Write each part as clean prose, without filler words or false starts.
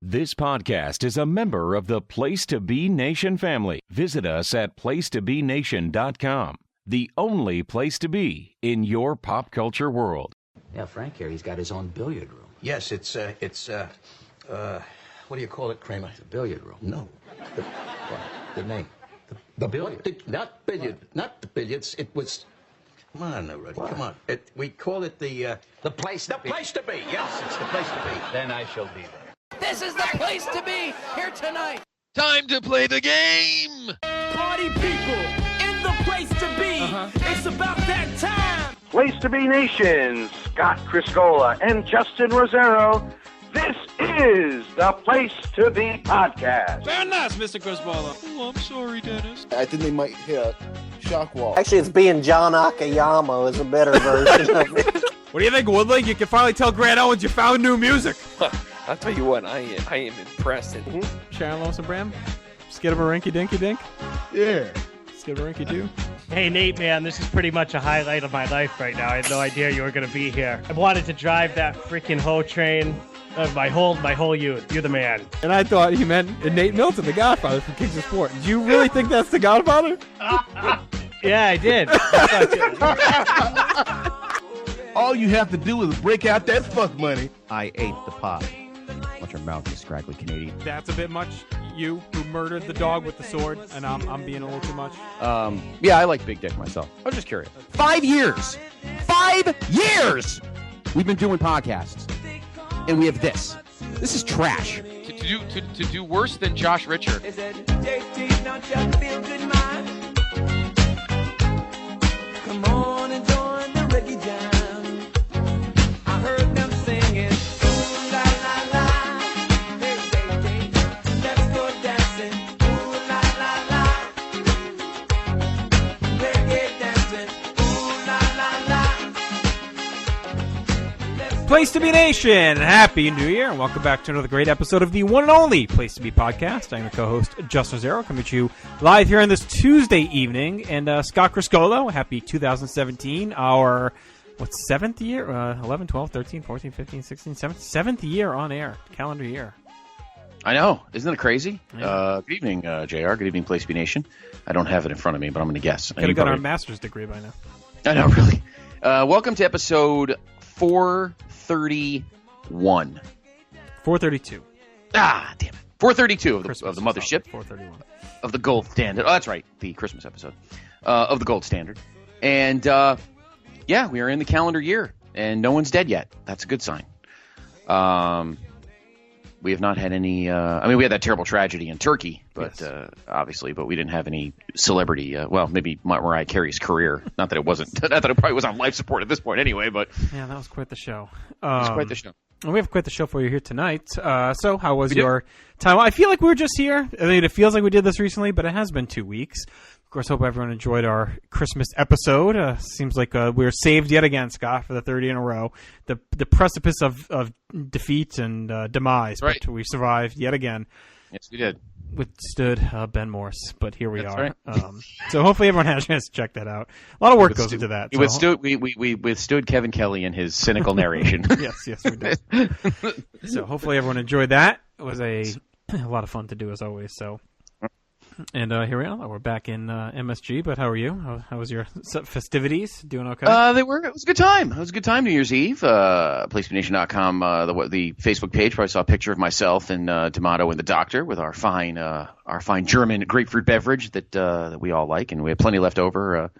This podcast is a member of the Place to Be Nation family. Visit us at placetobenation.com, the only place to be in your pop culture world. Yeah, Frank here, he's got his own billiard room. Yes, it's what do you call it, Kramer? It's a billiard room. No. The name. The billiard. Not billiard. Not the billiards. It was... Come on, now, Rudy. Come on. We call it the place to be. place to be. Yes, it's the place to be. Then I shall be there. This is the place to be here tonight. Time to play the game. Party people in the place to be. It's about that time. Place to Be Nation, Scott Criscola and Justin Rosero. This is the Place to Be Podcast. Very nice, Mr. Criscola. Oh, I'm sorry, Dennis. I think they might hit a shock wall. Actually, it's being John Akiyama is a better version of it. What do you think, Woodley? You can finally tell Grant Owens you found new music. I'll tell you what, I am impressed. Sharon Lois and Bram? Skidamarinky Dinky Dink? Yeah. Skidamarinky Doo? Hey, Nate, man, this is pretty much a highlight of my life right now. I had no idea you were going to be here. I wanted to drive that freaking hoe train of my whole youth. You're the man. And I thought he meant Nate Milton, the Godfather from Kings of Sport. Do you really think that's the Godfather? Yeah, I did. All you have to do is break out that fuck money. I ate the pop. Watch your mouth, you scraggly Canadian. That's a bit much. You, who murdered the dog with the sword, and I'm being a little too much. Yeah, I like big dick myself. I was just curious. 5 years! 5 years! We've been doing podcasts. And we have this. This is trash. To do worse than Josh Richer. Come on and join the reggae jam. I heard them singing. Ooh la la la. Hey, hey, hey. Let's go dancing. Ooh la la la. Reggae dancing. Ooh la la la. Place to Be Nation, Happy New Year, and welcome back to another great episode of the one and only Place to Be Podcast. I'm your co-host, Justin Rosero, coming to you live here on this Tuesday evening. And Scott Criscola, happy 2017, our, 7th year? 11, 12, 13, 14, 15, 16, 7th year on air, calendar year. I know. Isn't that crazy? Yeah. Good evening, JR. Good evening, Place to Be Nation. I don't have it in front of me, but I'm going to guess. Could have got our master's degree by now. I know, really. Welcome to episode 431. 432. Ah, damn it. 432 of the Christmas mothership. 431. Of the gold standard. Oh, that's right. The Christmas episode. Of the gold standard. And, yeah, we are in the calendar year. And no one's dead yet. That's a good sign. We have not had any... we had that terrible tragedy in Turkey, but yes. Obviously, but we didn't have any celebrity... well, maybe Mariah Carey's career. Not that it wasn't... Not that it probably was on life support at this point anyway, but... Yeah, that was quite the show. It was quite the show. And we have quite the show for you here tonight. So, how was your time? I feel like we were just here. I mean, it feels like we did this recently, but it has been 2 weeks. Of course, hope everyone enjoyed our Christmas episode. Seems like we were saved yet again, Scott, for the third year in a row. The precipice of defeat and demise, right. But we survived yet again. Yes, we did. Withstood Ben Morse, but here we That's are. Right. So hopefully everyone had a chance to check that out. A lot of work goes into that. We withstood Kevin Kelly and his cynical narration. Yes, we did. So hopefully everyone enjoyed that. It was a lot of fun to do as always. So, and here we are. We're back in MSG. But how are you? How was your festivities? Doing okay? It was a good time. It was a good time. New Year's Eve. PlaceToBeNation.com. The Facebook page. Probably saw a picture of myself and D'Amato and the doctor with our fine German grapefruit beverage that we all like, and we have plenty left over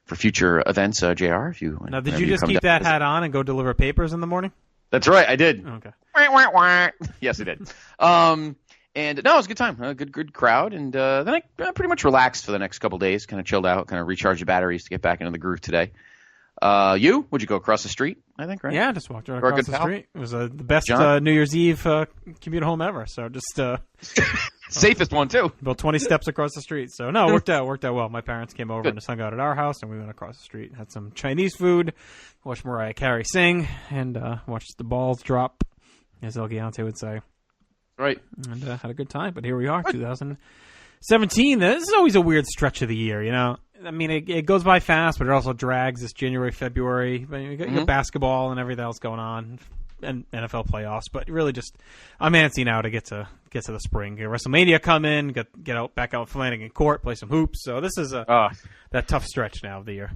for future events. Jr. If you now, did you just keep that hat on and go deliver papers in the morning? That's right. I did. Okay. Yes, I did. And no, it was a good time. A good crowd. And then I pretty much relaxed for the next couple of days, kind of chilled out, kind of recharged the batteries to get back into the groove today. Would you go across the street, I think, right? Yeah, just walked right across the street. It was the best New Year's Eve commute home ever. So just safest one, too. About 20 steps across the street. So, no, it worked out well. My parents came over and just hung out at our house, and we went across the street, had some Chinese food, watched Mariah Carey sing, and watched the balls drop, as El Giante would say. Right. And had a good time. But here we are, 2017. This is always a weird stretch of the year, you know. I mean, it goes by fast, but it also drags this January, February. You got basketball and everything else going on. NFL playoffs, but really just I'm antsy now to get to the spring. WrestleMania come in, get out back out Flanagan Court, play some hoops. So this is that tough stretch now of the year.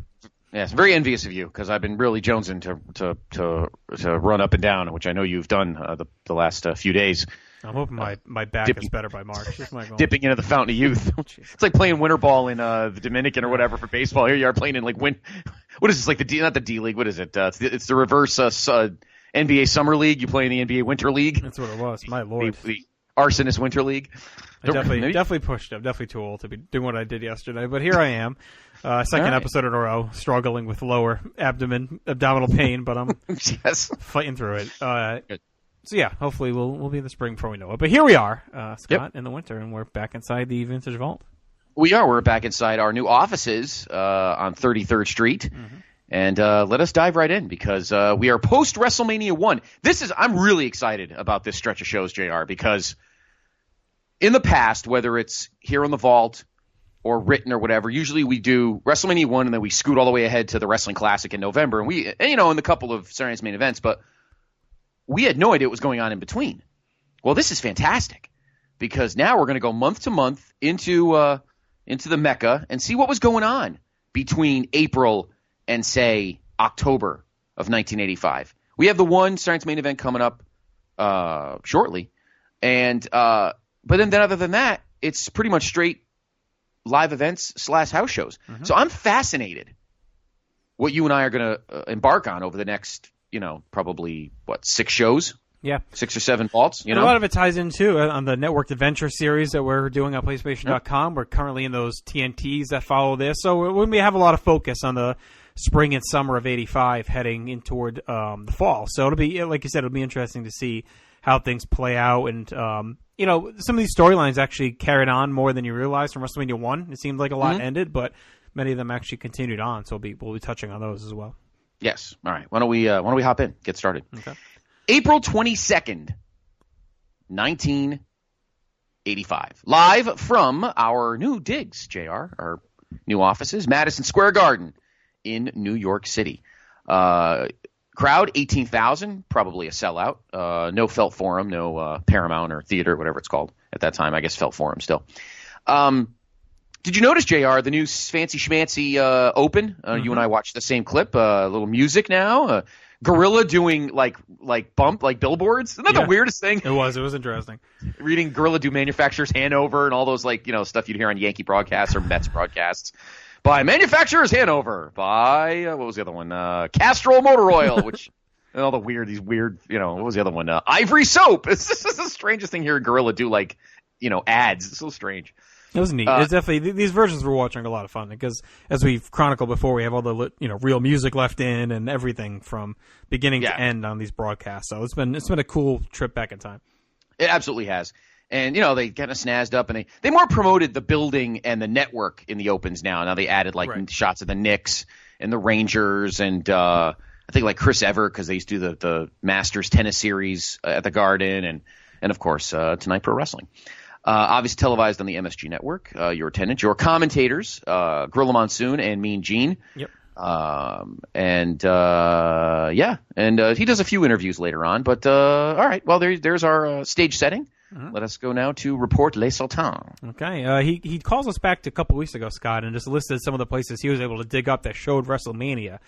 Yes, very envious of you because I've been really jonesing to run up and down, which I know you've done the last few days. I'm hoping my back is better by March. Dipping into the fountain of youth. It's like playing winter ball in the Dominican or whatever for baseball. Here you are playing in like what is this, like not the D League? What is it? It's the reverse NBA Summer League. You play in the NBA Winter League. That's what it was. My lord. The Arsonist Winter League. I definitely pushed it. I'm definitely too old to be doing what I did yesterday, but here I am. Second episode in a row, struggling with lower abdominal pain, but I'm fighting through it. Good. So yeah, hopefully we'll be in the spring before we know it. But here we are, Scott, in the winter, and we're back inside the Vintage Vault. We are. We're back inside our new offices on 33rd Street. Mm-hmm. And let us dive right in because we are post WrestleMania 1. I'm really excited about this stretch of shows, JR, because in the past, whether it's here on the Vault or written or whatever, usually we do WrestleMania 1 and then we scoot all the way ahead to the Wrestling Classic in November. And in the couple of Saturday Night's Main Events, but we had no idea what was going on in between. Well, this is fantastic because now we're going to go month to month into the Mecca and see what was going on between April and, say, October of 1985. We have the one Saturday Night's Main Event coming up shortly. And but then other than that, it's pretty much straight live events / house shows. Mm-hmm. So I'm fascinated what you and I are going to embark on over the next probably 6 shows? Yeah. 6 or 7 vaults, A lot of it ties in, too, on the Networked Adventure series that we're doing on PlayStation.com. Yep. We're currently in those TNTs that follow this. So we have a lot of focus on the spring and summer of 85 heading in toward the fall. So it'll be, like you said, it'll be interesting to see how things play out. And, some of these storylines actually carried on more than you realize from WrestleMania 1. It seemed like a lot ended, but many of them actually continued on. So we'll be touching on those as well. Yes. All right. Why don't we hop in? Get started. Okay. April 22nd, 1985. Live from our new digs, JR, our new offices, Madison Square Garden in New York City. Crowd 18,000, probably a sellout. No Felt Forum, no Paramount or Theater, whatever it's called at that time. I guess Felt Forum still. Did you notice, JR, the new fancy schmancy open? You and I watched the same clip. A little music now. Gorilla doing like billboards. Isn't that the weirdest thing? It was interesting. Reading Gorilla do Manufacturers Hanover and all those stuff you'd hear on Yankee broadcasts or Mets broadcasts. By Manufacturers Hanover. By what was the other one? Castrol Motor Oil, which and all these weird. What was the other one? Ivory Soap. This is the strangest thing here. Gorilla do ads. It's so strange. It was neat. It's definitely these versions we're watching are a lot of fun because, as we've chronicled before, we have all the real music left in and everything from beginning to end on these broadcasts. So it's been a cool trip back in time. It absolutely has. And they kind of snazzed up and they more promoted the building and the network in the opens now. Now they added shots of the Knicks and the Rangers and I think Chris Evert because they used to do the Masters tennis series at the Garden and of course Tonight Pro Wrestling. Obviously televised on the MSG network. Your attendants, your commentators, Gorilla Monsoon and Mean Gene. Yep. And he does a few interviews later on. But all right, well there's our stage setting. Mm-hmm. Let us go now to Report Les Sultans. Okay. He calls us back to a couple weeks ago, Scott, and just listed some of the places he was able to dig up that showed WrestleMania.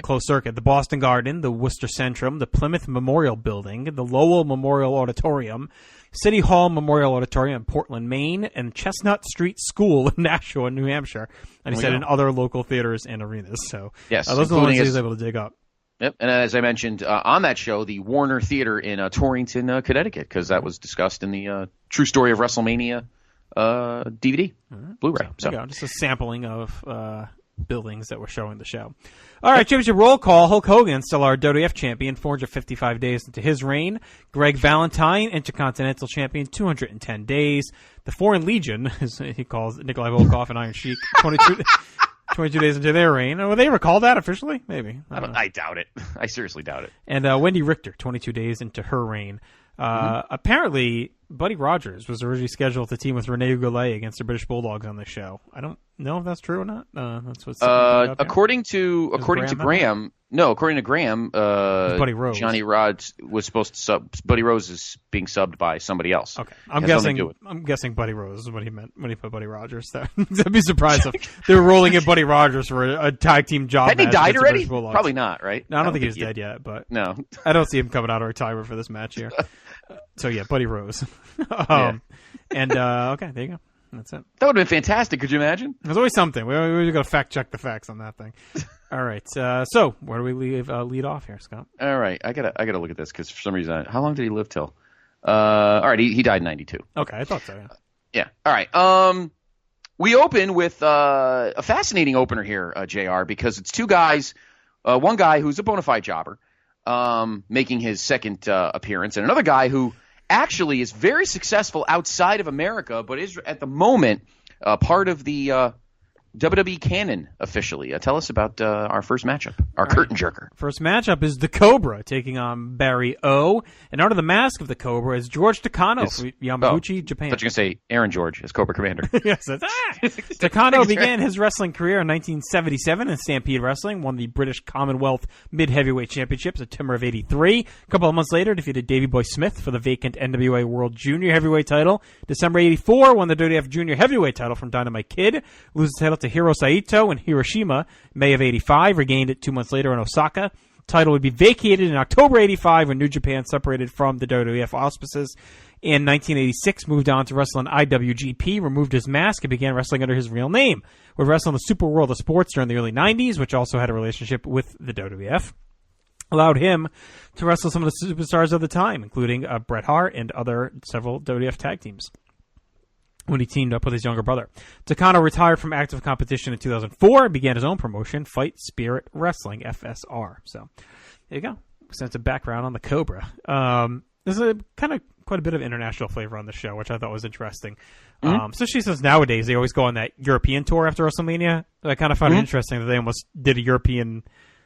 Closed circuit. The Boston Garden, the Worcester Centrum, the Plymouth Memorial Building, the Lowell Memorial Auditorium, City Hall Memorial Auditorium in Portland, Maine, and Chestnut Street School in Nashua, New Hampshire. And he said in other local theaters and arenas. So those are the ones he was able to dig up. Yep, and as I mentioned on that show, the Warner Theater in Torrington, Connecticut, because that was discussed in the True Story of WrestleMania DVD, Blu-ray. So just a sampling of buildings that were showing the show. All right, championship roll call. Hulk Hogan, still our WWF champion, 455 days into his reign. Greg Valentine, Intercontinental champion, 210 days. The Foreign Legion, as he calls Nikolai Volkov and Iron Sheik, 22 days into their reign. Will they recall that officially? Maybe. I doubt it. I seriously doubt it. And Wendy Richter, 22 days into her reign. Apparently, Buddy Rogers was originally scheduled to team with Rene Goulet against the British Bulldogs on this show. I don't know if that's true or not. That's what's according to Graham. No, according to Graham, Buddy Rose. Johnny Rodz was supposed to sub. Buddy Rose is being subbed by somebody else. Okay, I'm guessing Buddy Rose is what he meant when he put Buddy Rogers there. I'd be surprised if they were rolling in Buddy Rogers for a tag team job. Hadn't he died already? Probably not, right? No, I don't think he's dead yet. But no, I don't see him coming out of retirement for this match here. So yeah, Buddy Rose. And okay, there you go. That's it. That would have been fantastic. Could you imagine? There's always something. We got to fact check the facts on that thing. All right. So where do we lead off here, Scott? All right. I gotta look at this because for some reason, how long did he live till? All right. He died in 92. Okay, I thought so. Yeah. Yeah. All right. We open with a fascinating opener here, JR, because it's two guys. One guy who's a bona fide jobber, making his second appearance, and another guy who actually is very successful outside of America, but is at the moment part of the WWE canon officially. Tell us about our first matchup, our curtain jerker. First matchup is the Cobra taking on Barry O. And under the mask of the Cobra is George Takano from Yamaguchi, Japan. I thought you were going to say Aaron George as Cobra Commander. Yes, that's Takano began his wrestling career in 1977 in Stampede Wrestling, won the British Commonwealth Mid-Heavyweight Championship September of 83. A couple of months later, defeated Davey Boy Smith for the vacant NWA World Junior Heavyweight title. December 84, won the WWF Junior Heavyweight title from Dynamite Kid. Loses the title to Hiro Saito in Hiroshima, May of 85, regained it 2 months later in Osaka. Title would be vacated in October 85 when New Japan separated from the WWF auspices. In 1986, moved on to wrestle in IWGP, removed his mask, and began wrestling under his real name. Would wrestle in the Super World of Sports during the early 90s, which also had a relationship with the WWF. Allowed him to wrestle some of the superstars of the time, including Bret Hart and several WWF tag teams, when he teamed up with his younger brother. Takano retired from active competition in 2004 and began his own promotion, Fight Spirit Wrestling, FSR. So, there you go. Sense of background on the Cobra. There's a kind of quite a bit of international flavor on the show, which I thought was interesting. Especially since nowadays they always go on that European tour after WrestleMania. I kind of found it interesting that they almost did a European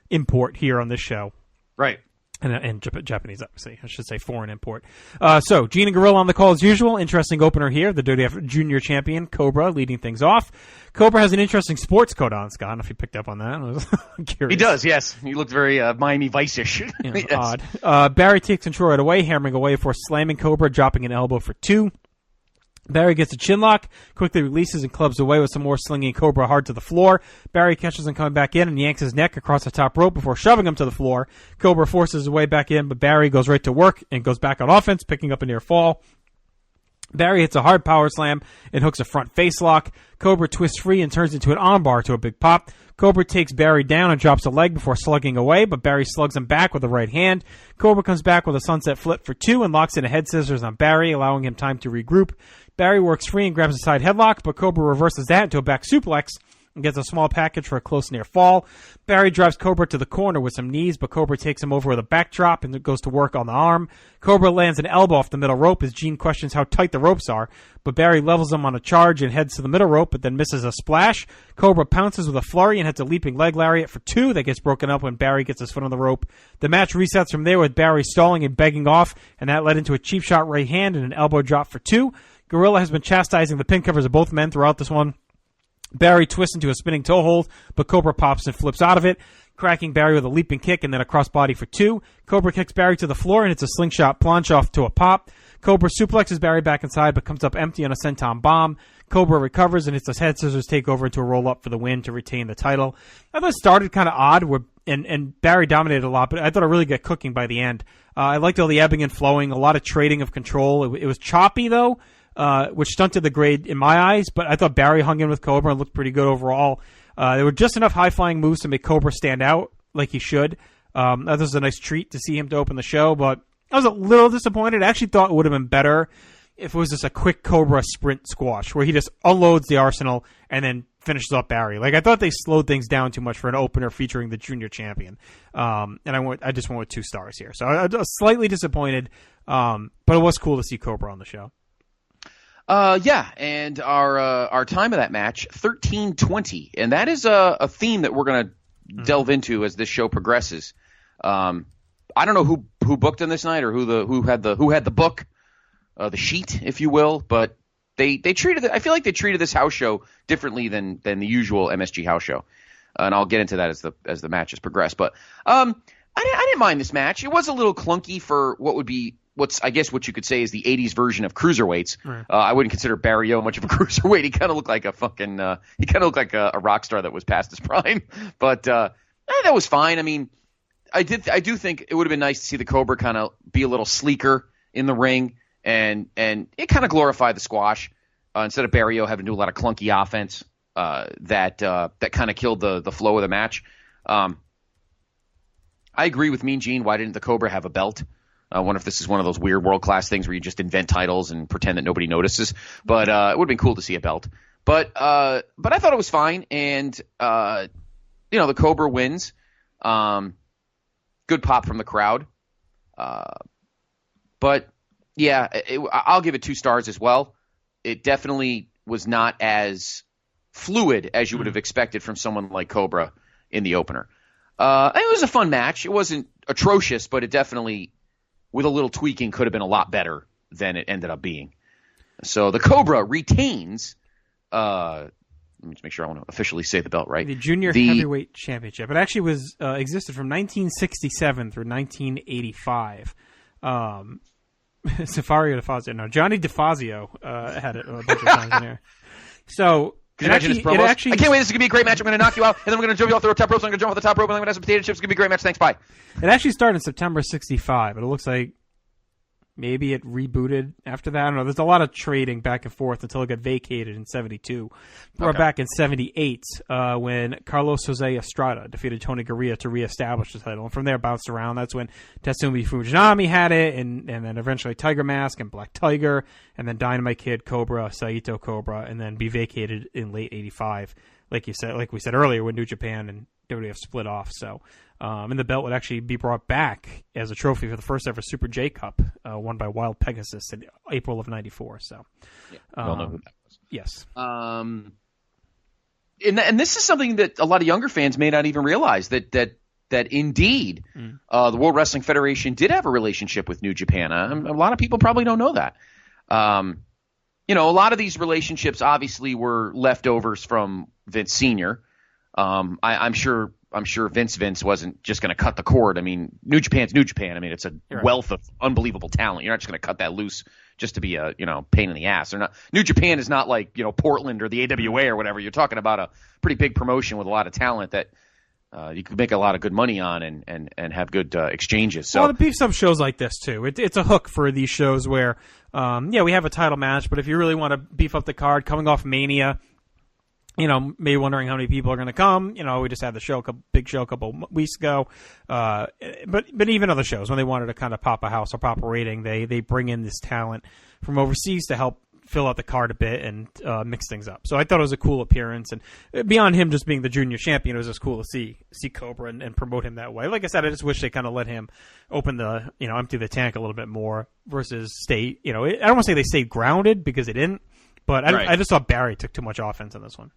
import here on this show. Right. And Japanese, obviously. I should say foreign import. So, Gene and Gorilla on the call as usual. Interesting opener here. The WWF Junior Champion, Cobra, leading things off. Cobra has an interesting sports coat on, Scott. I don't know if you picked up on that. I was curious. He does, yes. He looked very Miami Vice-ish. Yes. Odd. Barry takes control right away, hammering away before slamming Cobra, dropping an elbow for 2. Barry gets a chinlock, quickly releases and clubs away with some more slinging Cobra hard to the floor. Barry catches him coming back in and yanks his neck across the top rope before shoving him to the floor. Cobra forces his way back in, but Barry goes right to work and goes back on offense, picking up a near fall. Barry hits a hard power slam and hooks a front face lock. Cobra twists free and turns into an armbar to a big pop. Cobra takes Barry down and drops a leg before slugging away, but Barry slugs him back with a right hand. Cobra comes back with a sunset flip for 2 and locks in a head scissors on Barry, allowing him time to regroup. Barry works free and grabs a side headlock, but Cobra reverses that into a back suplex and gets a small package for a close near fall. Barry drives Cobra to the corner with some knees, but Cobra takes him over with a backdrop and goes to work on the arm. Cobra lands an elbow off the middle rope as Gene questions how tight the ropes are, but Barry levels him on a charge and heads to the middle rope, but then misses a splash. Cobra pounces with a flurry and hits a leaping leg lariat for 2 that gets broken up when Barry gets his foot on the rope. The match resets from there with Barry stalling and begging off, and that led into a cheap shot right hand and an elbow drop for 2. Gorilla has been chastising the pin covers of both men throughout this one. Barry twists into a spinning toe hold, but Cobra pops and flips out of it, cracking Barry with a leaping kick and then a crossbody for 2. Cobra kicks Barry to the floor and hits a slingshot planche off to a pop. Cobra suplexes Barry back inside, but comes up empty on a senton bomb. Cobra recovers and hits his head scissors takeover into a roll-up for the win to retain the title. I thought it started kind of odd, and Barry dominated a lot, but I thought it really got cooking by the end. I liked all the ebbing and flowing, a lot of trading of control. It was choppy, though. Which stunted the grade in my eyes, but I thought Barry hung in with Cobra and looked pretty good overall. There were just enough high-flying moves to make Cobra stand out like he should. That was a nice treat to see him to open the show, but I was a little disappointed. I actually thought it would have been better if it was just a quick Cobra sprint squash where he just unloads the arsenal and then finishes up Barry. Like, I thought they slowed things down too much for an opener featuring the junior champion. And I just went with 2 stars here. So I was slightly disappointed, but it was cool to see Cobra on the show. Yeah, and our time of that match, 13:20, and that is a theme that we're going to delve into as this show progresses. I don't know who booked on this night or who had the book, the sheet, if you will, but they treated it. I feel like they treated this house show differently than the usual MSG house show, and I'll get into that as the matches progress. But I didn't mind this match. It was a little clunky for what's what you could say is the '80s version of cruiserweights. Right. I wouldn't consider Barry much of a cruiserweight. He kind of looked like a rock star that was past his prime. But that was fine. I mean, I do think it would have been nice to see the Cobra kind of be a little sleeker in the ring. And it kind of glorified the squash instead of Barry having to do a lot of clunky offense that kind of killed the flow of the match. I agree with Mean Gene. Why didn't the Cobra have a belt? I wonder if this is one of those weird world-class things where you just invent titles and pretend that nobody notices. But it would have been cool to see a belt. But I thought it was fine. And, the Cobra wins. Good pop from the crowd. But... yeah, I'll give it 2 stars as well. It definitely was not as fluid as you would have expected from someone like Cobra in the opener. It was a fun match. It wasn't atrocious, but it definitely, with a little tweaking, could have been a lot better than it ended up being. So the Cobra retains, let me just make sure I want to officially say the belt right. The Junior Heavyweight Championship. It actually was existed from 1967 through 1985. Safario DeFazio. No, Johnny DeFazio had it a bunch of times in there. So Can you imagine his promos? I can't wait. This is going to be a great match. I'm going to knock you out, and then we're going to jump you off the top rope. So I'm going to jump off the top rope, and I'm going to have some potato chips. It's going to be a great match. Thanks. Bye. It actually started in September '65, but it looks like maybe it rebooted after that. I don't know. There's a lot of trading back and forth until it got vacated in '72. We're back in '78 when Carlos Jose Estrada defeated Tony Garea to reestablish the title, and from there bounced around. That's when Tatsumi Fujinami had it, and then eventually Tiger Mask and Black Tiger, and then Dynamite Kid, Cobra, Saito Cobra, and then be vacated in late '85, like we said earlier, when New Japan and WWF split off. So. And the belt would actually be brought back as a trophy for the first ever Super J Cup, won by Wild Pegasus in April of '94. So, we'll know who that was. Yes. And this is something that a lot of younger fans may not even realize that indeed the World Wrestling Federation did have a relationship with New Japan. A lot of people probably don't know that. A lot of these relationships obviously were leftovers from Vince Sr. I'm sure Vince wasn't just going to cut the cord. I mean, New Japan's New Japan. I mean, it's a wealth of unbelievable talent. You're not just going to cut that loose just to be a, pain in the ass. They're not. New Japan is not like, Portland or the AWA or whatever. You're talking about a pretty big promotion with a lot of talent that you could make a lot of good money on and have good exchanges. So, well, it beefs up shows like this too. It's a hook for these shows where, we have a title match, but if you really want to beef up the card, coming off Mania. Maybe wondering how many people are going to come. We just had the big show a couple weeks ago. But even other shows, when they wanted to kind of pop a house or pop a rating, they bring in this talent from overseas to help fill out the card a bit and mix things up. So I thought it was a cool appearance. And beyond him just being the junior champion, it was just cool to see Cobra and promote him that way. Like I said, I just wish they kind of let him open the, empty the tank a little bit more versus stay, I don't want to say they stayed grounded because they didn't. But I just thought Barry took too much offense in this one.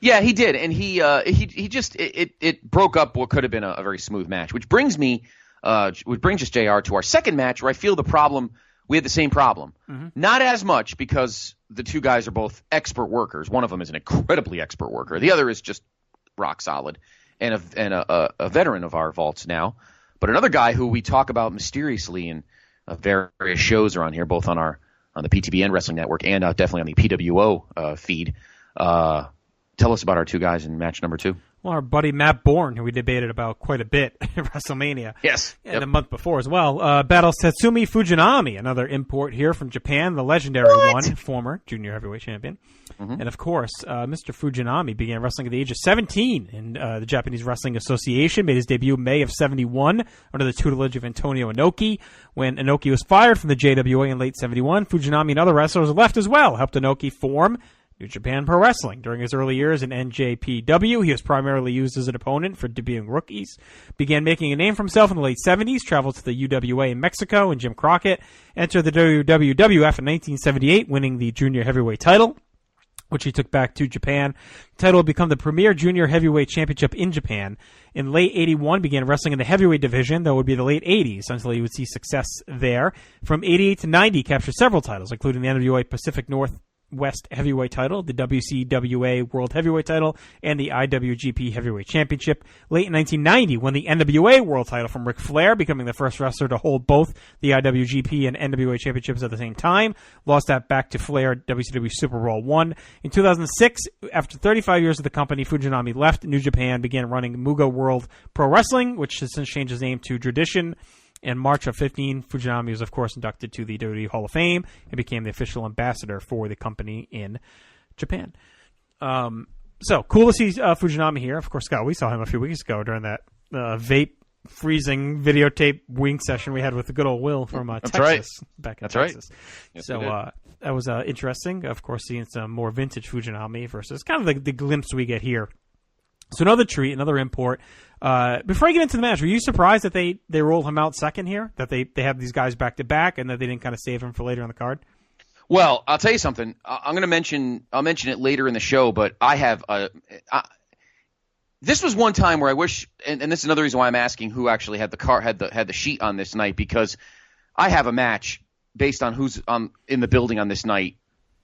Yeah, he did, and he just it broke up what could have been a very smooth match, which brings us JR to our second match, where I feel we had the same problem. Mm-hmm. Not as much because the two guys are both expert workers. One of them is an incredibly expert worker. The other is just rock solid and a veteran of our vaults now. But another guy who we talk about mysteriously in various shows around here, both on the PTBN Wrestling Network and definitely on the PWO feed. Tell us about our two guys in match number 2. Well, our buddy Matt Bourne, who we debated about quite a bit at WrestleMania. Yes. And the month before as well. Battles Tatsumi Fujinami, another import here from Japan, the legendary one, former junior heavyweight champion. Mm-hmm. And, of course, Mr. Fujinami began wrestling at the age of 17 in the Japanese Wrestling Association, made his debut in May of 71 under the tutelage of Antonio Inoki. When Inoki was fired from the JWA in late 71, Fujinami and other wrestlers left as well, helped Inoki form New Japan Pro Wrestling. During his early years in NJPW, he was primarily used as an opponent for debuting rookies. Began making a name for himself in the late 70s, traveled to the UWA in Mexico and Jim Crockett, entered the WWF in 1978, winning the junior heavyweight title. which he took back to Japan. The title would become the premier junior heavyweight championship in Japan. In late 81, began wrestling in the heavyweight division, though it would be the late 80s until he would see success there. From 88 to 90, captured several titles, including the NWA Pacific Northwest heavyweight title, the WCWA World Heavyweight title, and the IWGP Heavyweight Championship. Late 1990, won the NWA World title from Ric Flair, becoming the first wrestler to hold both the IWGP and NWA championships at the same time. Lost that back to Flair at WCW Super Bowl I. In 2006, after 35 years of the company, Fujinami left New Japan, began running Mugo World Pro Wrestling, which has since changed its name to Tradition. In March of 15, Fujinami was, of course, inducted to the WWE Hall of Fame and became the official ambassador for the company in Japan. So, cool to see Fujinami here. Of course, Scott, we saw him a few weeks ago during that vape freezing videotape wing session we had with the good old Will from Texas. Right. Back in That's Texas. right. Yes, So, that was interesting. Of course, seeing some more vintage Fujinami versus kind of the glimpse we get here. So another treat, another import. Before I get into the match, were you surprised that they rolled him out second here? That they have these guys back to back, and that they didn't kind of save him for later on the card? Well, I'll tell you something. I'll mention it later in the show, but I have this was one time where I wish, and this is another reason why I'm asking who actually had the sheet on this night, because I have a match based on who's in the building on this night.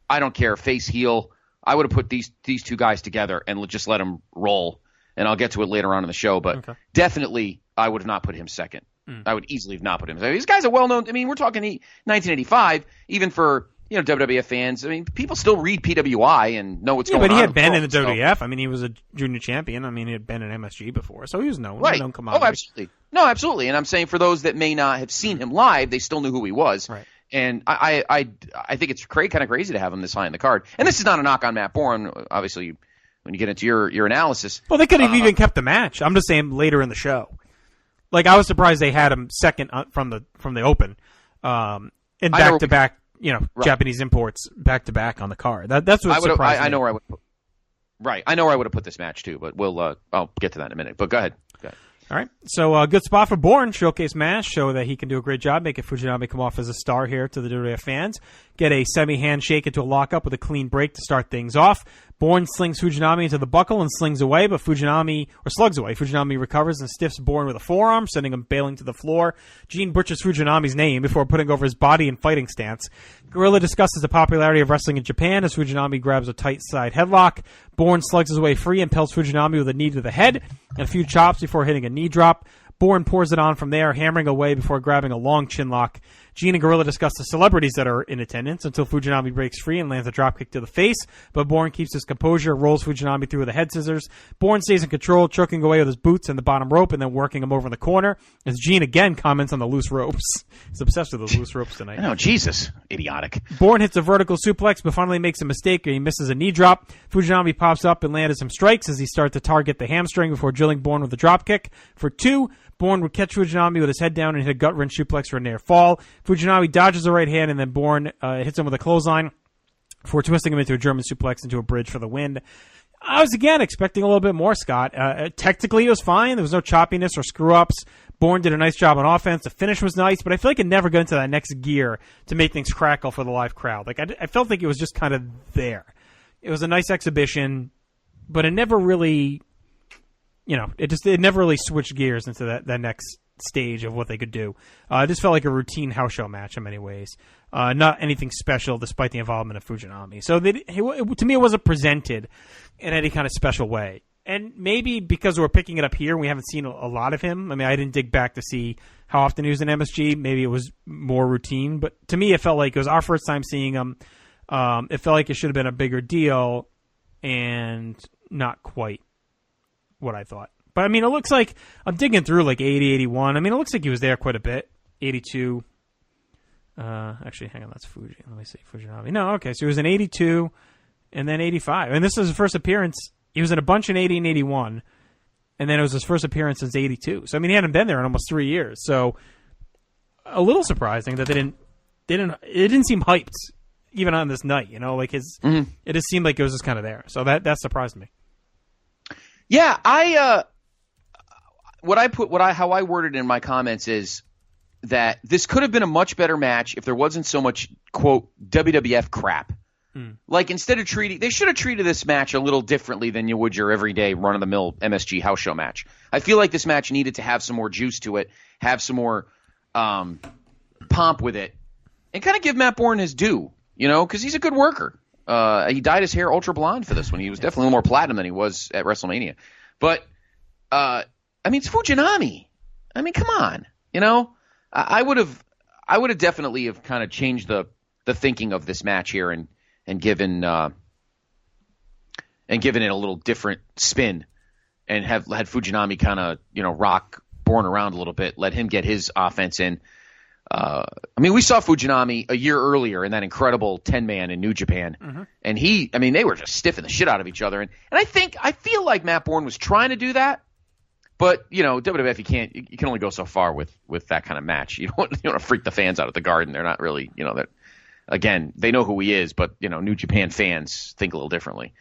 I don't care, face, heel. I would have put these two guys together and just let them roll, and I'll get to it later on in the show. But definitely, I would have not put him second. I would easily have not put him. I mean, these guys are well known. I mean, we're talking 1985, even for WWF fans. I mean, people still read PWI and know what's going on. But he had been in the WWF. I mean, he was a junior champion. I mean, he had been in MSG before, so he was known. Right. Known Oh, absolutely. No, absolutely. And I'm saying for those that may not have seen him live, they still knew who he was. Right. And I think it's kind of crazy to have him this high in the card. And this is not a knock on Matt Bourne, obviously, when you get into your analysis. Well, they could have even kept the match. I'm just saying later in the show. Like, I was surprised they had him second from the open, and back to back, Japanese imports back to back on the card. That's what surprised me. I know where I would put. Right, I know where I would have put this match too, but I'll get to that in a minute. But go ahead. All right, so good spot for Bourne. Showcase match, show that he can do a great job, making Fujinami come off as a star here to the WWF fans. Get a semi-handshake into a lockup with a clean break to start things off. Bourne slings Fujinami into the buckle and slings away, but slugs away. Fujinami recovers and stiffs Bourne with a forearm, sending him bailing to the floor. Gene butchers Fujinami's name before putting over his body in fighting stance. Gorilla discusses the popularity of wrestling in Japan as Fujinami grabs a tight side headlock. Bourne slugs his way free and pelts Fujinami with a knee to the head and a few chops before hitting a knee drop. Bourne pours it on from there, hammering away before grabbing a long chin lock. Gene and Gorilla discuss the celebrities that are in attendance until Fujinami breaks free and lands a dropkick to the face, but Bourne keeps his composure, rolls Fujinami through with the head scissors. Bourne stays in control, choking away with his boots and the bottom rope and then working him over in the corner as Gene again comments on the loose ropes. He's obsessed with those loose ropes tonight. I know, Jesus. Idiotic. Bourne hits a vertical suplex, but finally makes a mistake and he misses a knee drop. Fujinami pops up and lands some strikes as he starts to target the hamstring before drilling Bourne with a dropkick. For 2, Bourne would catch Fujinami with his head down and hit a gut-wrench suplex for a near fall. Fujinami dodges the right hand, and then Bourne hits him with a clothesline before twisting him into a German suplex into a bridge for the win. I was, again, expecting a little bit more, Scott. Technically, it was fine. There was no choppiness or screw-ups. Bourne did a nice job on offense. The finish was nice, but I feel like it never got into that next gear to make things crackle for the live crowd. Like I felt like it was just kind of there. It was a nice exhibition, but it never really... it never really switched gears into that next stage of what they could do. It just felt like a routine house show match in many ways. Not anything special despite the involvement of Fujinami. So to me, it wasn't presented in any kind of special way. And maybe because we're picking it up here and we haven't seen a lot of him. I mean, I didn't dig back to see how often he was in MSG. Maybe it was more routine. But to me, it felt like it was our first time seeing him. It felt like it should have been a bigger deal and not quite what I thought. But, I mean, it looks like I'm digging through like 80, 81. I mean, it looks like he was there quite a bit. 82. Actually, hang on. That's Fuji. Let me see. Fujinami. No, okay. So he was in 82 and then 85. And this was his first appearance. He was in a bunch in 80 and 81. And then it was his first appearance since 82. So, I mean, he hadn't been there in almost 3 years. So, a little surprising that it didn't seem hyped even on this night. Like it just seemed like it was just kind of there. So, that surprised me. Yeah, how I worded it in my comments is that this could have been a much better match if there wasn't so much, quote, WWF crap Like, instead of they should have treated this match a little differently than you would your everyday run-of-the-mill MSG house show match. I feel like this match needed to have some more juice to it, have some more pomp with it, and kind of give Matt Bourne his due, because he's a good worker. He dyed his hair ultra blonde for this one. He was definitely a little more platinum than he was at WrestleMania. But, it's Fujinami. Come on. I would have definitely have kind of changed the thinking of this match here and given it a little different spin, and had Fujinami kind of rock Bourne around a little bit, let him get his offense in. We saw Fujinami a year earlier in that incredible 10-man in New Japan, and they were just stiffing the shit out of each other, and I feel like Matt Bourne was trying to do that, but WWF you can only go so far with that kind of match. You don't want to freak the fans out at the Garden. They're not really that. Again, they know who he is, but New Japan fans think a little differently,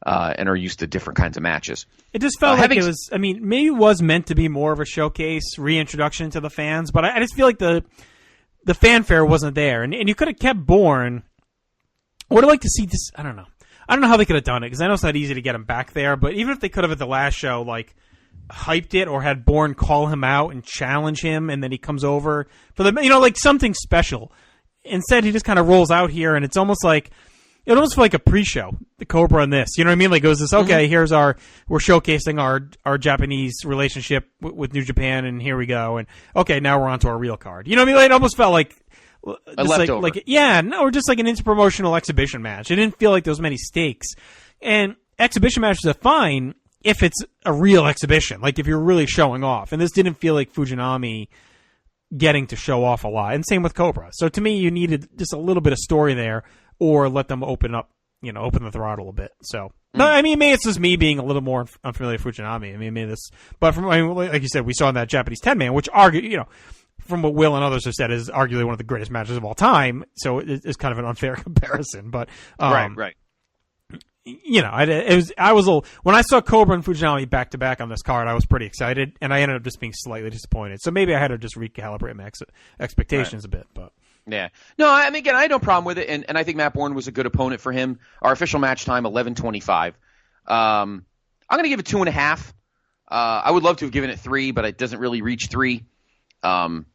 and are used to different kinds of matches. It just felt like it was. Maybe it was meant to be more of a showcase, reintroduction to the fans, but I just feel like the fanfare wasn't there, and you could have kept Bourne. I would have liked to see this. I don't know how they could have done it, because I know it's not easy to get him back there. But even if they could have at the last show, like, hyped it, or had Bourne call him out and challenge him, and then he comes over for the like something special. Instead, he just kind of rolls out here, and it's almost like a pre-show, the Cobra and this. You know what I mean? Like, it was this, okay, we're showcasing our Japanese relationship with New Japan, and here we go. And, okay, now we're on to our real card. You know what I mean? Like, it almost felt like a leftover. Or just like an interpromotional exhibition match. It didn't feel like there was many stakes. And exhibition matches are fine if it's a real exhibition, like if you're really showing off. And this didn't feel like Fujinami getting to show off a lot, and same with Cobra. So to me, you needed just a little bit of story there, or let them open the throttle a bit. So maybe it's just me being a little more unfamiliar with Fujinami. But like you said, we saw in that Japanese 10-man, which from what Will and others have said, is arguably one of the greatest matches of all time. So it's kind of an unfair comparison. But right. When I saw Cobra and Fujinami back to back on this card, I was pretty excited, and I ended up just being slightly disappointed. So maybe I had to just recalibrate my expectations a bit. But yeah, no, again, I had no problem with it, and I think Matt Bourne was a good opponent for him. Our official match time 11:25. I'm going to give it 2.5. I would love to have given it 3, but it doesn't really reach 3. And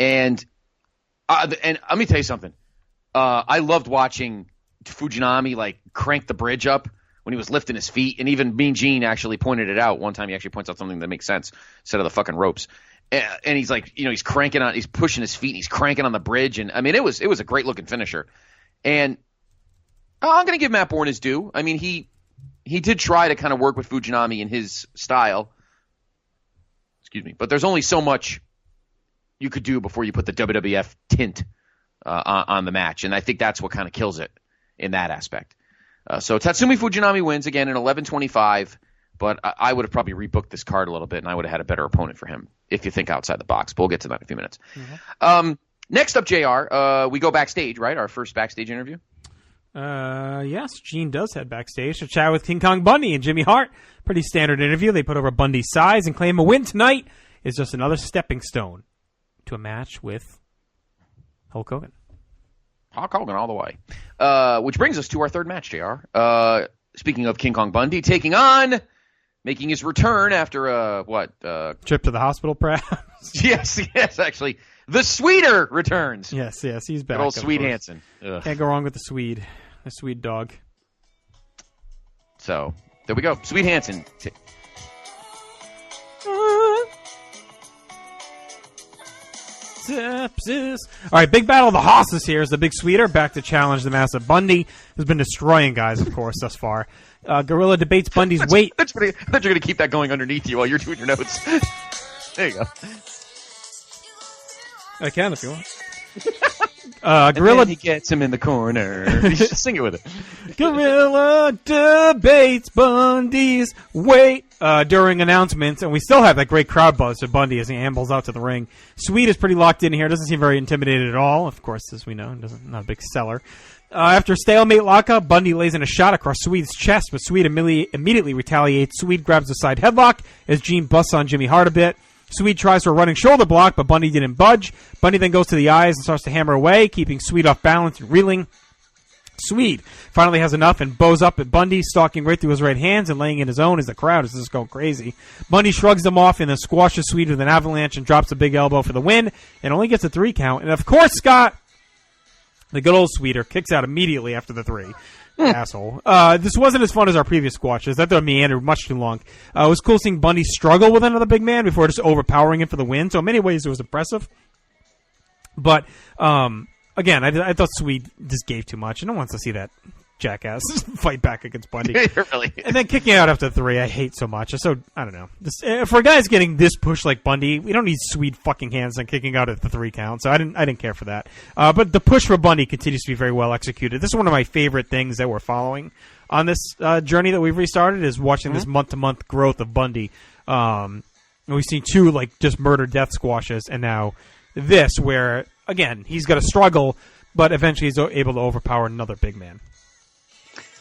let me tell you something. I loved watching Fujinami like crank the bridge up when he was lifting his feet, and even Mean Gene actually pointed it out one time. He actually points out something that makes sense instead of the fucking ropes. And he's like, he's cranking on, he's pushing his feet, and he's cranking on the bridge, and it was a great looking finisher. And I'm going to give Matt Bourne his due. He did try to kind of work with Fujinami in his style. Excuse me, but there's only so much you could do before you put the WWF tint on the match, and I think that's what kind of kills it in that aspect. So Tatsumi Fujinami wins again in 11:25, but I would have probably rebooked this card a little bit, and I would have had a better opponent for him if you think outside the box. But we'll get to that in a few minutes. Mm-hmm. Next up, JR, we go backstage, right? Our first backstage interview? Yes, Gene does head backstage to chat with King Kong Bundy and Jimmy Hart. Pretty standard interview. They put over Bundy's size and claim a win tonight is just another stepping stone to a match with Hulk Hogan. Hulk Hogan all the way. Which brings us to our third match, JR. Speaking of King Kong Bundy, making his return after trip to the hospital, perhaps? yes, actually. The Sweeter returns. Yes, he's back. Good old Swede Hansen. Can't go wrong with the Swede dog. So, there we go. Swede Hansen. Sepsis. All right, big battle of the hosses here is the big Sweeter back to challenge the massive Bundy, who's been destroying guys, of course, thus far. Gorilla debates Bundy's weight. I thought you were going to keep that going underneath you while you're doing your notes. There you go. I can if you want. Gorilla, he gets him in the corner. Sing it with it. Gorilla debates Bundy's weight during announcements, and we still have that great crowd buzz to Bundy as he ambles out to the ring. Swede is pretty locked in here. Doesn't seem very intimidated at all. Of course, as we know, not a big seller. After stalemate lockup, Bundy lays in a shot across Swede's chest, but Swede immediately retaliates. Swede grabs the side headlock as Gene busts on Jimmy Hart a bit. Swede tries for a running shoulder block, but Bundy didn't budge. Bundy then goes to the eyes and starts to hammer away, keeping Swede off balance and reeling. Swede finally has enough and bows up at Bundy, stalking right through his right hands and laying in his own as the crowd is just going crazy. Bundy shrugs him off and then squashes Swede with an avalanche and drops a big elbow for the win and only gets a 3 count. And of course, Scott, the good old Sweeter, kicks out immediately after the 3. Asshole. This wasn't as fun as our previous squashes. That meandered much too long. It was cool seeing Bundy struggle with another big man before just overpowering him for the win. So in many ways, it was impressive. But, again, I thought Swede just gave too much. No one wants to see that jackass fight back against Bundy. Really? And then kicking out after 3, I hate so much. So, I don't know. For guys getting this push like Bundy, we don't need Swede fucking hands and kicking out at the 3 count. So I didn't care for that. But the push for Bundy continues to be very well executed. This is one of my favorite things that we're following on this journey that we've restarted is watching this month-to-month growth of Bundy. We've seen 2 like just murder death squashes, and now this where, again, he's got to struggle, but eventually he's able to overpower another big man.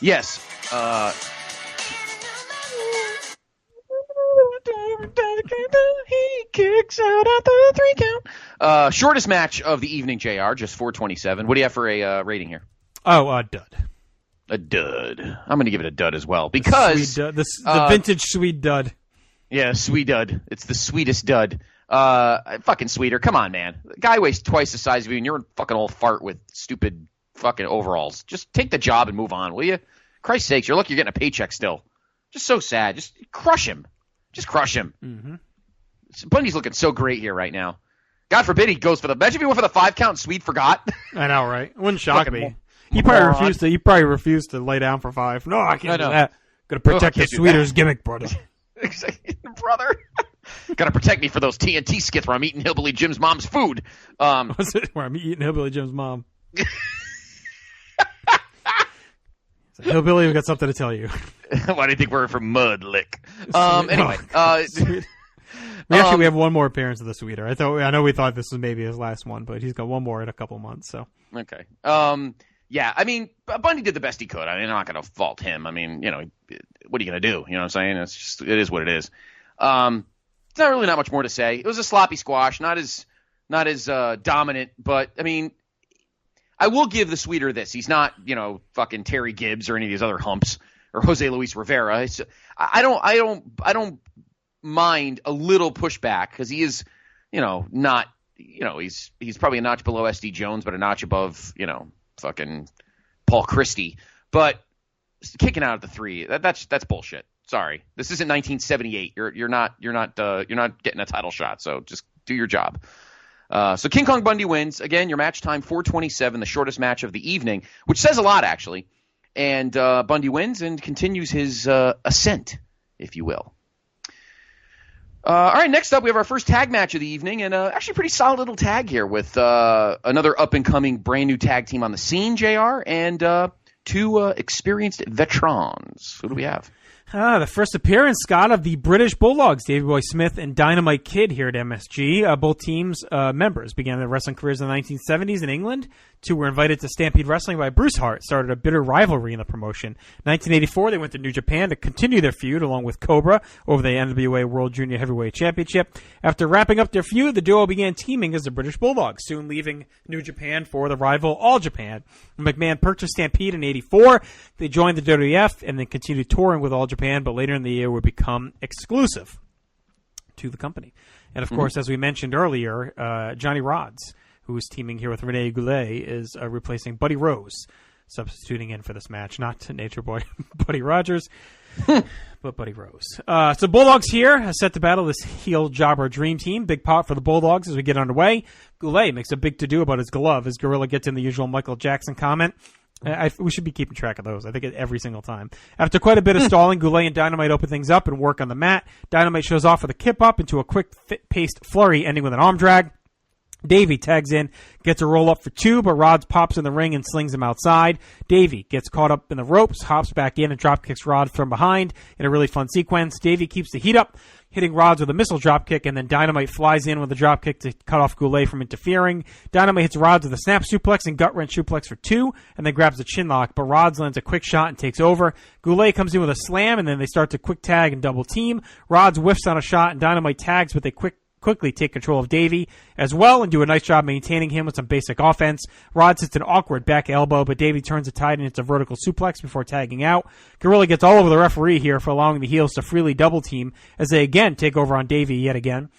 Yes. He kicks out at the 3 count. Shortest match of the evening, JR, just 4:27. What do you have for a rating here? Oh, dud. A dud. I'm going to give it a dud as well because the vintage Swede dud. Yeah, Swede dud. It's the sweetest dud. Fucking Sweeter. Come on, man. The guy weighs twice the size of you, and you're a fucking old fart with stupid fucking overalls. Just take the job and move on, will you? Christ's sakes, you're lucky you're getting a paycheck still. Just so sad. Just crush him. Just crush him. Mm-hmm. Bundy's looking so great here right now. God forbid he goes for the. Imagine if he went for the 5 count and Swede forgot. I know, right? It wouldn't shock me. He probably refused to lay down for 5. No, I can't do that. Got to protect the Sweeter's gimmick, brother. Brother. Got to protect me for those TNT skits where I'm eating Hillbilly Jim's mom's food. What's it? Where I'm eating Hillbilly Jim's mom. Hillbilly, we've got something to tell you. Why do you think we're from Mud Lick? Anyway. We have one more appearance of the Sweeter. I know we thought this was maybe his last one, but he's got one more in a couple months. So okay. Yeah, I mean, Bundy did the best he could. I mean, I'm not going to fault him. I mean, you know, what are you going to do? You know what I'm saying? It is what it is. It's not really not much more to say. It was a sloppy squash, not as dominant, but I mean, I will give the Sweeter this. He's not, you know, fucking Terry Gibbs or any of these other humps or Jose Luis Rivera. I don't mind a little pushback because he is, you know, not, you know, he's probably a notch below SD Jones, but a notch above, you know, fucking Paul Christie. But kicking out at the 3, that's bullshit. Sorry, this isn't 1978. You're not getting a title shot. So just do your job. So King Kong Bundy wins. Again, your match time 4:27, the shortest match of the evening, which says a lot actually. And Bundy wins and continues his ascent, if you will. All right, next up we have our first tag match of the evening, and actually a pretty solid little tag here with another up-and-coming brand new tag team on the scene, JR, and 2 experienced veterans. Who do we have? The first appearance, Scott, of the British Bulldogs, Davey Boy Smith and Dynamite Kid here at MSG. Both teams' members began their wrestling careers in the 1970s in England. 2 were invited to Stampede Wrestling by Bruce Hart, started a bitter rivalry in the promotion. 1984, they went to New Japan to continue their feud along with Cobra over the NWA World Junior Heavyweight Championship. After wrapping up their feud, the duo began teaming as the British Bulldogs, soon leaving New Japan for the rival All Japan. McMahon purchased Stampede in 84. They joined the WWF and then continued touring with All Japan, but later in the year would become exclusive to the company. And, of course, as we mentioned earlier, Johnny Rodz, who is teaming here with Rene Goulet, is replacing Buddy Rose, substituting in for this match. Not Nature Boy Buddy Rogers, but Buddy Rose. So Bulldogs here set to battle this heel jobber dream team. Big pop for the Bulldogs as we get underway. Goulet makes a big to-do about his glove as Gorilla gets in the usual Michael Jackson comment. We should be keeping track of those. I think every single time. After quite a bit of stalling, Goulet and Dynamite open things up and work on the mat. Dynamite shows off with a kip-up into a quick-paced flurry, ending with an arm drag. Davey tags in, gets a roll-up for 2, but Rodz pops in the ring and slings him outside. Davey gets caught up in the ropes, hops back in, and drop-kicks Rodz from behind in a really fun sequence. Davey keeps the heat up, hitting Rodz with a missile drop-kick, and then Dynamite flies in with a drop-kick to cut off Goulet from interfering. Dynamite hits Rodz with a snap suplex and gut-wrench suplex for 2, and then grabs a chin lock, but Rodz lands a quick shot and takes over. Goulet comes in with a slam, and then they start to quick tag and double team. Rodz whiffs on a shot, and Dynamite tags with a quick quickly take control of Davey as well and do a nice job maintaining him with some basic offense. Rod hits an awkward back elbow, but Davey turns it tight and hits a vertical suplex before tagging out. Gorilla gets all over the referee here for allowing the heels to freely double team as they again take over on Davey yet again.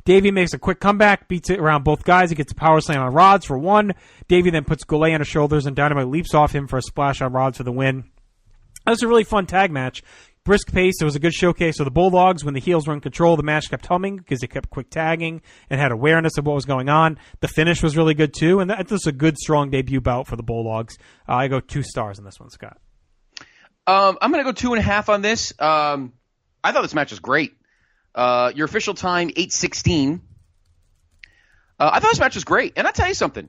Davey makes a quick comeback, beats it around both guys. He gets a power slam on Rods for one. Davey then puts Goulet on his shoulders, and Dynamite leaps off him for a splash on Rods for the win. That was a really fun tag match. Brisk pace. It was a good showcase of the Bulldogs. When the heels were in control, the match kept humming because they kept quick tagging and had awareness of what was going on. The finish was really good, too, and that was a good, strong debut bout for the Bulldogs. I go 2 stars on this one, Scott. I'm going to go 2.5 on this. I thought this match was great. Your official time, 8:16. I thought this match was great. And I'll tell you something.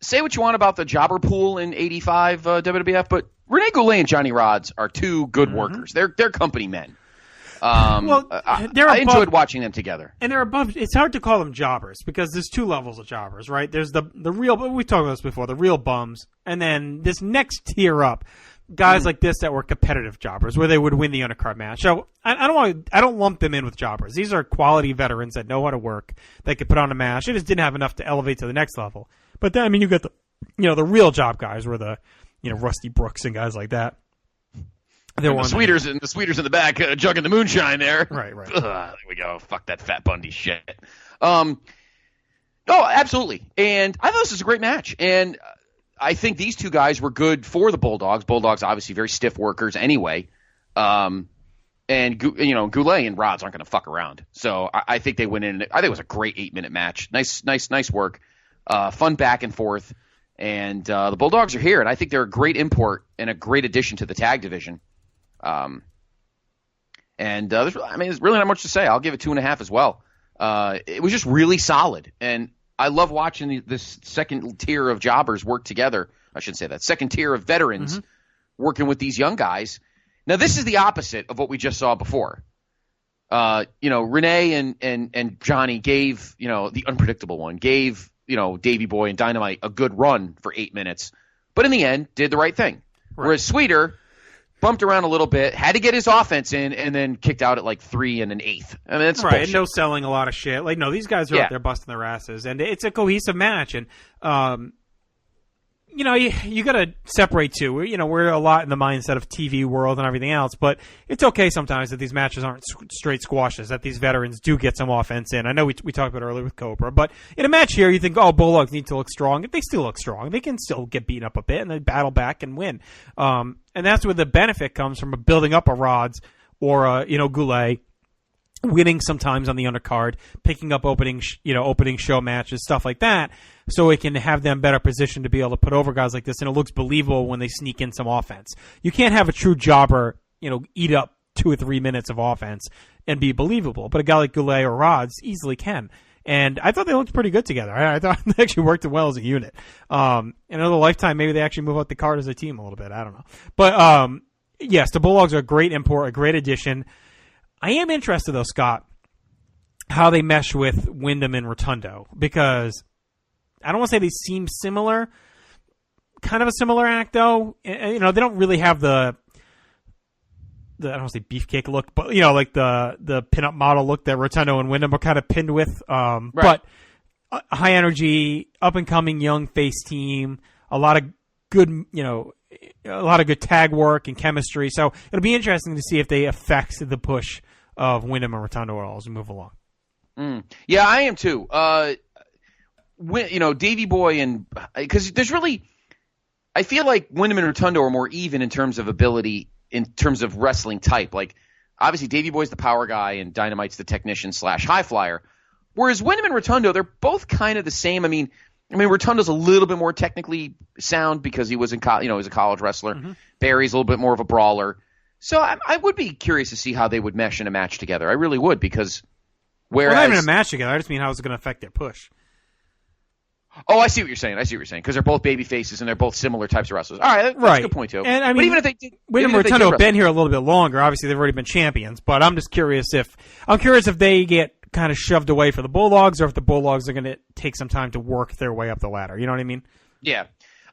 Say what you want about the jobber pool in 85 WWF, but Rene Goulet and Johnny Rods are 2 good workers. They're company men. I enjoyed watching them together. And they're above. It's hard to call them jobbers because there's 2 levels of jobbers, right? There's the real, we talked about this before, the real bums. And then this next tier up, guys like this that were competitive jobbers where they would win the undercard match. So I don't lump them in with jobbers. These are quality veterans that know how to work. They could put on a match. They just didn't have enough to elevate to the next level. But then, I mean, you got the real job guys were the, Rusty Brooks and guys like that. The Sweeters in the back, jugging the moonshine there. Right. There we go. Fuck that Fat Bundy shit. No, absolutely. And I thought this was a great match. And I think these 2 guys were good for the Bulldogs. Bulldogs obviously very stiff workers anyway. And Goulet and Rods aren't going to fuck around. So I think they went in. I think it was a great 8-minute match. Nice work. Fun back and forth. And the Bulldogs are here, and I think they're a great import and a great addition to the tag division. There's really not much to say. I'll give it 2.5 as well. It was just really solid, and I love watching this second tier of jobbers work together. I shouldn't say that. Second tier of veterans working with these young guys. Now, this is the opposite of what we just saw before. Renee and Johnny gave, the unpredictable one, gave, Davey Boy and Dynamite a good run for 8 minutes, but in the end, did the right thing. Right. Whereas Sweeter bumped around a little bit, had to get his offense in, and then kicked out at like 3 1/8. I mean, that's right. bullshit. And no selling a lot of shit. Like, no, these guys are out there busting their asses, and it's a cohesive match. And you got to separate two. We're a lot in the mindset of TV world and everything else, but it's okay sometimes that these matches aren't straight squashes, that these veterans do get some offense in. I know we talked about it earlier with Cobra, but in a match here, you think, Bulldogs need to look strong. If they still look strong, they can still get beaten up a bit and then battle back and win. And that's where the benefit comes from building up a Rods or Goulet, winning sometimes on the undercard, picking up opening show matches, stuff like that, so it can have them better positioned to be able to put over guys like this, and it looks believable when they sneak in some offense. You can't have a true jobber, eat up 2 or 3 minutes of offense and be believable, but a guy like Goulet or Rods easily can. And I thought they looked pretty good together. I thought they actually worked well as a unit. In another lifetime, maybe they actually move out the card as a team a little bit. I don't know. But, yes, the Bulldogs are a great import, a great addition. I am interested, though, Scott, how they mesh with Windham and Rotundo, because I don't want to say they seem similar. Kind of a similar act, though. They don't really have the I don't want to say beefcake look, but like the pinup model look that Rotundo and Windham are kind of pinned with. Right. But a high energy, up and coming young face team, a lot of good tag work and chemistry. So it'll be interesting to see if they affect the push of Windham and Rotundo as we move along. Yeah, I am too. Davey Boy and because there's really, I feel like Windham and Rotundo are more even in terms of ability, in terms of wrestling type. Like obviously Davey Boy's the power guy and Dynamite's the technician / high flyer. Whereas Windham and Rotundo, they're both kind of the same. I mean, Rotundo's a little bit more technically sound because he was he was a college wrestler. Mm-hmm. Barry's a little bit more of a brawler. So I would be curious to see how they would mesh in a match together. I really would, because whereas not even a match together. I just mean how it's going to affect their push. Oh, I see what you're saying. Because they're both baby faces and they're both similar types of wrestlers. All right, that's a good point too. And I mean, but even if they did, Windham and Rotundo have been here a little bit longer. Obviously, they've already been champions. But I'm just curious if they get kind of shoved away for the Bulldogs, or if the Bulldogs are going to take some time to work their way up the ladder. You know what I mean? Yeah.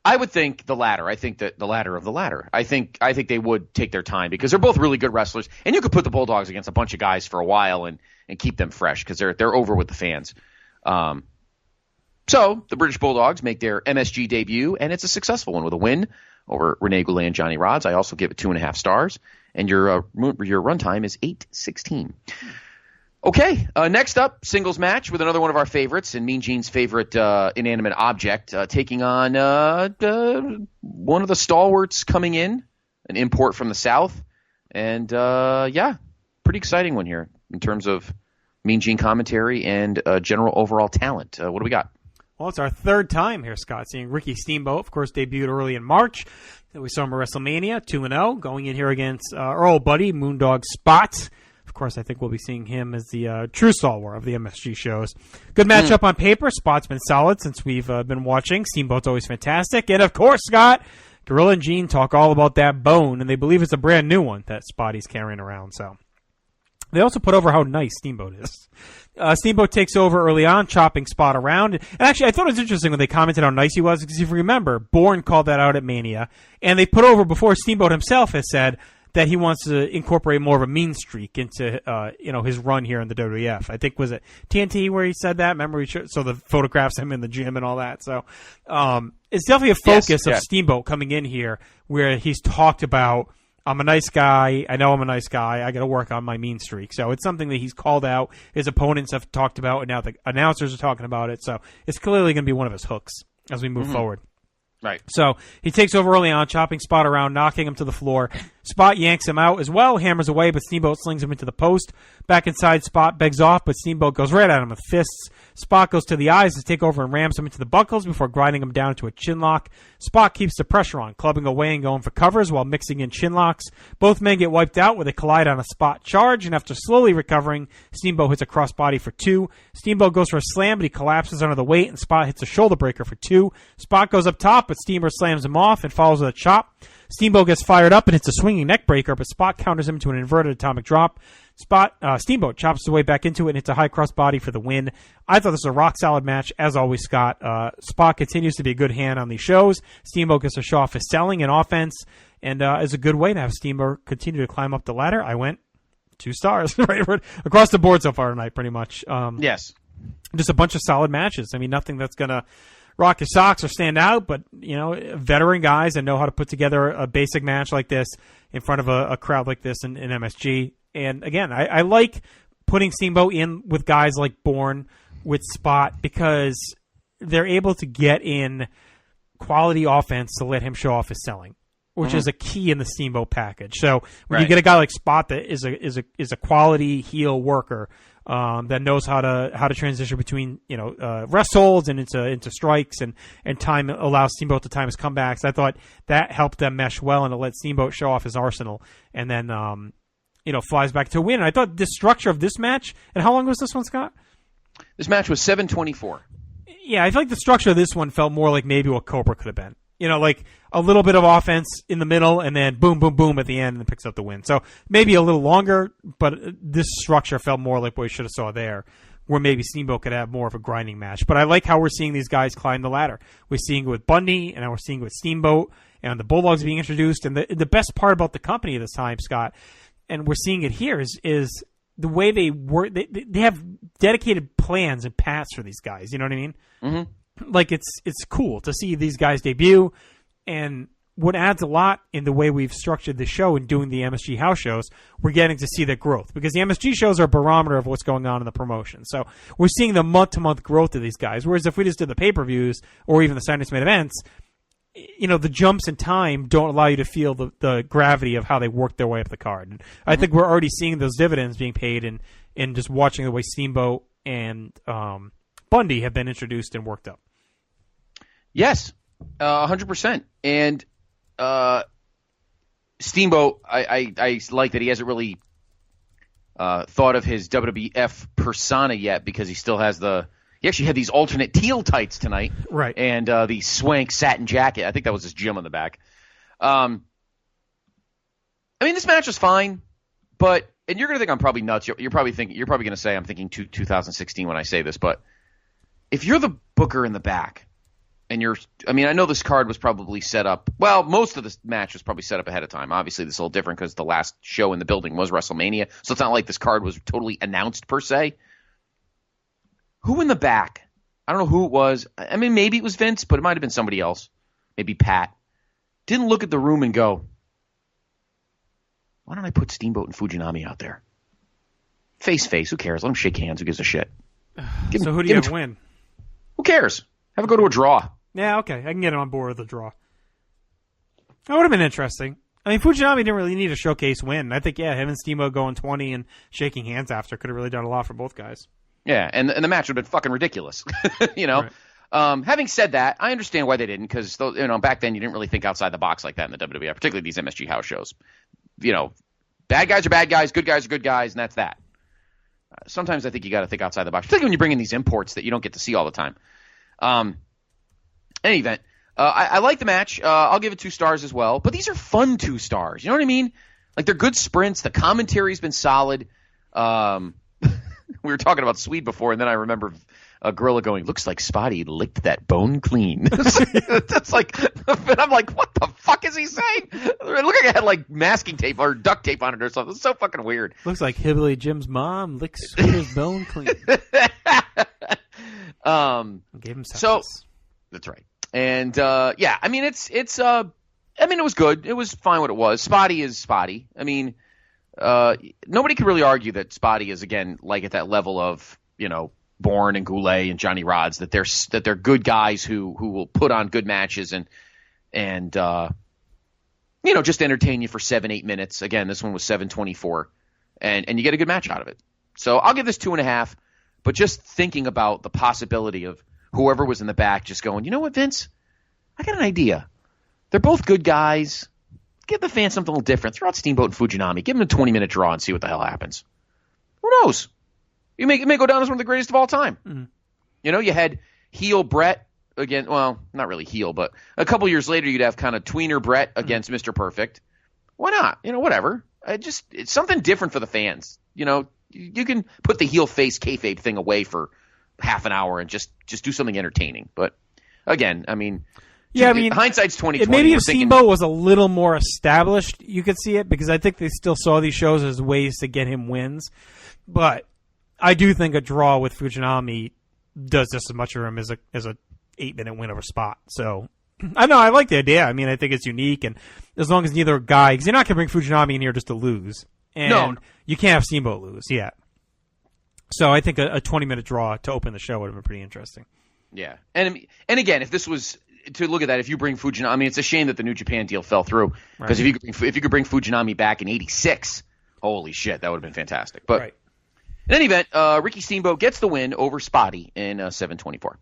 I would think the latter. I think that the ladder of the ladder. I think they would take their time because they're both really good wrestlers, and you could put the Bulldogs against a bunch of guys for a while, and keep them fresh because they're over with the fans. So the British Bulldogs make their MSG debut, and it's a successful one with a win over Rene Goulet and Johnny Rods. I also give it 2.5 stars, and your runtime is 8:16. Okay, next up, singles match with another one of our favorites and Mean Gene's favorite inanimate object, taking on one of the stalwarts coming in, an import from the South, and pretty exciting one here in terms of Mean Gene commentary and general overall talent. What do we got? Well, it's our third time here, Scott, seeing Ricky Steamboat, of course, debuted early in March. Then we saw him at WrestleMania, 2-0, going in here against our old buddy, Moondog Spot. Of course, I think we'll be seeing him as the true stalwart of the MSG shows. Good matchup on paper. Spot's been solid since we've been watching. Steamboat's always fantastic. And, of course, Scott, Gorilla and Gene talk all about that bone, and they believe it's a brand new one that Spotty's carrying around. So they also put over how nice Steamboat is. Steamboat takes over early on, chopping Spot around. And actually, I thought it was interesting when they commented how nice he was, because if you remember, Bourne called that out at Mania, and they put over before Steamboat himself has said that he wants to incorporate more of a mean streak into his run here in the WWF. I think, was it TNT where he said that? Remember, so the photographs of him in the gym and all that. So it's definitely a focus of Steamboat coming in here where he's talked about, I'm a nice guy. I know I'm a nice guy. I got to work on my mean streak. So it's something that he's called out. His opponents have talked about, and now the announcers are talking about it. So it's clearly going to be one of his hooks as we move forward. Right. So he takes over early on, chopping Spot around, knocking him to the floor. Spot yanks him out as well, hammers away, but Steamboat slings him into the post. Back inside, Spot begs off, but Steamboat goes right at him with fists. Spot goes to the eyes to take over and rams him into the buckles before grinding him down to a chin lock. Spot keeps the pressure on, clubbing away and going for covers while mixing in chin locks. Both men get wiped out where they collide on a Spot charge, and after slowly recovering, Steamboat hits a crossbody for 2. Steamboat goes for a slam, but he collapses under the weight, and Spot hits a shoulder breaker for 2. Spot goes up top, but Steamer slams him off and follows with a chop. Steamboat gets fired up and hits a swinging neck breaker, but Spot counters him to an inverted atomic drop. Steamboat chops his way back into it and hits a high crossbody for the win. I thought this was a rock-solid match, as always, Scott. Spot continues to be a good hand on these shows. Steamboat gets to show off his selling and offense, and is a good way to have Steamboat continue to climb up the ladder. I went 2 stars right across the board so far tonight, pretty much. Yes. Just a bunch of solid matches. I mean, nothing that's going to rock your socks or stand out, but, veteran guys that know how to put together a basic match like this in front of a crowd like this in MSG. And again, I like putting Steamboat in with guys like Bourne, with Spot, because they're able to get in quality offense to let him show off his selling, which is a key in the Steamboat package. So when you get a guy like Spot that is a quality heel worker, that knows how to transition between rest holds and into strikes and time allows Steamboat to time his comebacks. I thought that helped them mesh well, and it let Steamboat show off his arsenal, and then flies back to a win. And I thought the structure of this match, and how long was this one, Scott? This match was 7:24. Yeah, I feel like the structure of this one felt more like maybe what Cobra could have been. Like a little bit of offense in the middle, and then boom, boom, boom at the end, and picks up the win. So maybe a little longer, but this structure felt more like what we should have saw there, where maybe Steamboat could have more of a grinding match. But I like how we're seeing these guys climb the ladder. We're seeing it with Bundy, and now we're seeing it with Steamboat, and the Bulldogs being introduced. And the best part about the company this time, Scott, and we're seeing it here, is the way they work. They have dedicated plans and paths for these guys. You know what I mean? Mm-hmm. Like it's cool to see these guys debut, and what adds a lot in the way we've structured the show and doing the MSG house shows, we're getting to see the growth, because the MSG shows are a barometer of what's going on in the promotion. So we're seeing the month-to-month growth of these guys, whereas if we just did the pay-per-views or even the Saturday Night events, the jumps in time don't allow you to feel the gravity of how they work their way up the card. And I think we're already seeing those dividends being paid in just watching the way Steamboat and Bundy have been introduced and worked up. Yes, 100%. And Steamboat, I like that he hasn't really thought of his WWF persona yet, because he still has he actually had these alternate teal tights tonight. Right. And the swank satin jacket. I think that was his gym on the back. This match was fine, but, and you're going to think I'm probably nuts. You're probably going to say I'm thinking 2016 when I say this, but if you're the booker in the back, I know this card was probably set up. Well, most of this match was probably set up ahead of time. Obviously, this is a little different because the last show in the building was WrestleMania, so it's not like this card was totally announced per se. Who in the back? I don't know who it was. I mean, maybe it was Vince, but it might have been somebody else. Maybe Pat. Didn't look at the room and go, why don't I put Steamboat and Fujinami out there? Face, who cares? Let them shake hands. Who gives a shit? So who do you have win? Who cares? Have it go to a draw. Yeah, okay. I can get on board with the draw. That would have been interesting. I mean, Fujinami didn't really need a showcase win. I think, him and Steamboat going 20 and shaking hands after could have really done a lot for both guys. Yeah, and the match would have been fucking ridiculous. Right. Having said that, I understand why they didn't, because back then you didn't really think outside the box like that in the WWF, particularly these MSG house shows. Bad guys are bad guys, good guys are good guys, and that's that. Sometimes I think you got to think outside the box, particularly when you bring in these imports that you don't get to see all the time. In any event, I like the match. I'll give it 2 stars as well. But these are fun 2 stars. You know what I mean? Like, they're good sprints. The commentary's been solid. We were talking about Swede before, and then I remember a gorilla going, looks like Spotty licked that bone clean. That's like, and I'm like, what the fuck is he saying? It looked like it had like masking tape or duct tape on it or something. It's so fucking weird. Looks like Hillbilly Jim's mom licks Sweeter's bone clean. Gave him sepsis. So that's right. And I mean, it was good. It was fine what it was. Spotty is Spotty. I mean, nobody can really argue that Spotty is, again, like at that level of, Bourne and Goulet and Johnny Rods, that they're good guys who will put on good matches and just entertain you for 7-8 minutes. Again, this one was 7:24, and you get a good match out of it. So I'll give this 2.5. But just thinking about the possibility of whoever was in the back just going, you know what, Vince? I got an idea. They're both good guys. Give the fans something a little different. Throw out Steamboat and Fujinami. Give them a 20-minute draw and see what the hell happens. Who knows? It may go down as one of the greatest of all time. Mm-hmm. You had heel Brett again. Well, not really heel, but a couple years later, you'd have kind of tweener Brett against Mr. Perfect. Why not? Whatever. It's something different for the fans. You can put the heel face kayfabe thing away for half an hour and just do something entertaining. But again, I mean, hindsight's 20/20. Maybe if Steamboat was a little more established, you could see it, because I think they still saw these shows as ways to get him wins. But I do think a draw with Fujinami does just as much for him as a 8-minute win over Spot. So I know I like the idea. I mean, I think it's unique, and as long as neither guy, because you're not going to bring Fujinami in here just to lose, and you can't have Steamboat lose. Yeah. So I think a 20-minute draw to open the show would have been pretty interesting. Yeah, and again, if this was to look at that, if you bring Fujinami, I mean, it's a shame that the New Japan deal fell through, because if you could bring Fujinami back in '86, holy shit, that would have been fantastic. But in any event, Ricky Steamboat gets the win over Spotty in 7:24. All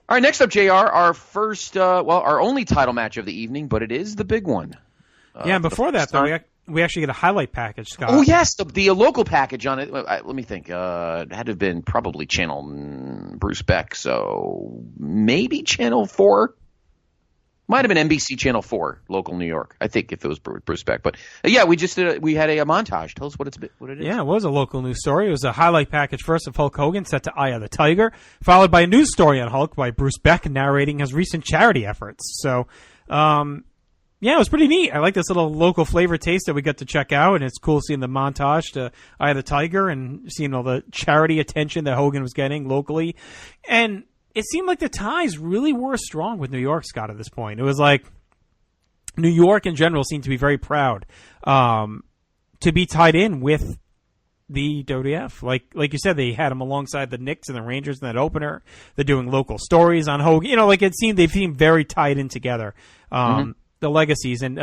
right, next up, JR, our first, our only title match of the evening, but it is the big one. And before that, though, we actually get a highlight package, Scott. Oh, yes, the local package on it. Let me think. It had to have been probably Channel Bruce Beck, so maybe Channel 4. Might have been NBC Channel 4, local New York, I think, if it was Bruce Beck. But, we had a montage. Tell us what it is. Yeah, it was a local news story. It was a highlight package first of Hulk Hogan set to Eye of the Tiger, followed by a news story on Hulk by Bruce Beck narrating his recent charity efforts. So, it was pretty neat. I like this little local flavor taste that we got to check out, and it's cool seeing the montage to Eye of the Tiger and seeing all the charity attention that Hogan was getting locally. And it seemed like the ties really were strong with New York, Scott, at this point. It was like New York in general seemed to be very proud to be tied in with the WWF. Like you said, they had him alongside the Knicks and the Rangers in that opener. They're doing local stories on Hogan. They seemed very tied in together. The legacies, and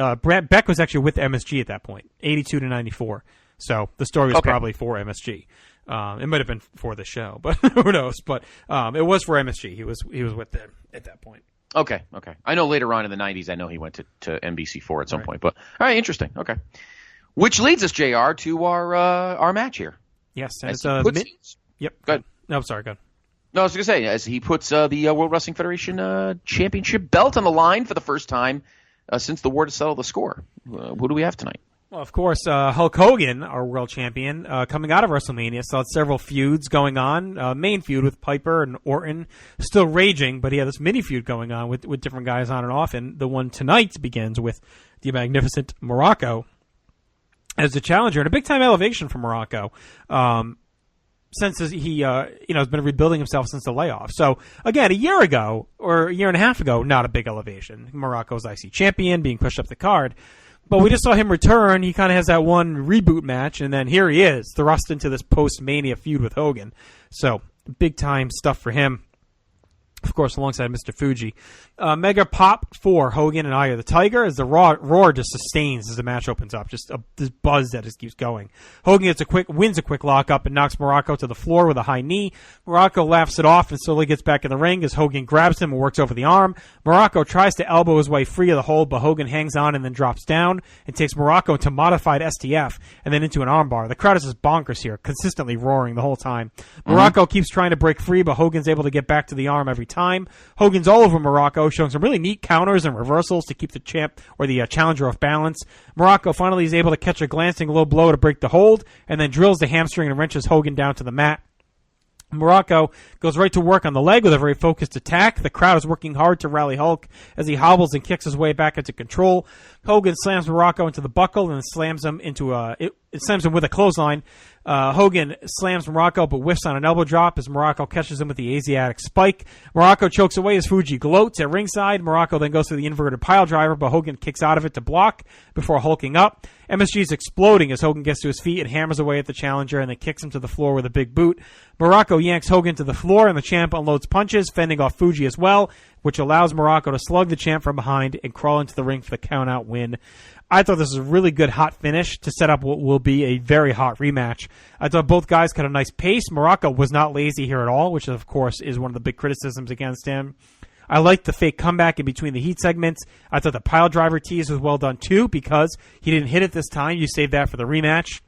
Beck was actually with MSG at that point, 82 to 94. So the story was probably for MSG. It might have been for the show, but who knows? But it was for MSG. He was with them at that point. Okay. I know later on in the 90s, I know he went to NBC4 at some point. But all right, interesting. Okay, which leads us, JR, to our match here. Yes, and it's Yep. Go ahead. No, sorry. Go ahead. No, I was going to say, as he puts the World Wrestling Federation Championship belt on the line for the first time since the war to settle the score. Who do we have tonight? Well, of course, Hulk Hogan, our world champion, coming out of WrestleMania, saw several feuds going on. Main feud with Piper and Orton, still raging, but he had this mini feud going on with different guys on and off. And the one tonight begins with the magnificent Muraco as the challenger, and a big time elevation for Muraco. Since he has been rebuilding himself since the layoff. So again, a year ago or a year and a half ago, not a big elevation. Muraco's IC champion, being pushed up the card. But we just saw him return. He kind of has that one reboot match, and then here he is, thrust into this post-Mania feud with Hogan. So, big-time stuff for him. Of course, alongside Mr. Fuji. Mega pop for Hogan and Eye of the Tiger as the roar just sustains as the match opens up. Just this buzz that just keeps going. Hogan wins a quick lockup and knocks Muraco to the floor with a high knee. Muraco laughs it off and slowly gets back in the ring as Hogan grabs him and works over the arm. Muraco tries to elbow his way free of the hold, but Hogan hangs on and then drops down and takes Muraco into modified STF and then into an armbar. The crowd is just bonkers here, consistently roaring the whole time. Muraco keeps trying to break free, but Hogan's able to get back to the arm every time. Hogan's all over Muraco, showing some really neat counters and reversals to keep the champ or the challenger off balance. Muraco finally is able to catch a glancing low blow to break the hold, and then drills the hamstring and wrenches Hogan down to the mat. Muraco goes right to work on the leg with a very focused attack. The crowd is working hard to rally Hulk as he hobbles and kicks his way back into control. Hogan slams Muraco into the buckle and slams him into it slams him with a clothesline. Hogan slams Muraco but whiffs on an elbow drop as Muraco catches him with the Asiatic spike. Muraco chokes away as Fuji gloats at ringside. Muraco then goes to the inverted pile driver, but Hogan kicks out of it to block before hulking up. MSG is exploding as Hogan gets to his feet and hammers away at the challenger and then kicks him to the floor with a big boot. Muraco yanks Hogan to the floor and the champ unloads punches, fending off Fuji as well, which allows Muraco to slug the champ from behind and crawl into the ring for the count-out win. I thought this was a really good hot finish to set up what will be a very hot rematch. I thought both guys cut a nice pace. Muraco was not lazy here at all, which of course is one of the big criticisms against him. I liked the fake comeback in between the heat segments. I thought the pile driver tease was well done too because he didn't hit it this time. You saved that for the rematch.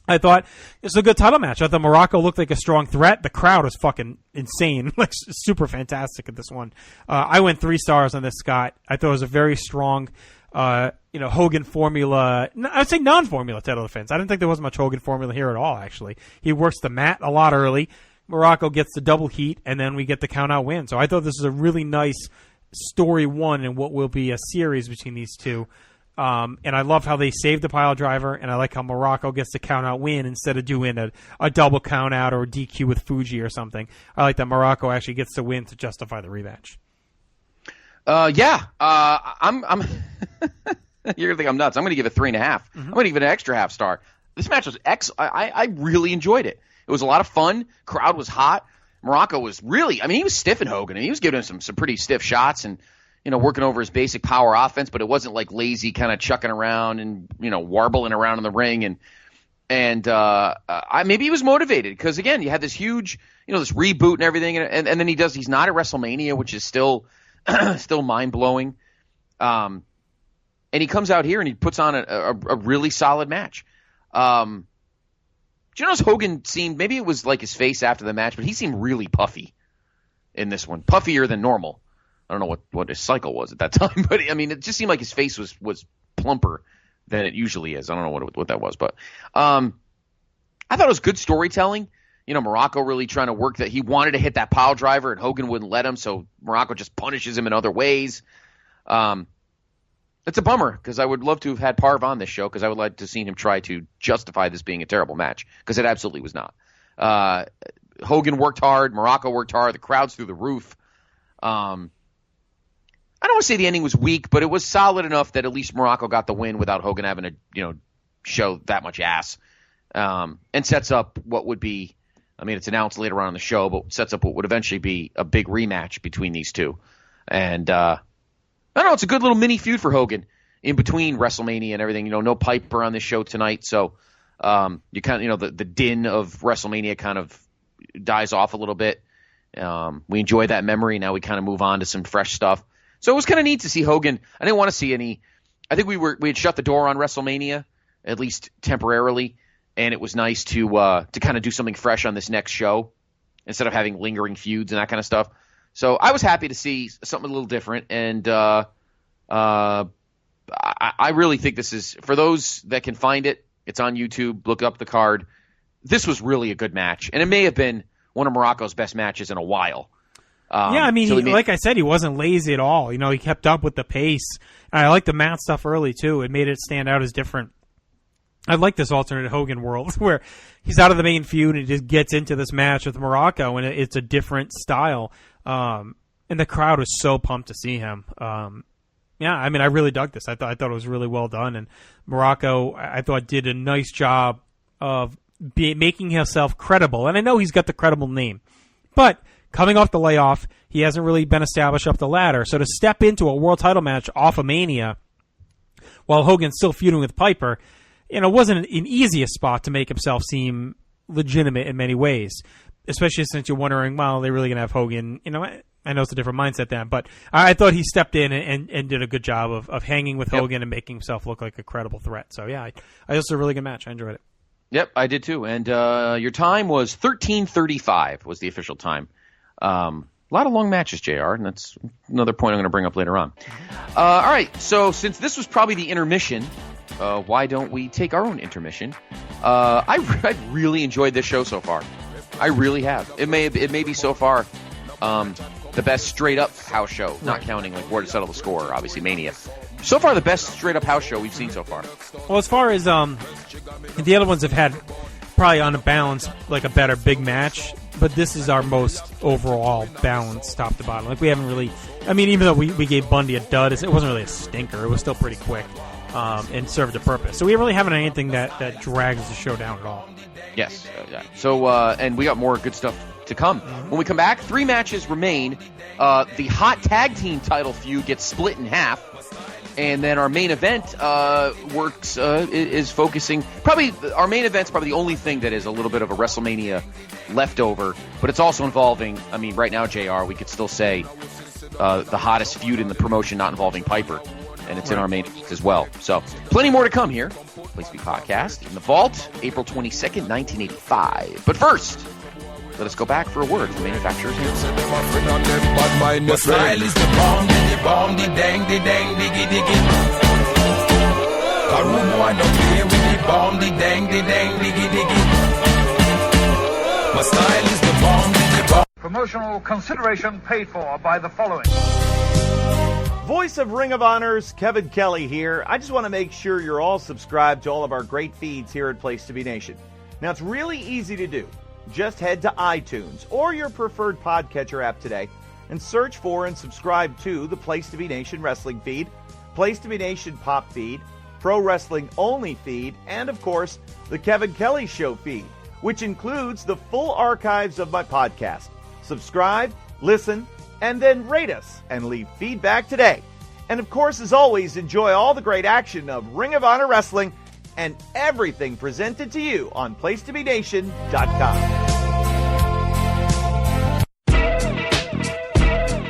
I thought it was a good title match. I thought Muraco looked like a strong threat. The crowd was fucking insane, like super fantastic at this one. I went 3 stars on this, Scott. I thought it was a very strong, Hogan formula. I'd say non-formula title defense. I didn't think there was much Hogan formula here at all. Actually, he works the mat a lot early. Muraco gets the double heat, and then we get the count-out win. So I thought this was a really nice story one in what will be a series between these two. And I love how they saved the pile driver, and I like how Muraco gets the count-out win instead of doing a double count-out or DQ with Fuji or something. I like that Muraco actually gets the win to justify the rematch. I'm you're gonna think I'm nuts. I'm gonna give it 3.5. I'm gonna give it an extra half star. This match was I really enjoyed it. It was a lot of fun. Crowd was hot. Muraco was really, he was stiffing Hogan, and he was giving him some pretty stiff shots and, working over his basic power offense, but it wasn't like lazy kind of chucking around and, warbling around in the ring. And maybe he was motivated because, again, you had this huge, this reboot and everything. And then he's not at WrestleMania, which is still mind blowing. And he comes out here and he puts on a really solid match. Do you notice Hogan seemed, maybe it was like his face after the match, but he seemed really puffy in this one, puffier than normal. I don't know what his cycle was at that time, but it just seemed like his face was plumper than it usually is. I don't know what that was, but I thought it was good storytelling. Muraco really trying to work that. He wanted to hit that pile driver, and Hogan wouldn't let him, so Muraco just punishes him in other ways. It's a bummer because I would love to have had Parv on this show because I would like to have seen him try to justify this being a terrible match because it absolutely was not. Hogan worked hard. Muraco worked hard. The crowd's through the roof. I don't want to say the ending was weak, but it was solid enough that at least Muraco got the win without Hogan having to, show that much ass. And sets up what would be, it's announced later on in the show, but sets up what would eventually be a big rematch between these two. And, I don't know, it's a good little mini feud for Hogan in between WrestleMania and everything. No Piper on this show tonight, so you kind of, the din of WrestleMania kind of dies off a little bit. We enjoy that memory. Now we kind of move on to some fresh stuff. So it was kind of neat to see Hogan. I didn't want to see any. I think we had shut the door on WrestleMania, at least temporarily, and it was nice to kind of do something fresh on this next show instead of having lingering feuds and that kind of stuff. So I was happy to see something a little different, and I really think this is, for those that can find it, it's on YouTube. Look up the card. This was really a good match, and it may have been one of Muraco's best matches in a while. I mean, like I said, he wasn't lazy at all. You know, he kept up with the pace. I like the mat stuff early, too. It made it stand out as different. I like this alternate Hogan world where he's out of the main feud and he just gets into this match with Muraco, and it's a different style. And the crowd was so pumped to see him. Yeah, I mean, I really dug this. I thought it was really well done, and Muraco, I thought, did a nice job of making himself credible. And I know he's got the credible name, but coming off the layoff, he hasn't really been established up the ladder. So to step into a world title match off of Mania while Hogan's still feuding with Piper, wasn't an easiest spot to make himself seem legitimate in many ways, especially since you're wondering, well, they're really going to have Hogan. I know it's a different mindset then, but I thought he stepped in and did a good job of hanging with Hogan and making himself look like a credible threat. So, yeah, I just a really good match. I enjoyed it. Yep, I did too. And your time was 13:35 was the official time. A lot of long matches, JR, and that's another point I'm going to bring up later on. All right, so since this was probably the intermission, why don't we take our own intermission? I really enjoyed this show so far. I really have. It may be so far the best straight-up house show, not counting like War to Settle the Score, obviously Mania. So far, the best straight-up house show we've seen so far. Well, as far as the other ones have had probably on a balance like a better big match, but this is our most overall balanced top to bottom. Like we haven't really, I mean, even though we gave Bundy a dud, it wasn't really a stinker. It was still pretty quick and served a purpose. So we really haven't anything that drags the show down at all. Yes. So and we got more good stuff to come. When we come back, 3 matches remain. The hot tag team title feud gets split in half. And then our main event is focusing, probably our main event's probably the only thing that is a little bit of a WrestleMania leftover, but it's also involving, I mean, right now, JR, we could still say the hottest feud in the promotion not involving Piper, and it's in our main event as well. So plenty more to come here. Place to Be Podcast in the Vault, April 22nd, 1985. But first, let us go back for a word from the manufacturer's hand. My style is the bomb, the bomb, the dang, the dang, diggy, diggy. A rude boy don't play with the bomb, the dang, diggy, diggy. My style is the bomb, the bomb. Promotional consideration paid for by the following. Voice of Ring of Honor's Kevin Kelly here. I just want to make sure you're all subscribed to all of our great feeds here at Place to Be Nation. Now, it's really easy to do. Just head to iTunes or your preferred podcatcher app today and search for and subscribe to the Place to Be Nation Wrestling feed, Place to Be Nation Pop feed, Pro Wrestling Only feed, and of course, the Kevin Kelly Show feed, which includes the full archives of my podcast. Subscribe, listen, and then rate us and leave feedback today. And of course, as always, enjoy all the great action of Ring of Honor Wrestling and everything presented to you on PlaceToBeNation.com.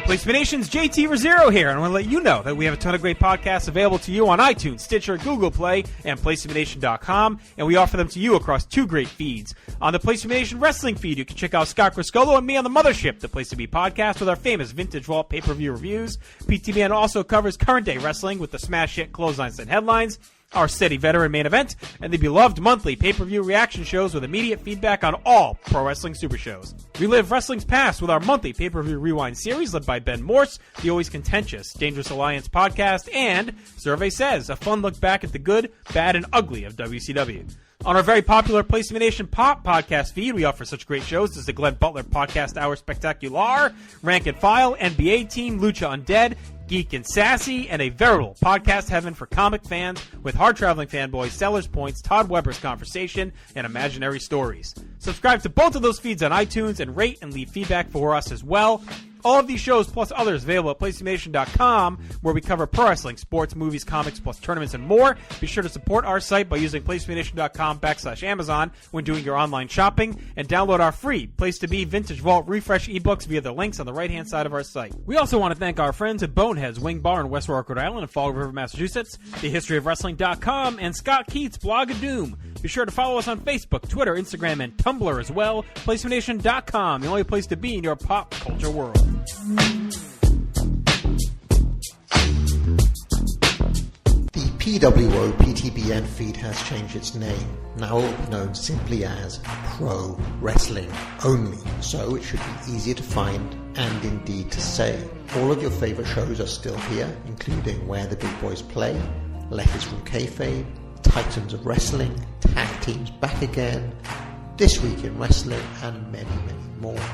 Place to Be Nation's JT Rosero here, and I want to let you know that we have a ton of great podcasts available to you on iTunes, Stitcher, Google Play, and PlaceToBeNation.com, and we offer them to you across 2 great feeds. On the Place to Be Nation Wrestling feed, you can check out Scott Criscolo and me on the Mothership, the Place to Be Podcast, with our famous Vintage Vault pay-per-view reviews. PTBN also covers current-day wrestling with the smash hit clotheslines and headlines, our steady veteran main event, and the beloved monthly pay-per-view reaction shows with immediate feedback on all Pro Wrestling Super Shows. We live wrestling's past with our monthly pay-per-view rewind series led by Ben Morse, the always contentious Dangerous Alliance podcast, and Survey Says, a fun look back at the good, bad, and ugly of WCW. On our very popular Place to Be Nation Pop podcast feed, we offer such great shows as the Glenn Butler Podcast Hour Spectacular, Rank and File, NBA Team, Lucha Undead, Geek and Sassy, and a veritable podcast heaven for comic fans with hard-traveling fanboys, Sellers Points, Todd Weber's Conversation, and Imaginary Stories. Subscribe to both of those feeds on iTunes and rate and leave feedback for us as well. All of these shows, plus others, available at PlaceToBeNation.com, where we cover pro wrestling, sports, movies, comics, plus tournaments and more. Be sure to support our site by using PlaceToBeNation.com/Amazon when doing your online shopping, and download our free Place to Be Vintage Vault Refresh ebooks via the links on the right-hand side of our site. We also want to thank our friends at Bonehead's Wing Bar in West Warwick, Rhode Island, and Fall River, Massachusetts, TheHistoryOfWrestling.com, and Scott Keats' Blog of Doom. Be sure to follow us on Facebook, Twitter, Instagram, and Tumblr as well. PlaceToBeNation.com, the only place to be in your pop culture world. PWO PTBN feed has changed its name. Now it will be known simply as Pro Wrestling Only, so it should be easier to find and indeed to say. All of your favourite shows are still here, including Where the Big Boys Play, Letters from Kayfabe, Titans of Wrestling, Tag Teams Back Again, This Week in Wrestling, and many, many more,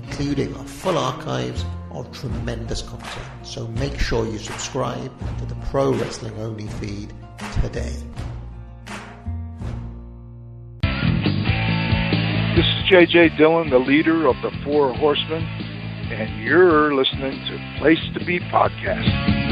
including our full archives of tremendous content. So make sure you subscribe to the Pro Wrestling Only feed today. This is J.J. Dillon, the leader of the Four Horsemen, and you're listening to Place to Be Podcast.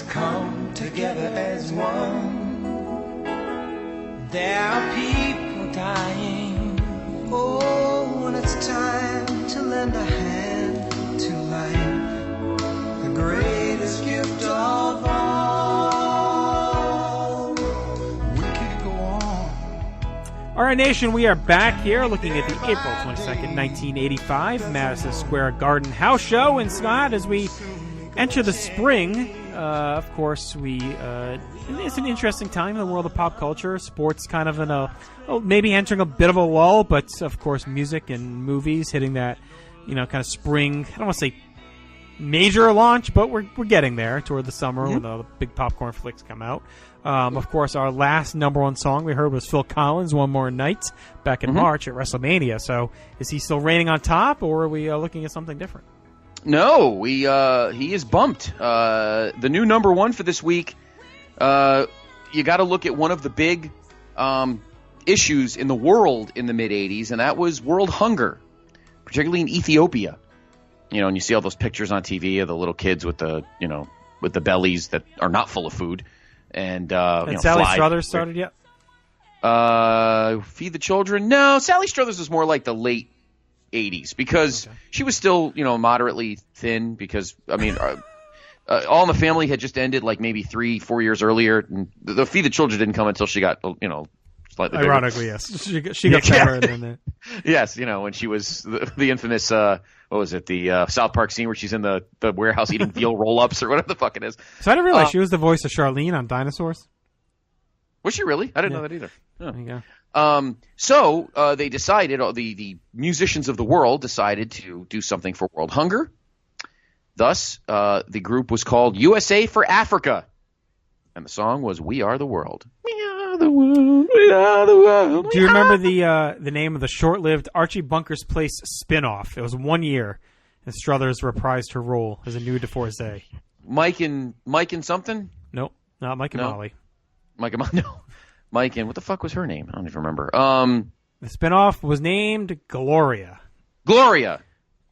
Come together as one. There are people dying. Oh, when it's time to lend a hand to life, the greatest gift of all. We could go on. All right, Nation, we are back here looking at the April 22nd, 1985 Madison Square Garden house show. And Scott, as we enter the spring, of course, it's an interesting time in the world of pop culture. Sports kind of maybe entering a bit of a lull, but of course, music and movies hitting that, kind of spring. I don't want to say major launch, but we're getting there toward the summer when the big popcorn flicks come out. Of course, our last number one song we heard was Phil Collins' "One More Night" back in March at WrestleMania. So, is he still reigning on top, or are we looking at something different? No, he is bumped. The new number one for this week, you got to look at one of the big issues in the world in the mid-'80s, and that was world hunger, particularly in Ethiopia. And you see all those pictures on TV of the little kids with the bellies that are not full of food. And Sally Struthers started yet? Feed the Children? No, Sally Struthers was more like the late 80s because she was still, moderately thin because, All in the Family had just ended like maybe 3-4 years earlier. And the Feed the Children didn't come until she got, slightly bigger. Ironically, yes. She got fatter than that. Yes, when she was the infamous, what was it, the South Park scene where she's in the warehouse eating veal roll-ups or whatever the fuck it is. So I didn't realize she was the voice of Charlene on Dinosaurs. Was she really? I didn't know that either. Oh. There you go. So they decided, the musicians of the world decided to do something for world hunger. Thus, the group was called USA for Africa. And the song was We Are the World. We are the world. We are the world. Do you remember the name of the short-lived Archie Bunker's Place spin-off? It was 1 year, and Struthers reprised her role as a new divorcee. Mike and something? Nope, not Mike and Molly. Mike and what the fuck was her name? I don't even remember. The spinoff was named Gloria. Gloria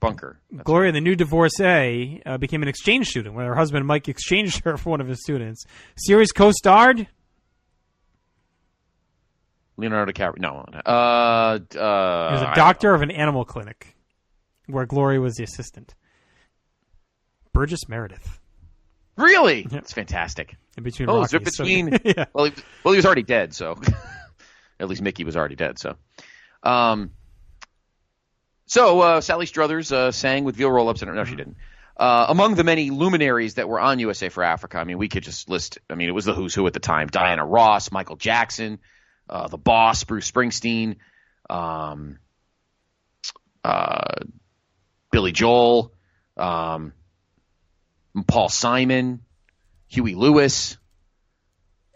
Bunker. That's Gloria, the new divorcee, became an exchange student when her husband Mike exchanged her for one of his students. Series co-starred Leonardo DiCaprio. No. He was a doctor of an animal clinic where Gloria was the assistant. Burgess Meredith. Really? Yep. That's fantastic. In between Well, yeah. Well, he was already dead, so at least Mickey was already dead. So, Sally Struthers sang with veal roll-ups. No, she didn't. Among the many luminaries that were on USA for Africa, we could just list. It was the who's who at the time: Diana Ross, Michael Jackson, the Boss, Bruce Springsteen, Billy Joel. Paul Simon, Huey Lewis,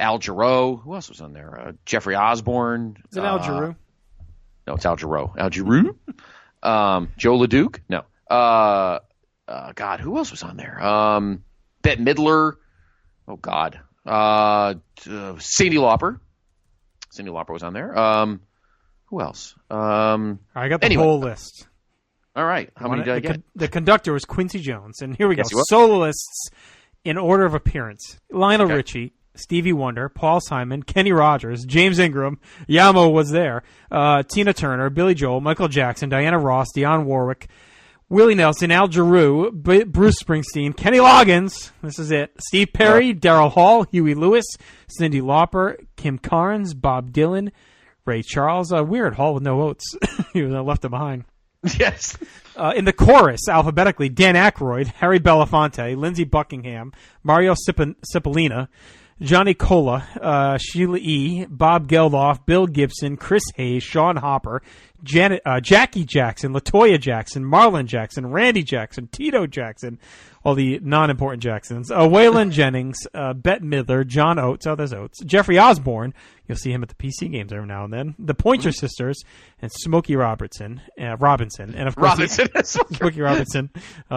Al Jarreau. Who else was on there? Jeffrey Osborne. Is it Al Jarreau? No, it's Al Jarreau. Al Jarreau? Joe LeDuc? No. God, who else was on there? Bette Midler. Oh, God. Cyndi Lauper. Cyndi Lauper was on there. Who else? I got the whole list. All right. How many did I get? The conductor was Quincy Jones. And here we go. Soloists in order of appearance. Lionel Richie, Stevie Wonder, Paul Simon, Kenny Rogers, James Ingram, Yamo was there, Tina Turner, Billy Joel, Michael Jackson, Diana Ross, Dionne Warwick, Willie Nelson, Al Jarreau, Bruce Springsteen, Kenny Loggins, this is it, Steve Perry, Daryl Hall, Huey Lewis, Cyndi Lauper, Kim Carnes, Bob Dylan, Ray Charles, weird, Hall with no votes. He was left him behind. Yes. In the chorus, alphabetically, Dan Aykroyd, Harry Belafonte, Lindsey Buckingham, Mario Cipollina, Johnny Cola, Sheila E., Bob Geldof, Bill Gibson, Chris Hayes, Sean Hopper, Jackie Jackson, LaToya Jackson, Marlon Jackson, Randy Jackson, Tito Jackson, all the non-important Jacksons, Waylon Jennings, Bette Midler, John Oates, there's Oates, Jeffrey Osborne, you'll see him at the PC games every now and then, the Pointer Sisters, and Smokey Robinson, and of course, Smokey Robinson,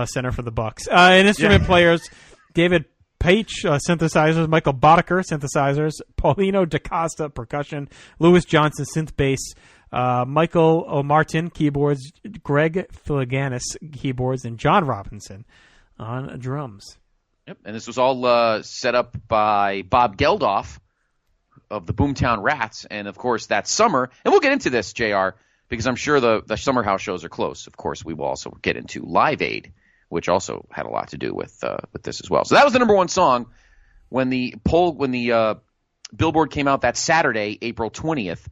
center for the Bucks. And instrument players, David Paich, synthesizers, Michael Boddicker, synthesizers, Paulino DaCosta, percussion, Louis Johnson, synth bass, Michael O'Martin, keyboards, Greg Philiganis, keyboards, and John Robinson on drums. Yep, and this was all set up by Bob Geldof of the Boomtown Rats, and of course that summer, and we'll get into this, JR, because I'm sure the summer house shows are close. Of course, we will also get into Live Aid, which also had a lot to do with this as well. So that was the number one song when the Billboard came out that Saturday, April 20th.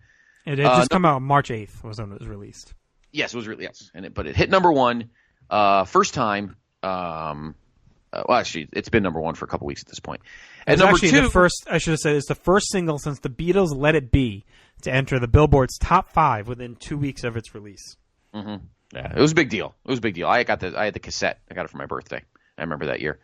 It had just come out March 8th was when it was released. Yes, it was yes, but it hit number one first time. Well, actually, it's been number one for a couple weeks at this point. And number two, I should have said, it's the first single since the Beatles' "Let It Be" to enter the Billboard's top 5 within 2 weeks of its release. Mm-hmm. Yeah, it was a big deal. I had the cassette. I got it for my birthday. I remember that year.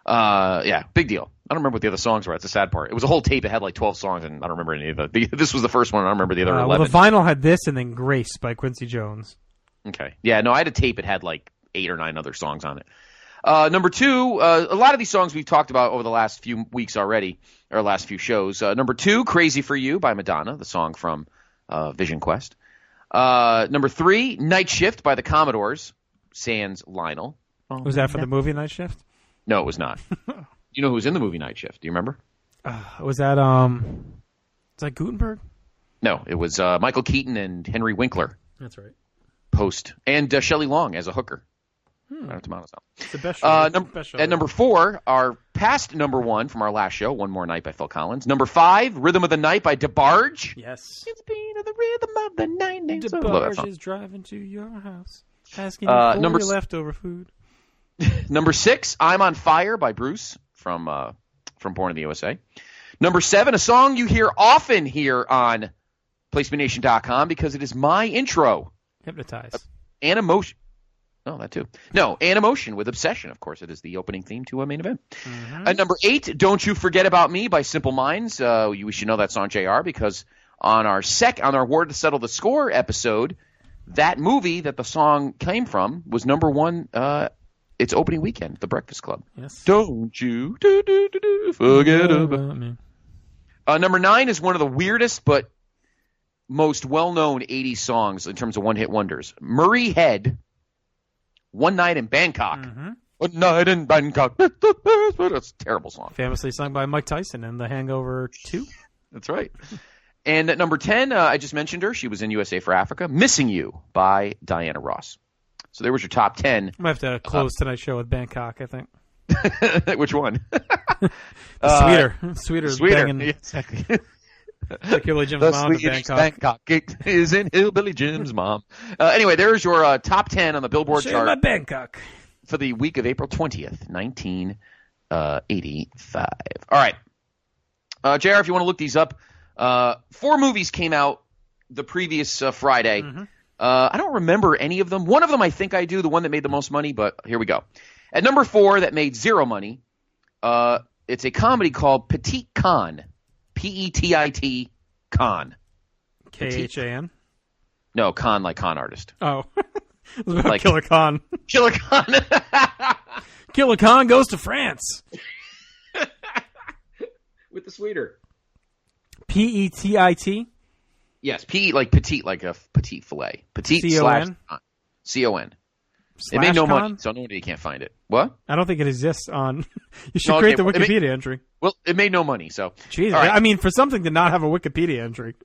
Yeah, big deal. I don't remember what the other songs were. That's the sad part. It was a whole tape. It had like 12 songs, and I don't remember any of them. This was the first one. I don't remember the other 11. Well, the vinyl had this and then Grace by Quincy Jones. Okay. Yeah, no, I had a tape. It had like 8 or 9 other songs on it. Number two, a lot of these songs we've talked about over the last few weeks already, or last few shows. Number two, Crazy for You by Madonna, the song from Vision Quest. Number 3, Night Shift by the Commodores, sans Lionel. Was that for the movie Night Shift? No, it was not. You know who was in the movie Night Shift? Do you remember? Was that Gutenberg? No, it was Michael Keaton and Henry Winkler. That's right. Post. And Shelley Long as a hooker. Right, tomatoes out. It's the best show. At number 4, our past number 1 from our last show, One More Night by Phil Collins. Number 5, Rhythm of the Night by DeBarge. Yes. It's beat of the rhythm of the night. DeBarge is driving to your house, asking you for your leftover food. Number 6, I'm on Fire by Bruce from Born in the USA. Number 7, a song you hear often here on PlaceMeNation.com because it is my intro. Hypnotize. Animotion. Oh, that too. No, Animotion with Obsession. Of course, it is the opening theme to a main event. Mm-hmm. At number 8, Don't You Forget About Me by Simple Minds. We should know that song, JR, because on our War to Settle the Score episode, that movie that the song came from was number 1 its opening weekend, The Breakfast Club. Yes. Don't you forget about me. Number 9 is one of the weirdest but most well-known 80s songs in terms of one-hit wonders. Murray Head, One Night in Bangkok. Mm-hmm. One Night in Bangkok. That's a terrible song. Famously sung by Mike Tyson in The Hangover 2. That's right. And at number 10, I just mentioned her. She was in USA for Africa. Missing You by Diana Ross. So there was your top 10. I might have to close tonight's show with Bangkok, I think. Which one? Sweeter. Banging. Yeah, exactly. Like Hillbilly Jim's mom in Bangkok. Bangkok is in Hillbilly Jim's mom. Anyway, there's your top 10 on the Billboard chart. My Bangkok. For the week of April 20th, 1985. All right. JR, if you want to look these up, 4 movies came out the previous Friday. Mm-hmm. I don't remember any of them. One of them I think I do, the one that made the most money, but here we go. At number 4 that made 0 money, it's a comedy called Petit Con. P-E-T-I-T, Con. K-H-A-N? No, Con like con artist. Oh. It was about Killer Khan. Killer Khan. Killer Khan goes to France. With the sweeter. P-E-T-I-T? Yes, P like petite, like a petite filet. Petite C-O-N? / C-O-N. It made no Slash money, con? so no wonder you can't find it. What? I don't think it exists on. You should No, create okay, the Wikipedia entry. Well, it made no money, so. Jeez, All right. I mean, for something to not have a Wikipedia entry.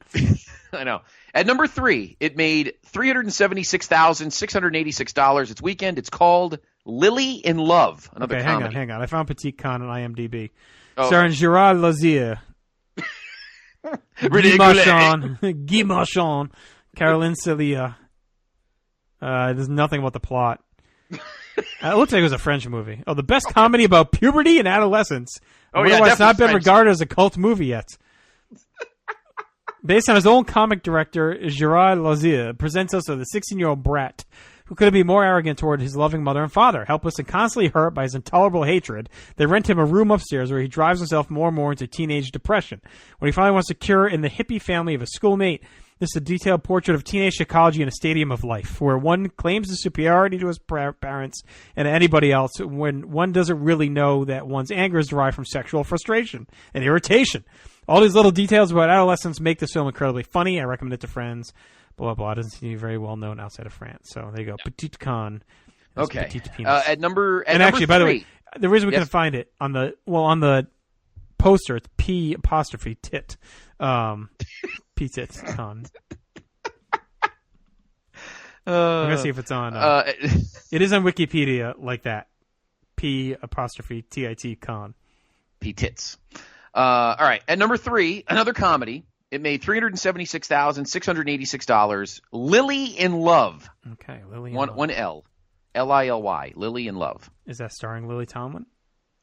I know. At number 3, it made $376,686 its weekend. It's called Lily in Love, another Okay, comedy. hang on. I found Petite Con on IMDb. Oh. Starring Gerard Lazier, Guy Marchand, Caroline Celia. There's nothing about the plot. It looks like it was a French movie. Oh, the best comedy about puberty and adolescence. Oh, yeah, Otherwise, it's not been definitely French. regarded as a cult movie yet. Based on his own comic director, Gerard Lazier presents us with a 16-year-old brat who couldn't be more arrogant toward his loving mother and father. Helpless and constantly hurt by his intolerable hatred, they rent him a room upstairs where he drives himself more and more into teenage depression. When he finally wants to cure in the hippie family of a schoolmate, this is a detailed portrait of teenage psychology in a stadium of life, where one claims the superiority to his parents and anybody else when one doesn't really know that one's anger is derived from sexual frustration and irritation. All these little details about adolescence make this film incredibly funny. I recommend it to friends. Blah, blah, blah. It doesn't seem very well known outside of France. So there you go. Petite Con. Okay. Petite penis. At number and number actually, by the 3, way, the reason we Yes. can find it on the poster, it's P apostrophe tit. P-tit con. I'm going to see if it's on. It is on Wikipedia like that. P apostrophe T-I-T con. P-tits. All right. At number 3, another comedy. It made $376,686. Lily in Love. Okay, Lily in Love. One L. L-I-L-Y. Lily in Love. Is that starring Lily Tomlin?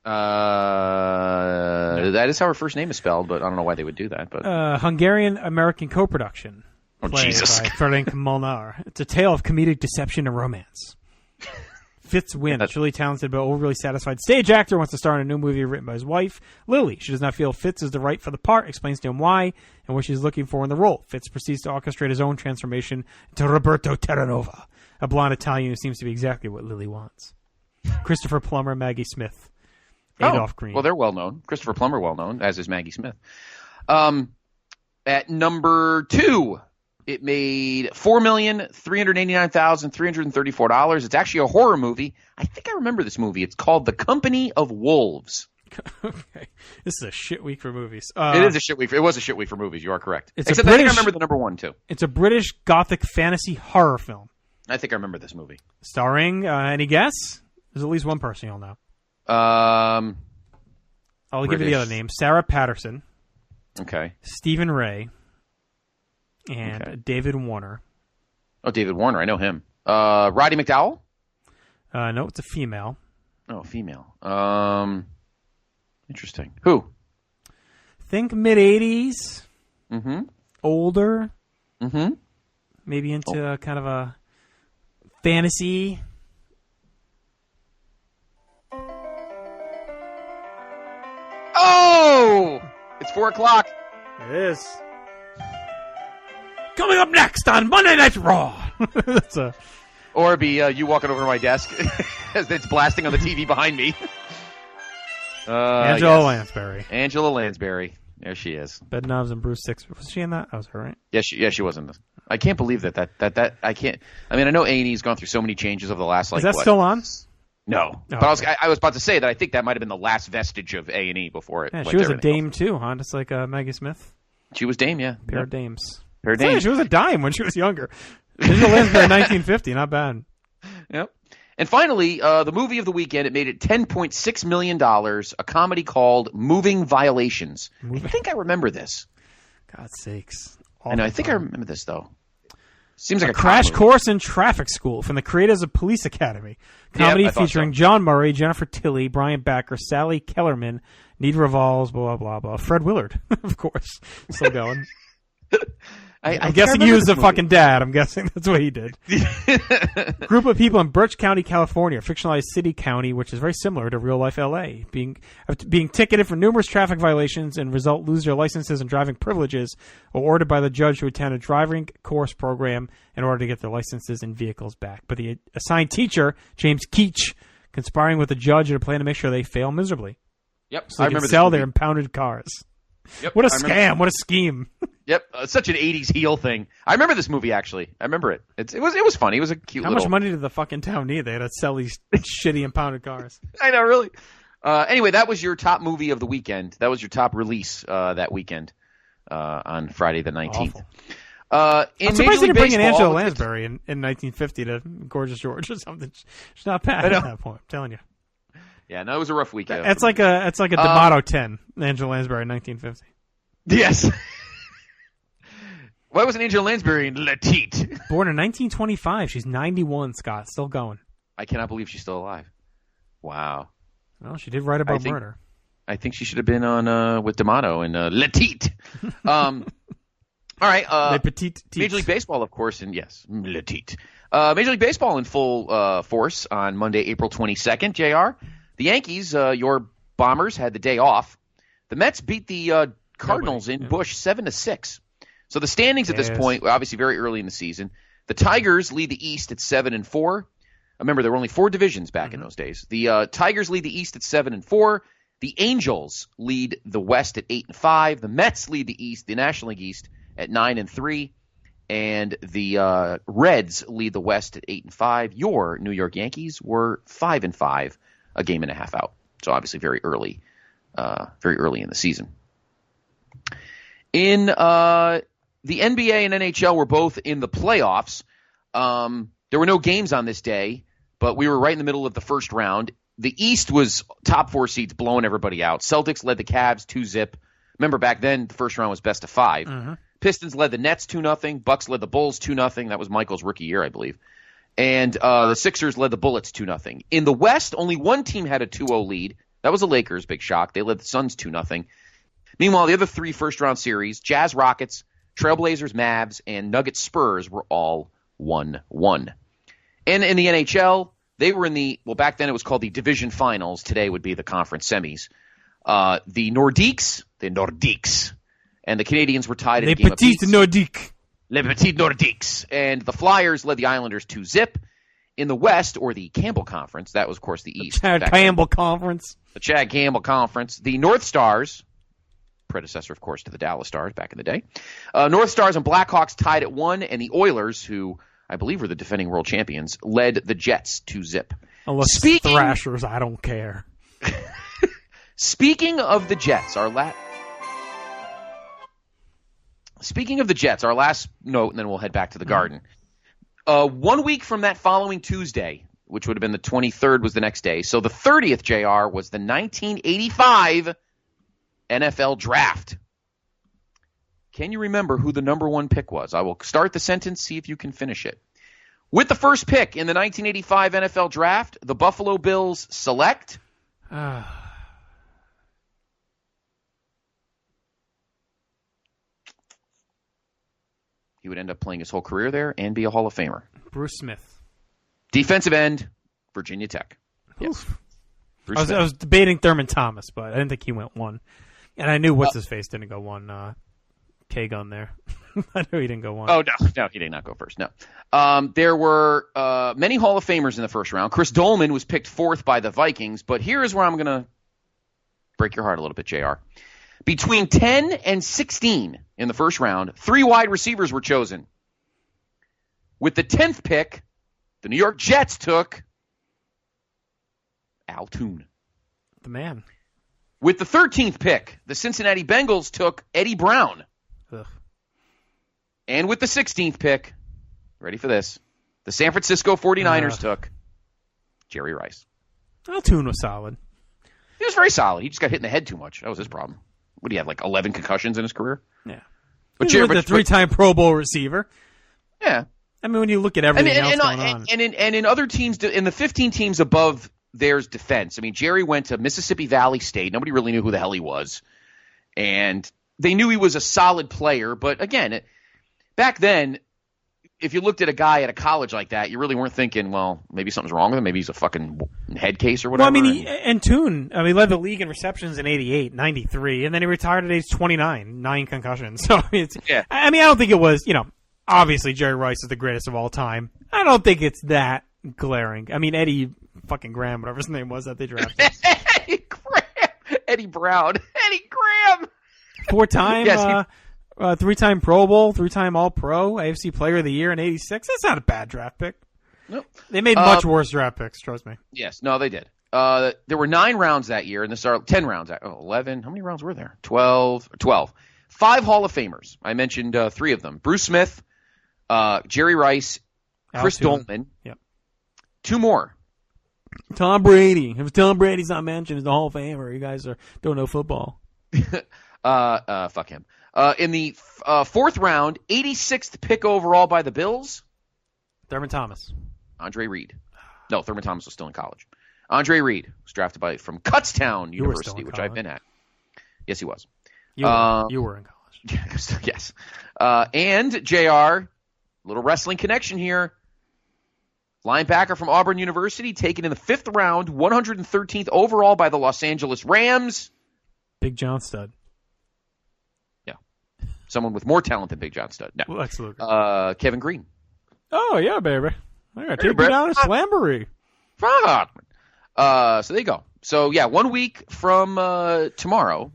That is how her first name is spelled, but I don't know why they would do that. But Hungarian-American co-production. Oh, played Jesus. by Ferenc Molnar. It's a tale of comedic deception and romance. Fitz Wynn, a truly talented but overly satisfied stage actor, wants to star in a new movie written by his wife, Lily. She does not feel Fitz is the right for the part, explains to him why and what she's looking for in the role. Fitz proceeds to orchestrate his own transformation into Roberto Terranova, a blonde Italian who seems to be exactly what Lily wants. Christopher Plummer, Maggie Smith, Adolph Green. Well, they're well known. Christopher Plummer, well known, as is Maggie Smith. At number 2, it made $4,389,334. It's actually a horror movie. I think I remember this movie. It's called The Company of Wolves. Okay, this is a shit week for movies. It is a shit week. It was a shit week for movies. You are correct. Except I think I remember the number 1 too. It's a British gothic fantasy horror film. I think I remember this movie. Starring, any guess? There's at least one person you'll know. I'll give you the other name. Sarah Patterson. Okay. Stephen Ray. And David Warner. Oh, David Warner. I know him. Roddy McDowell? No, it's a female. Oh, female. Interesting. Who? Think mid-80s. Mm-hmm. Older. Mm-hmm. Maybe into kind of a fantasy. Oh! It's 4 o'clock. It is. Coming up next on Monday Night Raw. That's a... Or it'd be you walking over to my desk as it's blasting on the TV behind me. Angela Lansbury. Angela Lansbury. There she is. Bedknobs and Bruce Six. Was she in that? That was her, right? Yes, she was in this. I can't believe that I can't. I mean, I know A&E's gone through so many changes over the last Is that still on? No, but I was about to say that I think that might have been the last vestige of A&E before it. Yeah, she was a dame too, huh? Just like Maggie Smith. She was dame, yeah. Pair of dames. Pair of dames. She was a dime when she was younger. Angela Lansbury, 1950, not bad. Yep. And finally, the movie of the weekend, it made it $10.6 million, a comedy called Moving Violations. I think I remember this. God's sakes. I know. I think I remember this, though. Seems like a crash course in traffic school from the creators of Police Academy. Comedy featuring John Murray, Jennifer Tilly, Brian Backer, Sally Kellerman, Need Revolves, blah, blah, blah. Fred Willard, of course. Still going. I'm guessing he was a fucking dad. I'm guessing that's what he did. Group of people in Birch County, California, fictionalized city county, which is very similar to real life LA, being ticketed for numerous traffic violations and lose their licenses and driving privileges, or ordered by the judge to attend a driving course program in order to get their licenses and vehicles back. But the assigned teacher, James Keach, conspiring with the judge in a plan to make sure they fail miserably. Yep, so they can sell their impounded cars. Yep, what a scam! What a scheme! Yep, such an 80s heel thing. I remember this movie, actually. I remember it. It was funny. It was a cute How much money did the fucking town need? They had to sell these shitty impounded cars. I know, really. Anyway, that was your top movie of the weekend. That was your top release that weekend on Friday the 19th. I'm surprised they didn't bring in Angela Lansbury in 1950 to Gorgeous George or something. She's not bad at that point, I'm telling you. Yeah, no, it was a rough weekend. It's like a D'Amato 10, Angela Lansbury in 1950. Yes. Why wasn't Angela Lansbury in Letite? Born in 1925. She's 91, Scott. Still going. I cannot believe she's still alive. Wow. Well, she did write about murder. I think she should have been on with D'Amato in Letite. All right. Major League Baseball, of course, and yes, Letite. Major League Baseball in full force on Monday, April 22nd, JR. The Yankees, your Bombers, had the day off. The Mets beat the Cardinals in Busch 7-6. So the standings at this point, obviously very early in the season. The Tigers lead the East at 7-4. Remember, there were only 4 divisions back in those days. The Tigers lead the East at 7-4. The Angels lead the West at 8-5. The Mets lead the East, the National League East, at 9-3. And the Reds lead the West at 8-5. Your New York Yankees were 5-5, a game and a half out. So obviously very early in the season. In the NBA and NHL were both in the playoffs. There were no games on this day, but we were right in the middle of the first round. The East was top 4 seeds blowing everybody out. Celtics led the Cavs 2-0. Remember back then, the first round was best of 5. Mm-hmm. Pistons led the Nets 2-0. Bucks led the Bulls 2-0. That was Michael's rookie year, I believe. And the Sixers led the Bullets 2-0. In the West, only one team had a 2-0 lead. That was the Lakers, big shock. They led the Suns 2-0. Meanwhile, the other 3 first-round series, Jazz Rockets, Trailblazers Mavs, and Nuggets Spurs were all 1-1. And in the NHL, they were in back then it was called the Division Finals. Today would be the Conference Semis. The Nordiques, and the Canadians were tied in a game apiece. Les Petits Nordiques. And the Flyers led the Islanders 2-0. In the West, or the Campbell Conference, that was, of course, the East. The Chad Campbell Conference. The North Stars, predecessor, of course, to the Dallas Stars back in the day. North Stars and Blackhawks tied at 1, and the Oilers, who I believe were the defending world champions, led the Jets 2-0. Unless Thrashers, I don't care. Speaking of the Jets, our last note, and then we'll head back to the Garden. 1 week from that following Tuesday, which would have been the 23rd, was the next day. So the 30th, JR, was the 1985 NFL Draft. Can you remember who the number 1 pick was? I will start the sentence, see if you can finish it. With the first pick in the 1985 NFL Draft, the Buffalo Bills select... He would end up playing his whole career there and be a Hall of Famer. Bruce Smith. Defensive end, Virginia Tech. Yes. I was debating Thurman Thomas, but I didn't think he went 1. And I knew what's-his-face didn't go 1. K-Gun there. I knew he didn't go 1. Oh, no, he did not go first, no. There were many Hall of Famers in the first round. Chris Dolman was picked 4th by the Vikings, but here is where I'm going to break your heart a little bit, JR. Between 10 and 16 in the first round, 3 wide receivers were chosen. With the 10th pick, the New York Jets took Al Toon. The man. With the 13th pick, the Cincinnati Bengals took Eddie Brown. Ugh. And with the 16th pick, ready for this, the San Francisco 49ers took Jerry Rice. Al Toon was solid. He was very solid. He just got hit in the head too much. That was his problem. What, he had like 11 concussions in his career? Yeah. But he was the 3-time Pro Bowl receiver. Yeah. I mean, when you look at everything else going on. And in other teams, in the 15 teams above there's defense, I mean, Jerry went to Mississippi Valley State. Nobody really knew who the hell he was. And they knew he was a solid player. But again, back then, if you looked at a guy at a college like that, you really weren't thinking, well, maybe something's wrong with him. Maybe he's a fucking head case or whatever. Well, I mean, and Toon, led the league in receptions in 88, 93, and then he retired at age 29, 9 concussions. So, I don't think it was, obviously Jerry Rice is the greatest of all time. I don't think it's that glaring. I mean, Eddie fucking Graham, whatever his name was that they drafted. Eddie Brown. Eddie Graham. 4-time 3-time Pro Bowl, 3-time All-Pro, AFC Player of the Year in '86. That's not a bad draft pick. Nope. They made much worse draft picks, trust me. Yes, no, they did. There were 9 rounds that year, and 10 rounds. 11. How many rounds were there? 12. 5 Hall of Famers. I mentioned 3 of them. Bruce Smith, Jerry Rice, Chris Dolman. Yep. 2 more. Tom Brady. If Tom Brady's not mentioned as the Hall of Famer, you guys don't know football. Fuck him. In the 4th round, 86th pick overall by the Bills. Thurman Thomas. Andre Reed. No, Thurman Thomas was still in college. Andre Reed was drafted from Kutztown University, which I've been at. Yes, he was. You were in college. Yes. And JR, little wrestling connection here. Linebacker from Auburn University, taken in the 5th round, 113th overall by the Los Angeles Rams. Big John Stud. Yeah. Someone with more talent than Big John Stud. No. Lex Luger. Kevin Green. Oh, yeah, baby. I got to take you down to Slamboree. So there you go. So, yeah, 1 week from tomorrow,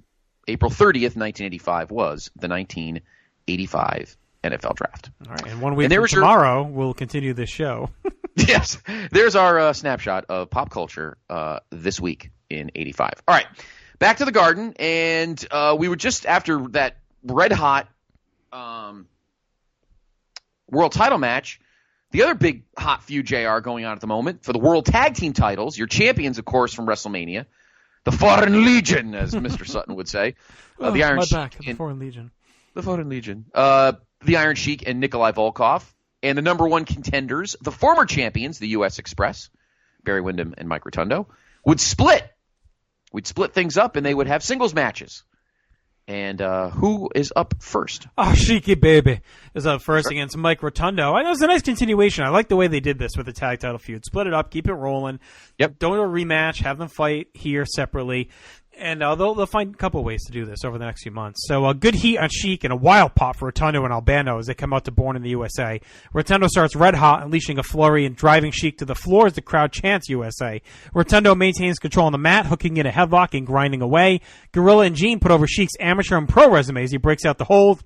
April 30th, 1985, was the 1985 NFL Draft. All right, and 1 week from tomorrow, we'll continue this show. Yes, there's our snapshot of pop culture this week in 85. All right, back to the Garden, and we were just after that red-hot world title match. The other big hot feud, JR, going on at the moment for the World Tag Team titles. Your champions, of course, from WrestleMania. The Foreign Legion, as Mr. Sutton would say. The Iron Sheik. The Foreign Legion. The Foreign Legion. The Iron Sheik and Nikolai Volkov. And the number 1 contenders, the former champions, the U.S. Express, Barry Windham and Mike Rotundo, would split. We'd split things up, and they would have singles matches. And who is up first? Oh, Sheiky baby is up first against Mike Rotundo. I know it's a nice continuation. I like the way they did this with the tag title feud. Split it up, keep it rolling. Yep. Don't do a rematch. Have them fight here separately. And they'll find a couple of ways to do this over the next few months. So a good heat on Sheik and a wild pop for Rotundo and Albano as they come out to Born in the USA. Rotundo starts red hot, unleashing a flurry and driving Sheik to the floor as the crowd chants USA. Rotundo maintains control on the mat, hooking in a headlock and grinding away. Gorilla and Gene put over Sheik's amateur and pro resumes. He breaks out the hold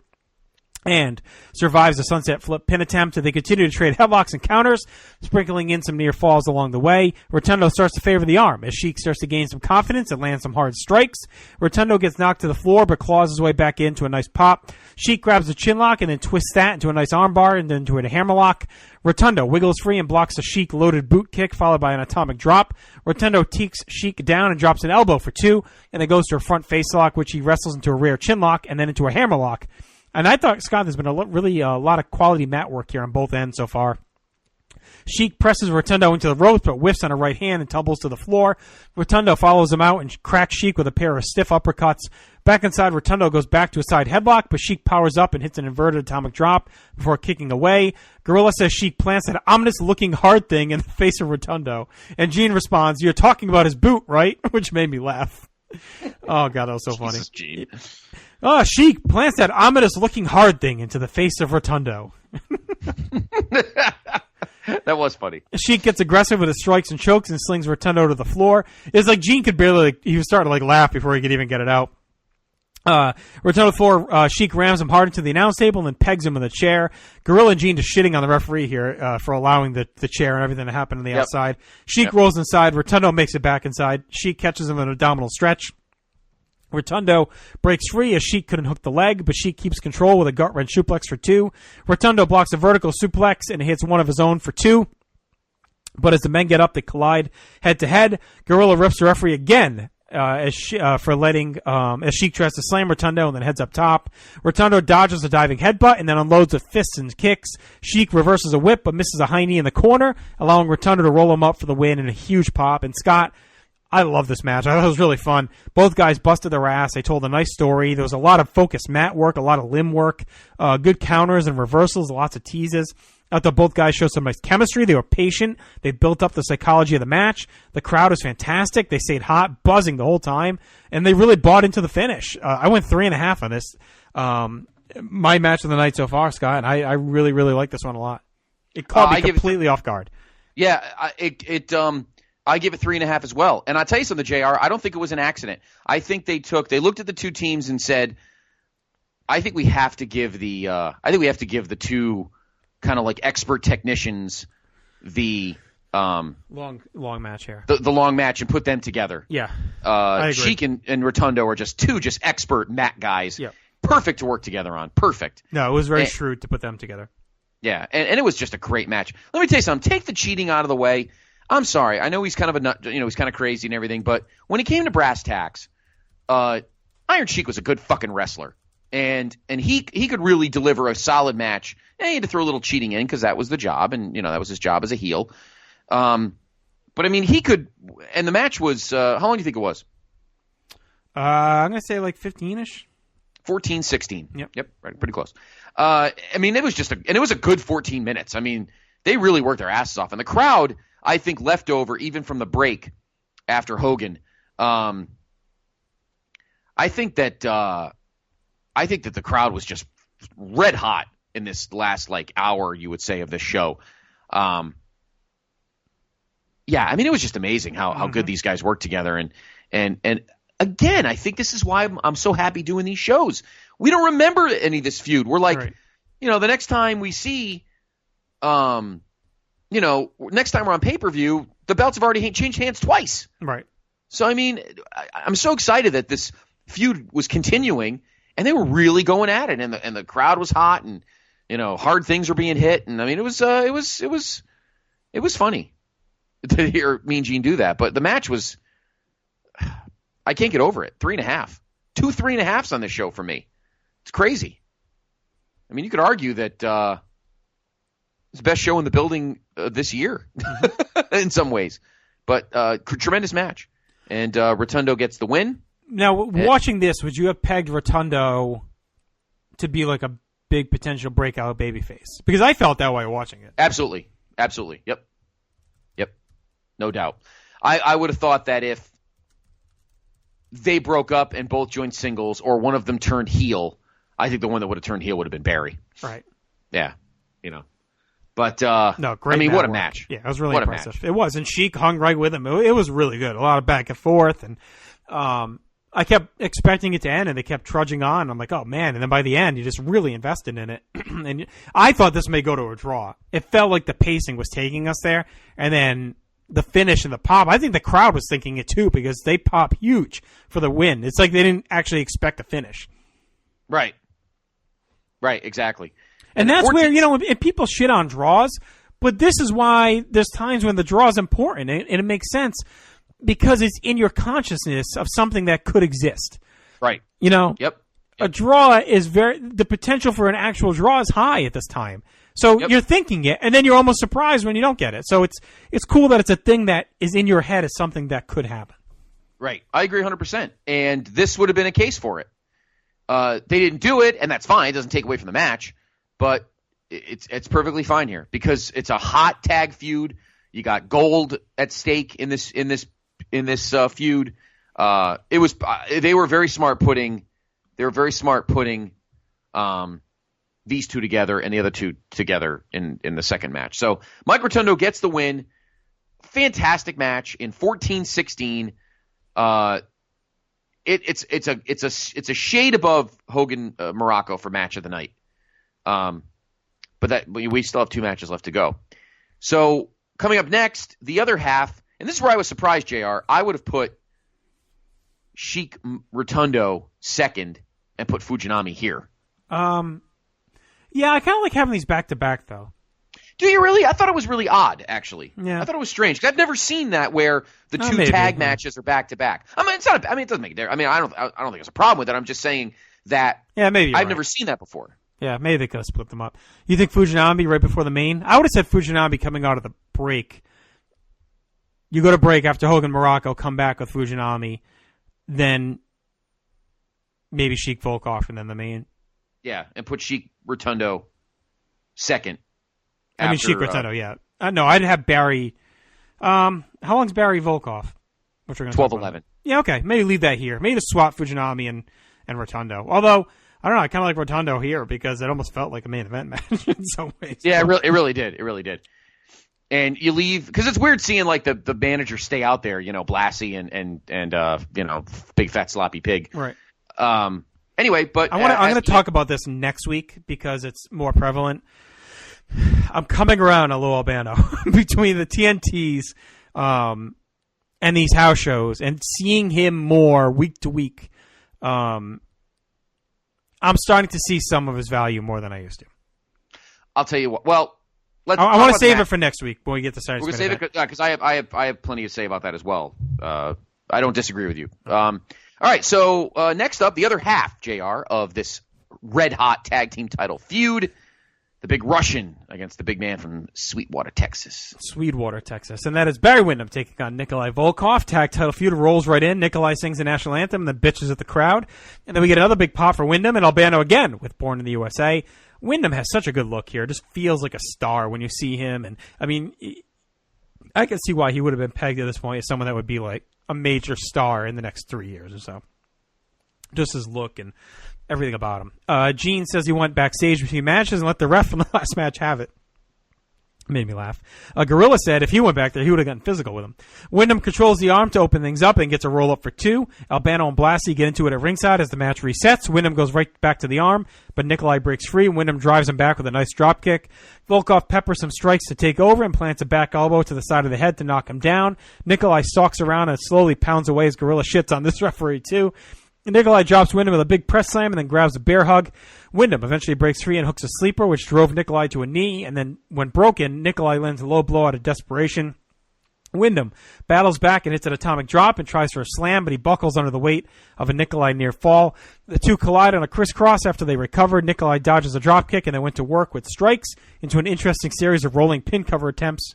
and survives the sunset flip pin attempt. They continue to trade headlocks and counters, sprinkling in some near falls along the way. Rotundo starts to favor the arm as Sheik starts to gain some confidence and land some hard strikes. Rotundo gets knocked to the floor but claws his way back into a nice pop. Sheik grabs a chin lock and then twists that into a nice armbar and then into a hammerlock. Rotundo wiggles free and blocks a Sheik loaded boot kick followed by an atomic drop. Rotundo teaks Sheik down and drops an elbow for 2 and then goes to a front face lock, which he wrestles into a rear chin lock and then into a hammerlock. And I thought, Scott, there's been a lot of quality mat work here on both ends so far. Sheik presses Rotundo into the ropes, but whiffs on a right hand and tumbles to the floor. Rotundo follows him out and cracks Sheik with a pair of stiff uppercuts. Back inside, Rotundo goes back to a side headlock, but Sheik powers up and hits an inverted atomic drop before kicking away. Gorilla says Sheik plants that ominous-looking hard thing in the face of Rotundo. And Gene responds, "You're talking about his boot, right?" Which made me laugh. Oh, God, that was so funny. Gene. Oh, Sheik plants that ominous-looking hard thing into the face of Rotundo. That was funny. Sheik gets aggressive with his strikes and chokes and slings Rotundo to the floor. It's like Gene could barely, he was starting to laugh before he could even get it out. Rotundo floor, Sheik rams him hard into the announce table and then pegs him with a chair. Gorilla and Gene just shitting on the referee here for allowing the chair and everything to happen on the outside. Sheik rolls inside. Rotundo makes it back inside. Sheik catches him in an abdominal stretch. Rotundo breaks free as Sheik couldn't hook the leg, but Sheik keeps control with a gut-wrench suplex for 2. Rotundo blocks a vertical suplex and hits one of his own for 2. But as the men get up, they collide head-to-head. Gorilla rips the referee again as Sheik tries to slam Rotundo and then heads up top. Rotundo dodges a diving headbutt and then unloads with fists and kicks. Sheik reverses a whip but misses a high knee in the corner, allowing Rotundo to roll him up for the win in a huge pop. And Scott, I love this match. I thought it was really fun. Both guys busted their ass. They told a nice story. There was a lot of focused mat work, a lot of limb work, good counters and reversals, lots of teases. I thought both guys showed some nice chemistry. They were patient. They built up the psychology of the match. The crowd was fantastic. They stayed hot, buzzing the whole time, and they really bought into the finish. I went 3.5 on this. My match of the night so far, Scott, and I really, really like this one a lot. It caught me completely off guard. Yeah, I give it 3.5 as well. And I'll tell you something, JR, I don't think it was an accident. I think they looked at the two teams and said, I think we have to give the two kind of like expert technicians the long match here. The long match and put them together. Yeah. I agree. Sheik and Rotundo are just two expert mat guys. Yep. Perfect to work together on. Perfect. No, it was very shrewd to put them together. Yeah, and it was just a great match. Let me tell you something. Take the cheating out of the way. I'm sorry. I know he's kind of a nut, he's kind of crazy and everything, but when he came to brass tacks, Iron Sheik was a good fucking wrestler. And he could really deliver a solid match. And he had to throw a little cheating in because that was the job, and that was his job as a heel. But I mean, he could. And the match was how long do you think it was? I'm gonna say like 15ish. 14, 16. Yep, right, pretty close. I mean, it was it was a good 14 minutes. I mean, they really worked their asses off, and the crowd, I think, left over even from the break after Hogan. I think that the crowd was just red hot in this last hour, you would say, of this show. Yeah, I mean, it was just amazing how good these guys worked together, and again, I think this is why I'm so happy doing these shows. We don't remember any of this feud. We're like, the next time we see, next time we're on pay-per-view, the belts have already changed hands twice. Right. So, I mean, I'm so excited that this feud was continuing, and they were really going at it, and the crowd was hot, and hard things were being hit, and I mean, it was funny to hear Mean Gene do that, but the match was, I can't get over it. 3.5, 2 3.5s on this show for me. It's crazy. I mean, you could argue that it's the best show in the building this year in some ways, but tremendous match, and Rotundo gets the win. Now, watching this, would you have pegged Rotundo to be like a big potential breakout babyface? Because I felt that way watching it. Absolutely. Yep. No doubt. I would have thought that if they broke up and both joined singles, or one of them turned heel, I think the one that would have turned heel would have been Barry. Right. Yeah. But no, great. I mean, what a work. match! Yeah, it was really impressive. It was, and Sheik hung right with him. It was really good. A lot of back and forth, and I kept expecting it to end, and they kept trudging on. I'm like, oh man! And then by the end, you just really invested in it. And I thought this may go to a draw. It felt like the pacing was taking us there, and then the finish and the pop. I think the crowd was thinking it too, because they pop huge for the win. It's like they didn't actually expect a finish. Right, exactly. And that's where, and people shit on draws, but this is why there's times when the draw is important, and it makes sense because it's in your consciousness of something that could exist. Right. Yep. A draw is the potential for an actual draw is high at this time. So you're thinking it, and then you're almost surprised when you don't get it. So it's cool that it's a thing that is in your head as something that could happen. Right. I agree 100%. And this would have been a case for it. They didn't do it, and that's fine. It doesn't take away from the match. But it's perfectly fine here because it's a hot tag feud. You got gold at stake in this feud. They were very smart putting these two together and the other two together in the second match. So Mike Rotundo gets the win. Fantastic match in 14-16. It's a shade above Hogan Muraco for match of the night. But we still have 2 matches left to go. So coming up next, the other half, and this is where I was surprised, JR. I would have put Sheik Rotundo second and put Fujinami here. Yeah, I kind of like having these back to back though. Do you really? I thought it was really odd, actually. Yeah. I thought it was strange because I've never seen that where the two tag matches are back to back. I mean, it's not. It doesn't make it. I mean, I don't think there's a problem with it. I'm just saying that. Yeah, maybe I've never seen that before. Yeah, maybe they could have split them up. You think Fujinami right before the main? I would have said Fujinami coming out of the break. You go to break after Hogan Muraco, come back with Fujinami, then maybe Sheik Volkoff, and then the main. Yeah, and put Sheik Rotundo second. I mean, Sheik Rotundo, yeah. No, I'd have Barry. How long's Barry Volkoff? 12-11. Yeah, okay. Maybe leave that here. Maybe to swap Fujinami and Rotundo. Although, I don't know, I kind of like Rotundo here because it almost felt like a main event match in some ways. Yeah, it really did. It really did. And you leave because it's weird seeing like the manager stay out there, Blassie and big fat sloppy pig. Right. Anyway, but I'm going to talk about this next week because it's more prevalent. I'm coming around a little Albano between the TNTs and these house shows and seeing him more week to week. I'm starting to see some of his value more than I used to. I'll tell you what. Well, I want to save it for next week when we get to Saturday. We're going to save it because I have plenty to say about that as well. I don't disagree with you. All right, so next up, the other half, JR, of this red-hot tag team title feud, the big Russian against the big man from Sweetwater, Texas. And that is Barry Windham taking on Nikolai Volkov. Tag title feud rolls right in. Nikolai sings the national anthem and then bitches at the crowd. And then we get another big pop for Windham and Albano again with Born in the USA. Windham has such a good look here. Just feels like a star when you see him. And, I mean, I can see why he would have been pegged at this point as someone that would be like a major star in the next 3 years or so. Just his look and everything about him. Gene says he went backstage between matches and let the ref from the last match have it. Made me laugh. Gorilla said if he went back there, he would have gotten physical with him. Windham controls the arm to open things up and gets a roll up for 2. Albano and Blassie get into it at ringside as the match resets. Windham goes right back to the arm, but Nikolai breaks free. Windham drives him back with a nice drop kick. Volkov peppers some strikes to take over and plants a back elbow to the side of the head to knock him down. Nikolai stalks around and slowly pounds away as Gorilla shits on this referee too. Nikolai drops Windham with a big press slam and then grabs a bear hug. Windham eventually breaks free and hooks a sleeper, which drove Nikolai to a knee. And then when broken, Nikolai lands a low blow out of desperation. Windham battles back and hits an atomic drop and tries for a slam, but he buckles under the weight of a Nikolai near fall. The two collide on a crisscross after they recover. Nikolai dodges a drop kick and then went to work with strikes into an interesting series of rolling pin cover attempts.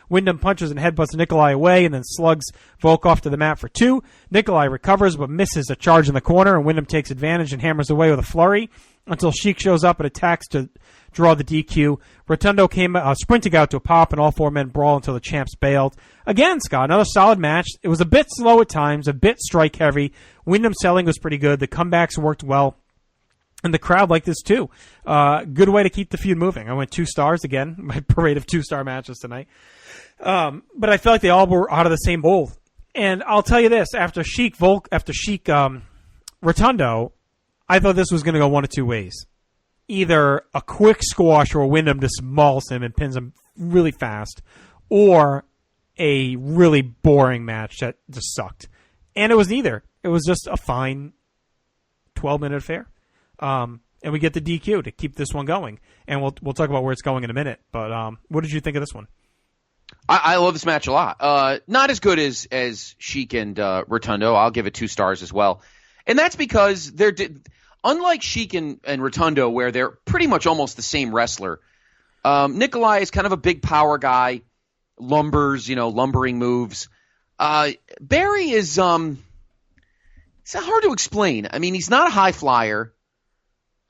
Windham punches and headbutts Nikolai away and then slugs Volkov to the mat for 2. Nikolai recovers but misses a charge in the corner, and Windham takes advantage and hammers away with a flurry until Sheik shows up and attacks to draw the DQ. Rotundo came sprinting out to a pop, and all 4 men brawl until the champs bailed. Again, Scott, another solid match. It was a bit slow at times, a bit strike-heavy. Windham's selling was pretty good. The comebacks worked well. And the crowd liked this too. Good way to keep the feud moving. I went 2 stars again. My parade of 2-star matches tonight. But I feel like they all were out of the same mold. And I'll tell you this: after Sheik Rotundo, I thought this was going to go one of 2 ways. Either a quick squash where Windham just mauls him and pins him really fast, or a really boring match that just sucked. And it was neither. It was just a fine 12-minute affair. And we get the DQ to keep this one going. And we'll talk about where it's going in a minute. But what did you think of this one? I love this match a lot. Not as good as Sheik and Rotundo. I'll give it 2 stars as well. And that's because unlike Sheik and Rotundo, where they're pretty much almost the same wrestler, Nikolai is kind of a big power guy, lumbering moves. Barry is it's hard to explain. I mean, he's not a high flyer.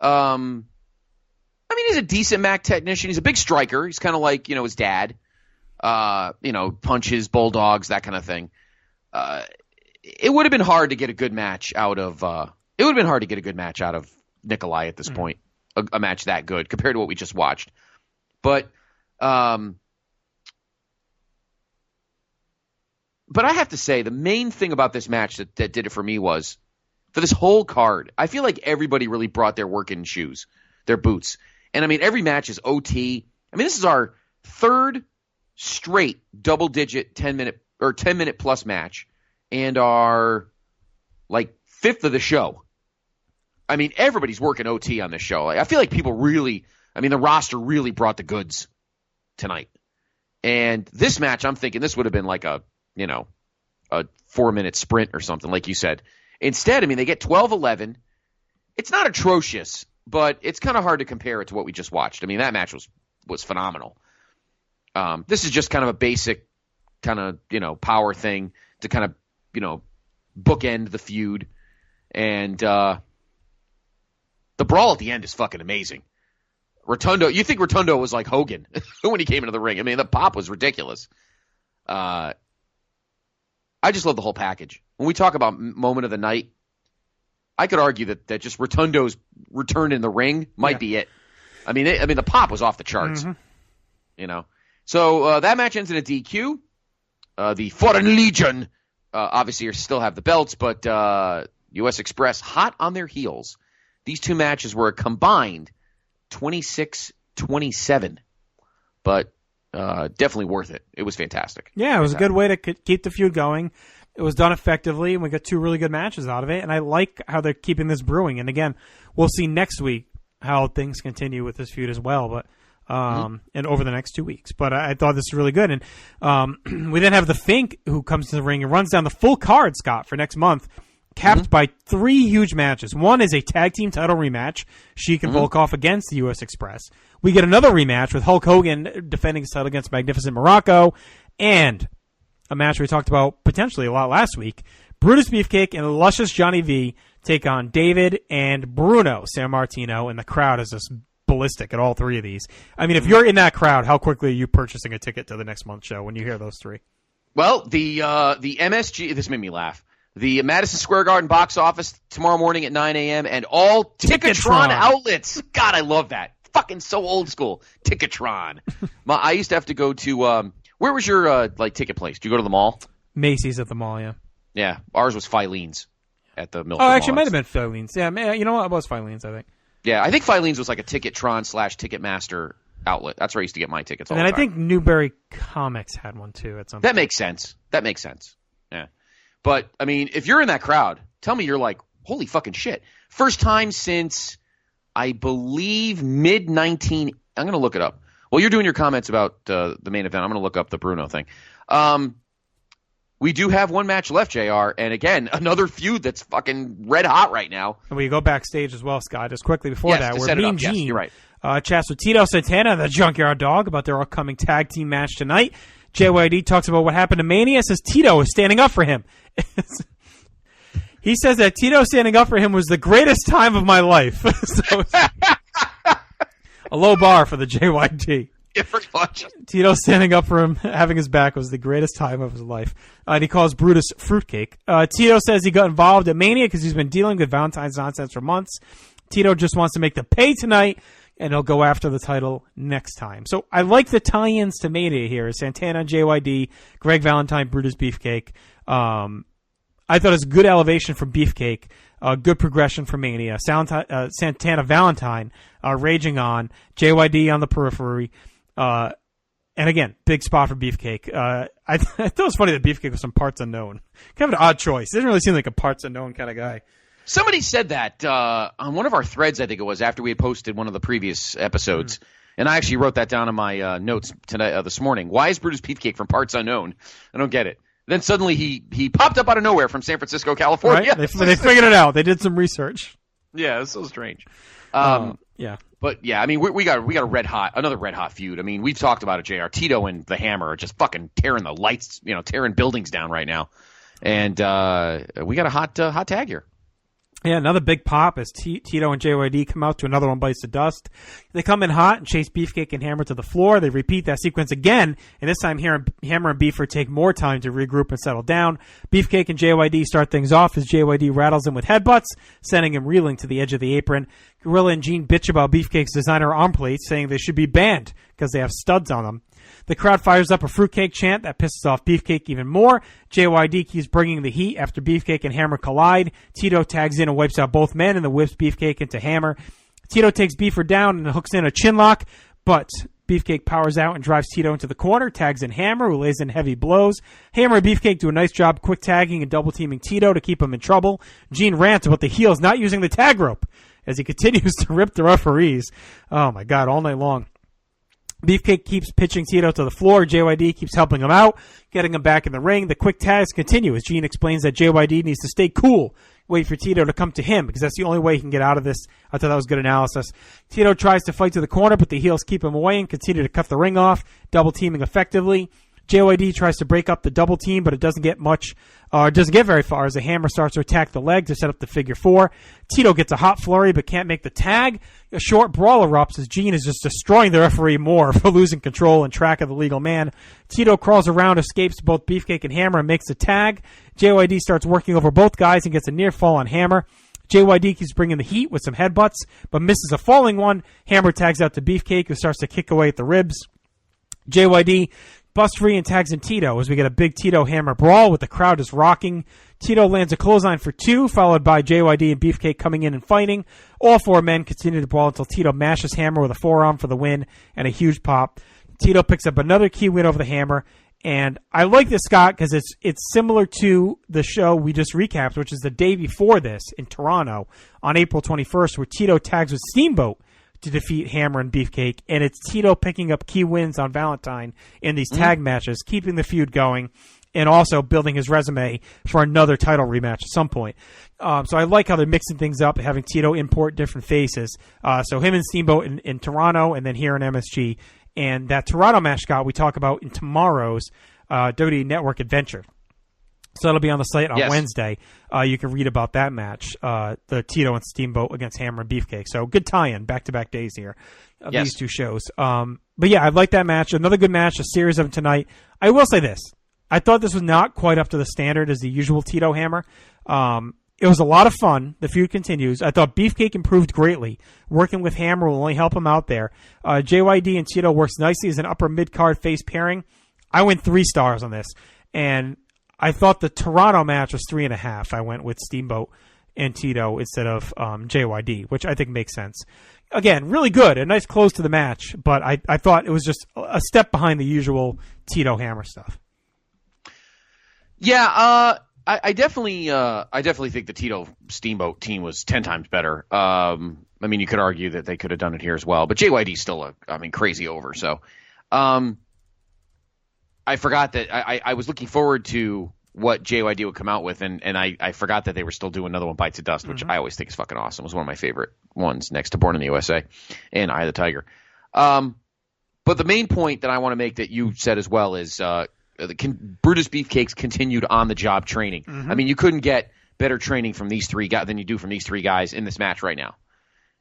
I mean, he's a decent Mac technician. He's a big striker. He's kind of like, his dad. Punches, bulldogs, that kind of thing. It would have been hard to get a good match out of Nikolai at this point. A match that good compared to what we just watched. But I have to say the main thing about this match that did it for me was for this whole card, I feel like everybody really brought their working shoes, their boots. And I mean, every match is OT. I mean, this is our 3rd straight double-digit 10-minute plus match, and our 5th of the show. I mean, everybody's working OT on this show. I feel like people really, the roster really brought the goods tonight. And this match, I'm thinking this would have been like a 4-minute sprint or something, like you said. Instead, they get 12-11. It's not atrocious, but it's kind of hard to compare it to what we just watched. That match was phenomenal. This is just kind of a basic kind of, power thing to kind of, bookend the feud. And the brawl at the end is fucking amazing. Rotundo, you think Rotundo was like Hogan when he came into the ring. The pop was ridiculous. I just love the whole package. When we talk about moment of the night, I could argue that just Rotundo's return in the ring might be it. The pop was off the charts. Mm-hmm. So that match ends in a DQ. The Foreign Legion obviously still have the belts, but U.S. Express hot on their heels. These two matches were a combined 26-27, but definitely worth it. It was fantastic. Yeah, it was a good way to keep the feud going. It was done effectively, and we got two really good matches out of it, and I like how they're keeping this brewing. And again, we'll see next week how things continue with this feud as well, but and over the next 2 weeks. But I thought this was really good. And we then have the Fink, who comes to the ring and runs down the full card, Scott, for next month, capped by three huge matches. One is a tag team title rematch, Sheik and Volkov against the U.S. Express. We get another rematch with Hulk Hogan defending his title against Magnificent Muraco, and a match we talked about potentially a lot last week. Brutus Beefcake and Luscious Johnny V take on David and Bruno Sammartino, and the crowd is just ballistic at all three of these. I mean, if you're in that crowd, how quickly are you purchasing a ticket to the next month's show when you hear those three? Well, the MSG, this made me laugh. The Madison Square Garden box office tomorrow morning at 9 a.m. and all Ticketron outlets. God, I love that. Fucking so old school. Ticketron. I used to have to go to where was your ticket place? Do you go to the mall? Macy's at the mall, yeah. Yeah, ours was Filene's at the Milford Oh, actually, it Mall. might have been Filene's. Yeah, you know what? It was Filene's, I think. Yeah, I think Filene's was like a Ticketron / Ticketmaster outlet. That's where I used to get my tickets all And the then I time. think Newberry Comics had one, too, at some point. That makes sense. Yeah. But, I mean, if you're in that crowd, tell me you're like, holy fucking shit. First time since, I believe, mid-19... I'm going to look it up. Well, you're doing your comments about the main event. I'm going to look up the Bruno thing. We do have one match left, JR, and again, another feud that's fucking red hot right now. And we go backstage as well, Scott, just quickly before that. Yes, Where Mean yes, Gene you're right. chats with Tito Santana and the Junkyard Dog about their upcoming tag team match tonight. JYD talks about what happened to Mania, says Tito is standing up for him. He says that Tito standing up for him was the greatest time of my life. So a low bar for the JYD. Yeah, pretty much. Tito standing up for him, having his back, was the greatest time of his life. And he calls Brutus fruitcake. Tito says he got involved at Mania because he's been dealing with Valentine's nonsense for months. Tito just wants to make the pay tonight, and he'll go after the title next time. So I like the tie-ins to Mania here. Santana, JYD, Greg Valentine, Brutus Beefcake. I thought it was a good elevation from Beefcake. Good progression for Mania. Santana Valentine raging on. JYD on the periphery. And again, big spot for Beefcake. I thought it was funny that Beefcake was some parts unknown. Kind of an odd choice. He doesn't really seem like a parts unknown kind of guy. Somebody said that on one of our threads, I think it was, after we had posted one of the previous episodes. And I actually wrote that down in my notes tonight, this morning. Why is Brutus Beefcake from parts unknown? I don't get it. Then suddenly he popped up out of nowhere from San Francisco, California. Right? They figured it out. They did some research. Yeah, it's so strange. Yeah. But yeah, I mean, we got another red hot feud. I mean, we've talked about it, JR. Tito and the Hammer are just fucking tearing the lights, tearing buildings down right now. And we got a hot tag here. Yeah, another big pop as Tito and JYD come out to another one bites the dust. They come in hot and chase Beefcake and Hammer to the floor. They repeat that sequence again, and this time Hammer and Beefer take more time to regroup and settle down. Beefcake and JYD start things off as JYD rattles him with headbutts, sending him reeling to the edge of the apron. Gorilla and Gene bitch about Beefcake's designer arm plates, saying they should be banned because they have studs on them. The crowd fires up a fruitcake chant that pisses off Beefcake even more. JYD keeps bringing the heat after Beefcake and Hammer collide. Tito tags in and wipes out both men and then whips Beefcake into Hammer. Tito takes Beefer down and hooks in a chinlock, but Beefcake powers out and drives Tito into the corner, tags in Hammer, who lays in heavy blows. Hammer and Beefcake do a nice job quick tagging and double teaming Tito to keep him in trouble. Gene rants about the heels not using the tag rope as he continues to rip the referees. Oh my God, all night long. Beefcake keeps pitching Tito to the floor. JYD keeps helping him out, getting him back in the ring. The quick tags continue as Gene explains that JYD needs to stay cool, wait for Tito to come to him, because that's the only way he can get out of this. I thought that was good analysis. Tito tries to fight to the corner, but the heels keep him away and continue to cut the ring off, double teaming effectively. JYD tries to break up the double team, but it doesn't get very far as the Hammer starts to attack the leg to set up the figure four. Tito gets a hot flurry, but can't make the tag. A short brawl erupts as Gene is just destroying the referee more for losing control and track of the legal man. Tito crawls around, escapes both Beefcake and Hammer, and makes a tag. JYD starts working over both guys and gets a near fall on Hammer. JYD keeps bringing the heat with some headbutts, but misses a falling one. Hammer tags out to Beefcake, who starts to kick away at the ribs. JYD busts free and tags in Tito as we get a big Tito Hammer brawl with the crowd just rocking. Tito lands a clothesline for 2, followed by JYD and Beefcake coming in and fighting. All 4 men continue to brawl until Tito mashes Hammer with a forearm for the win and a huge pop. Tito picks up another key win over the Hammer. And I like this, Scott, because it's similar to the show we just recapped, which is the day before this in Toronto on April 21st, where Tito tags with Steamboat to defeat Hammer and Beefcake. And it's Tito picking up key wins on Valentine in these tag matches, keeping the feud going, and also building his resume for another title rematch at some point. So I like how they're mixing things up, having Tito import different faces. So him and Steamboat in Toronto, and then here in MSG. And that Toronto match, Scott, we talk about in tomorrow's WWE Network Adventure. So that'll be on the site on Wednesday. You can read about that match, the Tito and Steamboat against Hammer and Beefcake. So good tie-in, back-to-back days here of these two shows. But yeah, I like that match. Another good match, a series of them tonight. I will say this. I thought this was not quite up to the standard as the usual Tito Hammer. It was a lot of fun. The feud continues. I thought Beefcake improved greatly. Working with Hammer will only help him out there. JYD and Tito works nicely as an upper mid-card face pairing. I went 3 stars on this. And I thought the Toronto match was 3.5. I went with Steamboat and Tito instead of JYD, which I think makes sense. Again, really good. A nice close to the match. But I thought it was just a step behind the usual Tito Hammer stuff. Yeah, I definitely think the Tito Steamboat team was 10 times better. I mean, you could argue that they could have done it here as well, but JYD's still crazy over. So, I forgot that I was looking forward to what JYD would come out with, and I forgot that they were still doing another one, Bites of Dust, which I always think is fucking awesome. It was one of my favorite ones next to Born in the USA and Eye of the Tiger. But the main point that I want to make that you said as well is, Brutus Beefcake's continued on-the-job training. I mean, you couldn't get better training from these 3 guys than you do from these 3 guys in this match right now.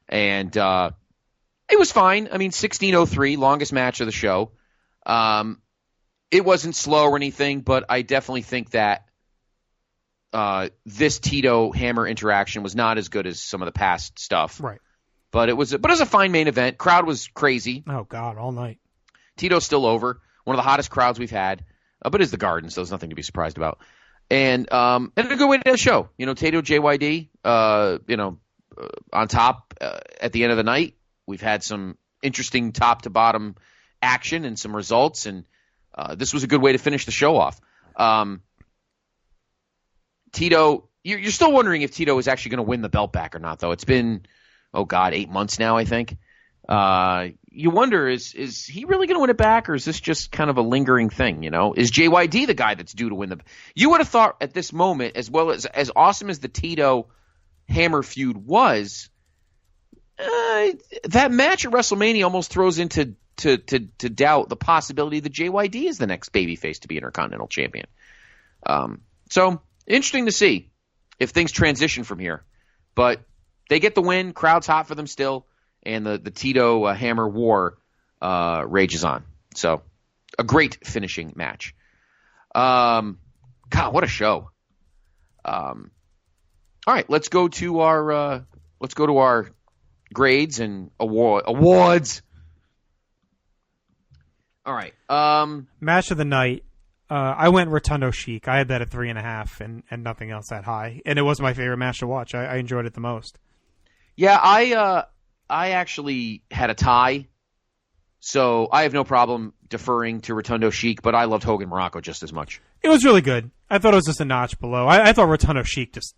And it was fine. I mean, 16:03, longest match of the show. It wasn't slow or anything, but I definitely think that this Tito Hammer interaction was not as good as some of the past stuff. Right. But it was a fine main event. Crowd was crazy. Oh, God, all night. Tito's still over. One of the hottest crowds we've had. But it's the Garden, so there's nothing to be surprised about. And a good way to end the show. You know, Tato, JYD, on top at the end of the night. We've had some interesting top-to-bottom action and some results, and this was a good way to finish the show off. Tito, you're still wondering if Tito is actually going to win the belt back or not, though. It's been, 8 months now, I think. You wonder, is he really going to win it back, or is this just kind of a lingering thing, you know? Is JYD the guy that's due to win the... You would have thought at this moment, as well as awesome as the Tito-Hammer feud was, that match at WrestleMania almost throws into doubt the possibility that JYD is the next babyface to be Intercontinental Champion. So, interesting to see if things transition from here. But they get the win, crowd's hot for them still, and the Tito Hammer war rages on. So, a great finishing match. God, what a show! All right, let's go to our grades and awards. All right, match of the night. I went Rotundo Sheik. I had that at 3.5, and nothing else that high. And it was my favorite match to watch. I enjoyed it the most. Yeah, I actually had a tie, so I have no problem deferring to Rotundo Sheik, but I loved Hogan Muraco just as much. It was really good. I thought it was just a notch below. I thought Rotundo Sheik just...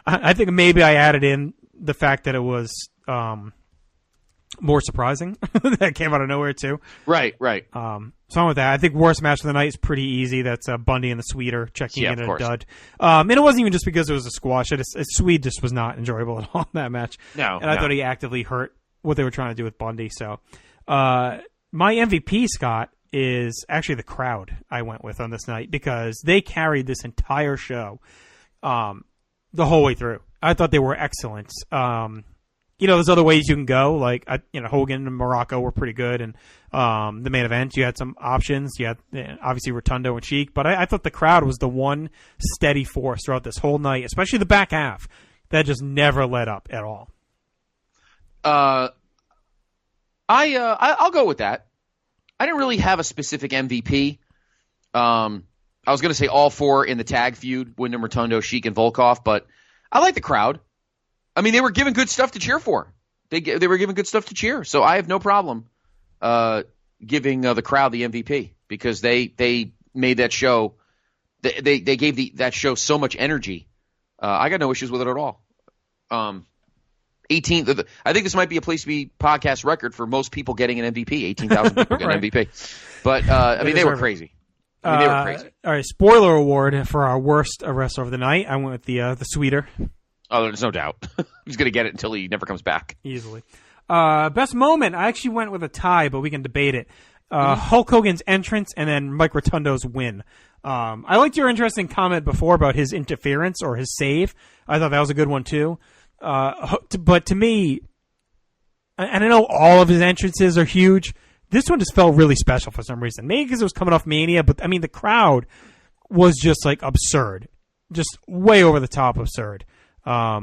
I think maybe I added in the fact that it was more surprising. That came out of nowhere, too. Right. So on with that, I think worst match of the night is pretty easy. That's Bundy and the Sweeter checking in at a dud. And it wasn't even just because it was a squash. Swede just was not enjoyable at all in that match. No. And I thought he actively hurt what they were trying to do with Bundy. So my MVP, Scott, is actually the crowd I went with on this night because they carried this entire show the whole way through. I thought they were excellent. There's other ways you can go. Like, Hogan and Muraco were pretty good. And the main event, you had some options. You had, obviously, Rotundo and Sheik. But I thought the crowd was the one steady force throughout this whole night, especially the back half, that just never let up at all. I'll go with that. I didn't really have a specific MVP. I was going to say all 4 in the tag feud, Windham, Rotundo, Sheik, and Volkov, but I like the crowd. I mean, they were given good stuff to cheer for. They were given good stuff to cheer, so I have no problem giving the crowd the MVP because they made that show. They gave that show so much energy. I got no issues with it at all. 18th. I think this might be a Place to Be podcast record for most people getting an MVP. 18,000 people get an MVP. But I mean, they were crazy. They were crazy. All right, spoiler award for our worst wrestler of the night. I went with the Sweeter. Oh, there's no doubt. He's going to get it until he never comes back. Easily. Best moment. I actually went with a tie, but we can debate it. Hulk Hogan's entrance and then Mike Rotundo's win. I liked your interesting comment before about his interference or his save. I thought that was a good one too. But to me, and I know all of his entrances are huge, this one just felt really special for some reason. Maybe because it was coming off Mania, but I mean the crowd was just like absurd, just way over the top absurd. I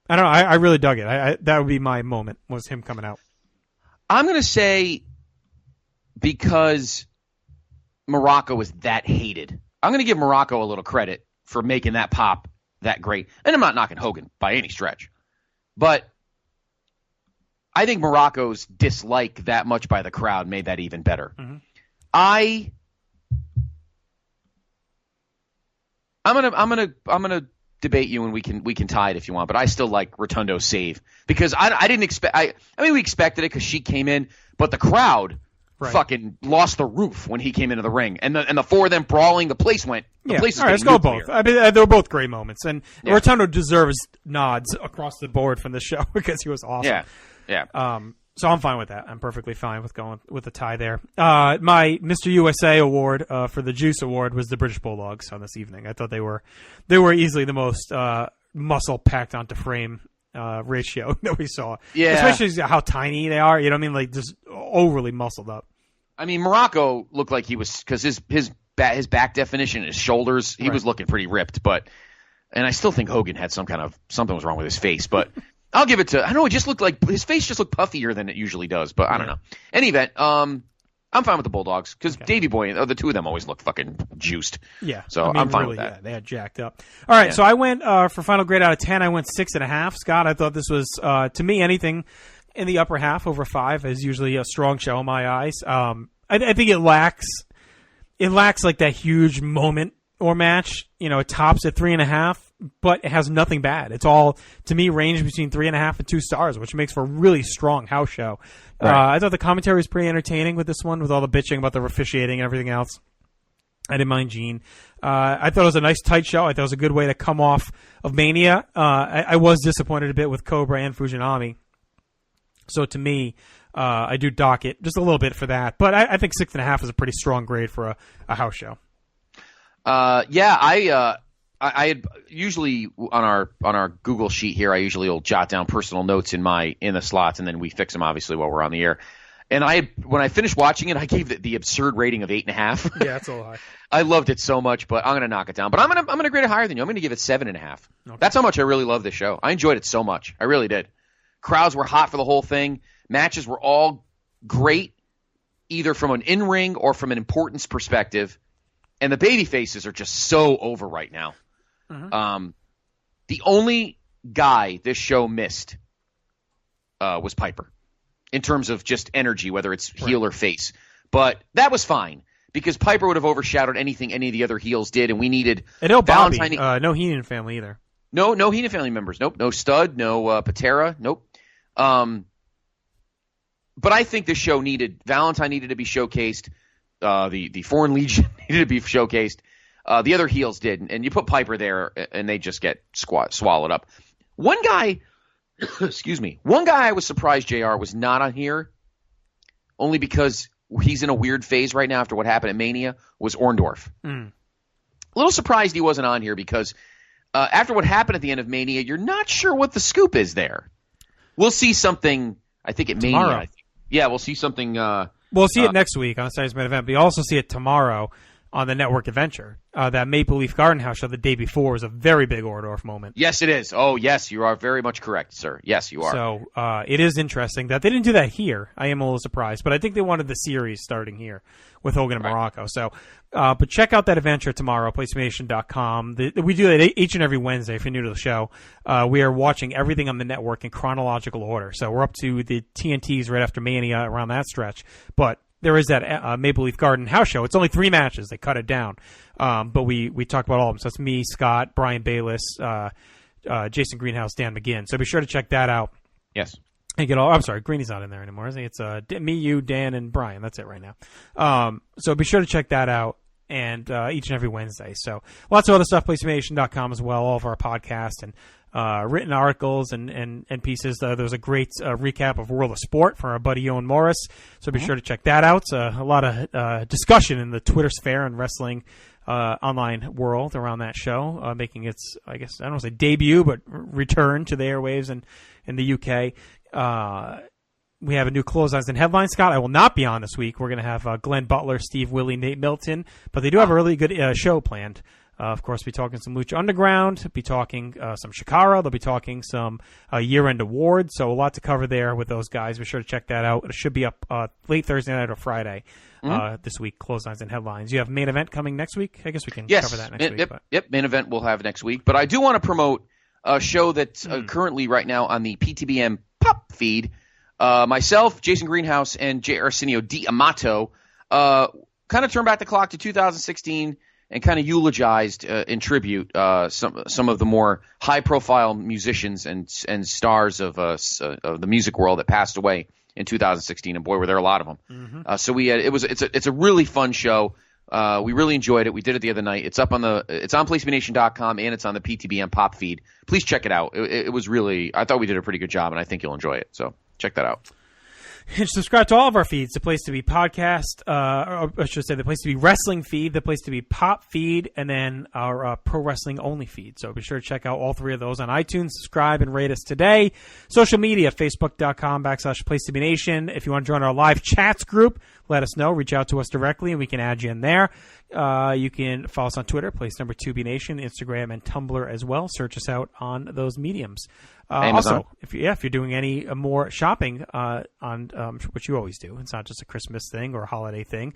don't know. I really dug it. That would be my moment, was him coming out. I'm going to say because Muraco was that hated. I'm going to give Muraco a little credit for making that pop that great. And I'm not knocking Hogan by any stretch. But I think Muraco's dislike that much by the crowd made that even better. Mm-hmm. I'm gonna debate you and we can tie it if you want, but I still like Rotundo's save because I didn't expect. I mean we expected it because she came in, but the crowd fucking lost the roof when he came into the ring, and the 4 of them brawling. The place went. The place is all right, let's go both. I mean, they were both great moments, and Rotundo deserves nods across the board from the show because he was awesome. Yeah. So I'm fine with that. I'm perfectly fine with going with the tie there. My Mr. USA award for the Juice Award was the British Bulldogs on this evening. I thought they were easily the most muscle packed onto frame ratio that we saw. Yeah. Especially how tiny they are. You know what I mean? Like just overly muscled up. I mean, Muraco looked like he was because his back definition, his shoulders, he was looking pretty ripped. And I still think Hogan had something was wrong with his face, but. I'll give it to. I don't know. It just looked like his face just looked puffier than it usually does. But I don't know. Any event, I'm fine with the Bulldogs because Davey Boy, the 2 of them always look fucking juiced. Yeah. So I mean, I'm fine with that. Yeah, they had jacked up. All right. So I went for final grade out of 10. I went 6.5. Scott, I thought this was to me anything in the upper half over 5 is usually a strong show in my eyes. I think it lacks like that huge moment or match. You know, it tops at 3.5. But it has nothing bad. It's all, to me, ranged between 3.5 and 2 stars, which makes for a really strong house show. Right. I thought the commentary was pretty entertaining with this one, with all the bitching about the officiating and everything else. I didn't mind Gene. I thought it was a nice, tight show. I thought it was a good way to come off of Mania. I was disappointed a bit with Cobra and Fujinami. So to me, I do dock it just a little bit for that. But I think 6.5 is a pretty strong grade for a house show. I had usually on our Google sheet here, I usually will jot down personal notes in the slots, and then we fix them obviously while we're on the air. And when I finished watching it, I gave the absurd rating of 8.5. Yeah, that's a little high. I loved it so much, but I'm gonna knock it down. But I'm gonna grade it higher than you. I'm gonna give it 7.5. Okay. That's how much I really love this show. I enjoyed it so much. I really did. Crowds were hot for the whole thing. Matches were all great, either from an in-ring or from an importance perspective. And the baby faces are just so over right now. Mm-hmm. The only guy this show missed was Piper in terms of just energy, whether it's heel or face. But that was fine because Piper would have overshadowed anything any of the other heels did, and we needed Valentine. No Heenan family either. No Heenan family members. Nope. No Stud. No Patera. Nope. But I think this show Valentine needed to be showcased. The Foreign Legion needed to be showcased. The other heels did, and you put Piper there, and they just get swallowed up. One guy I was surprised JR was not on here, only because he's in a weird phase right now after what happened at Mania, was Orndorff. A little surprised he wasn't on here because after what happened at the end of Mania, you're not sure what the scoop is there. We'll see something, I think, at tomorrow. Mania. Yeah, we'll see something. We'll see it next week on Saturday's Main Event, but you also see it tomorrow. on the network adventure. That Maple Leaf Garden House show the day before was a very big Orndorff moment. Yes, it is. Oh, yes, you are very much correct, sir. Yes, you are. So it is interesting that they didn't do that here. I am a little surprised, but I think they wanted the series starting here with Hogan and Muraco. So, but check out that adventure tomorrow, PlayStation.com. We do it each and every Wednesday if you're new to the show. We are watching everything on the network in chronological order. So we're up to the TNTs right after Mania around that stretch. But there is that Maple Leaf Garden house show. It's only 3 matches. They cut it down. But we talk about all of them. So it's me, Scott, Brian Bayless, Jason Greenhouse, Dan McGinn. So be sure to check that out. Yes. And get all. I'm sorry, Greeny's not in there anymore. I think it's me, you, Dan, and Brian. That's it right now. So be sure to check that out. And each and every Wednesday. So lots of other stuff, PlayStation.com as well, all of our podcasts and written articles and pieces. There's a great recap of World of Sport from our buddy Owen Morris. So be sure to check that out. A lot of discussion in the Twitter sphere and wrestling online world around that show, making its, I guess, I don't want to say debut, but return to the airwaves in the UK. We have a new Clotheslines and Headlines, Scott. I will not be on this week. We're going to have Glenn Butler, Steve Willie, Nate Milton, but they do have a really good show planned. Of course, be talking some Lucha Underground, be talking some Shikara. They'll be talking some year-end awards, so a lot to cover there with those guys. Be sure to check that out. It should be up late Thursday night or Friday this week, Clotheslines and Headlines. You have Main Event coming next week? I guess we can cover that next week. Yep, Main Event we'll have next week. But I do want to promote a show that's currently right now on the PTBM Pop feed. Myself, Jason Greenhouse, and J. Arsenio D'Amato kind of turned back the clock to 2016 and kind of eulogized in tribute some of the more high-profile musicians and stars of the music world that passed away in 2016. And boy, were there a lot of them. So it's a really fun show. We really enjoyed it. We did it the other night. It's up on PlayStationNation.com and it's on the PTBM Pop feed. Please check it out. It was really, I thought we did a pretty good job, and I think you'll enjoy it. So check that out. And subscribe to all of our feeds, the Place to Be Podcast, or I should say the Place to Be Wrestling feed, the Place to Be Pop feed, and then our Pro Wrestling Only feed. So be sure to check out all 3 of those on iTunes. Subscribe and rate us today. Social media, Facebook.com/Place to Be Nation. If you want to join our live chats group, let us know. Reach out to us directly, and we can add you in there. You can follow us on Twitter, Place Number 2B Nation, Instagram, and Tumblr as well. Search us out on those mediums. Also, if you're doing any more shopping on which you always do, it's not just a Christmas thing or a holiday thing.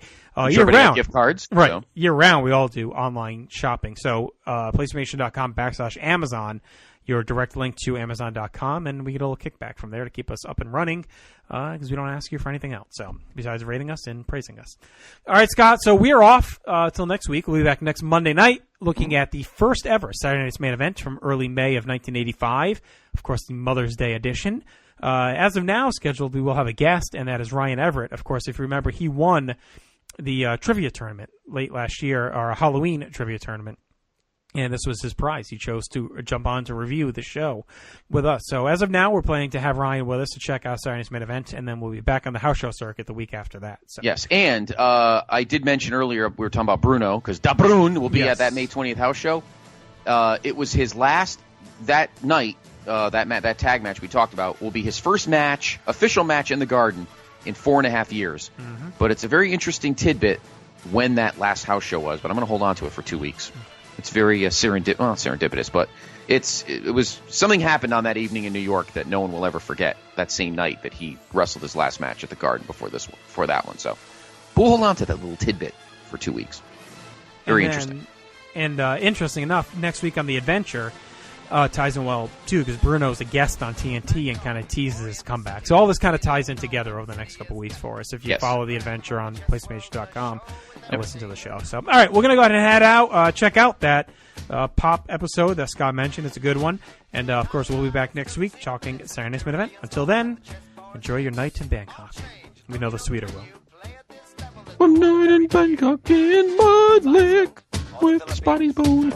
Year round, gift cards, right? So. Year round, we all do online shopping. So, PlayStation.com/Amazon. Your direct link to Amazon.com, and we get a little kickback from there to keep us up and running because we don't ask you for anything else. So, besides rating us and praising us. All right, Scott. So we are off till next week. We'll be back next Monday night, looking at the first ever Saturday Night's Main Event from early May of 1985. Of course, the Mother's Day edition. As of now, scheduled, we will have a guest, and that is Ryan Everett. Of course, if you remember, he won the trivia tournament late last year, or a Halloween trivia tournament. And this was his prize. He chose to jump on to review the show with us. So as of now, we're planning to have Ryan with us to check out Saturday's Main Event, and then we'll be back on the house show circuit the week after that. So. Yes, and I did mention earlier we were talking about Bruno, because Da Brun will be at that May 20th house show. It was his last, that night, that tag match we talked about, will be his first match, official match in the Garden in 4.5 years. But it's a very interesting tidbit when that last house show was, but I'm going to hold on to it for 2 weeks. It's very serendipitous, but it was something happened on that evening in New York that no one will ever forget. That same night that he wrestled his last match at the Garden before that one. So we'll hold on to that little tidbit for 2 weeks. Very interesting. And interesting enough, next week on the Adventure ties in well too, because Bruno's a guest on TNT and kind of teases his comeback. So all this kind of ties in together over the next couple of weeks for us. If you follow the Adventure on PlayStation.com and listen to the show. So, all right, we're going to go ahead and head out. Check out that Pop episode that Scott mentioned. It's a good one. And, of course, we'll be back next week talking Saturday Night's Main Event. Until then, enjoy your night in Bangkok. We know the sweeter will. One night in Bangkok in Mud Lake with Spotty Bone.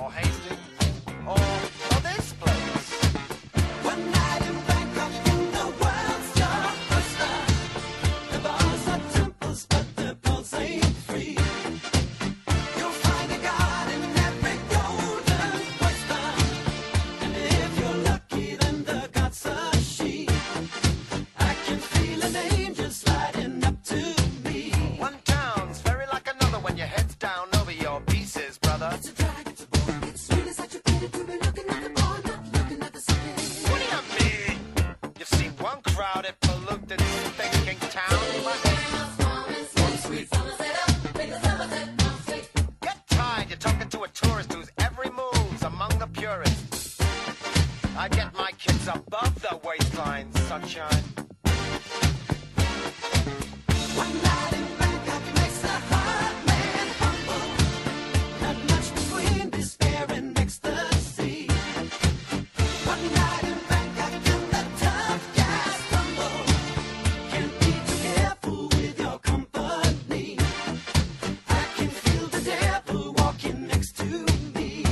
One town's very like another when your head's down over your polluted, thinking town. Get tired, you're talking to a tourist whose every move's among the purists. I get my kids above the waistline, sunshine. One night in Bangkok makes a hard man humble. Not much between despair and ecstasy. One night in Bangkok and the tough guys stumble. Can't be too careful with your company. I can feel the devil walking next to me.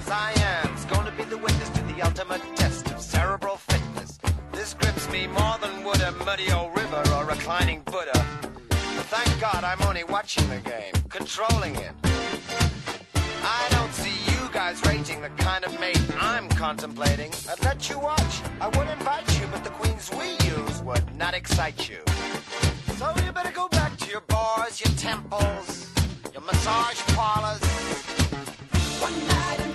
Science, gonna be the witness to the ultimate test of cerebral fitness. This grips me more than would a muddy old river or reclining Buddha. But thank God I'm only watching the game, controlling it. I don't see you guys rating the kind of mate I'm contemplating. I'd let you watch, I would invite you, but the queens we use would not excite you. So you better go back to your bars, your temples, your massage parlors. One night in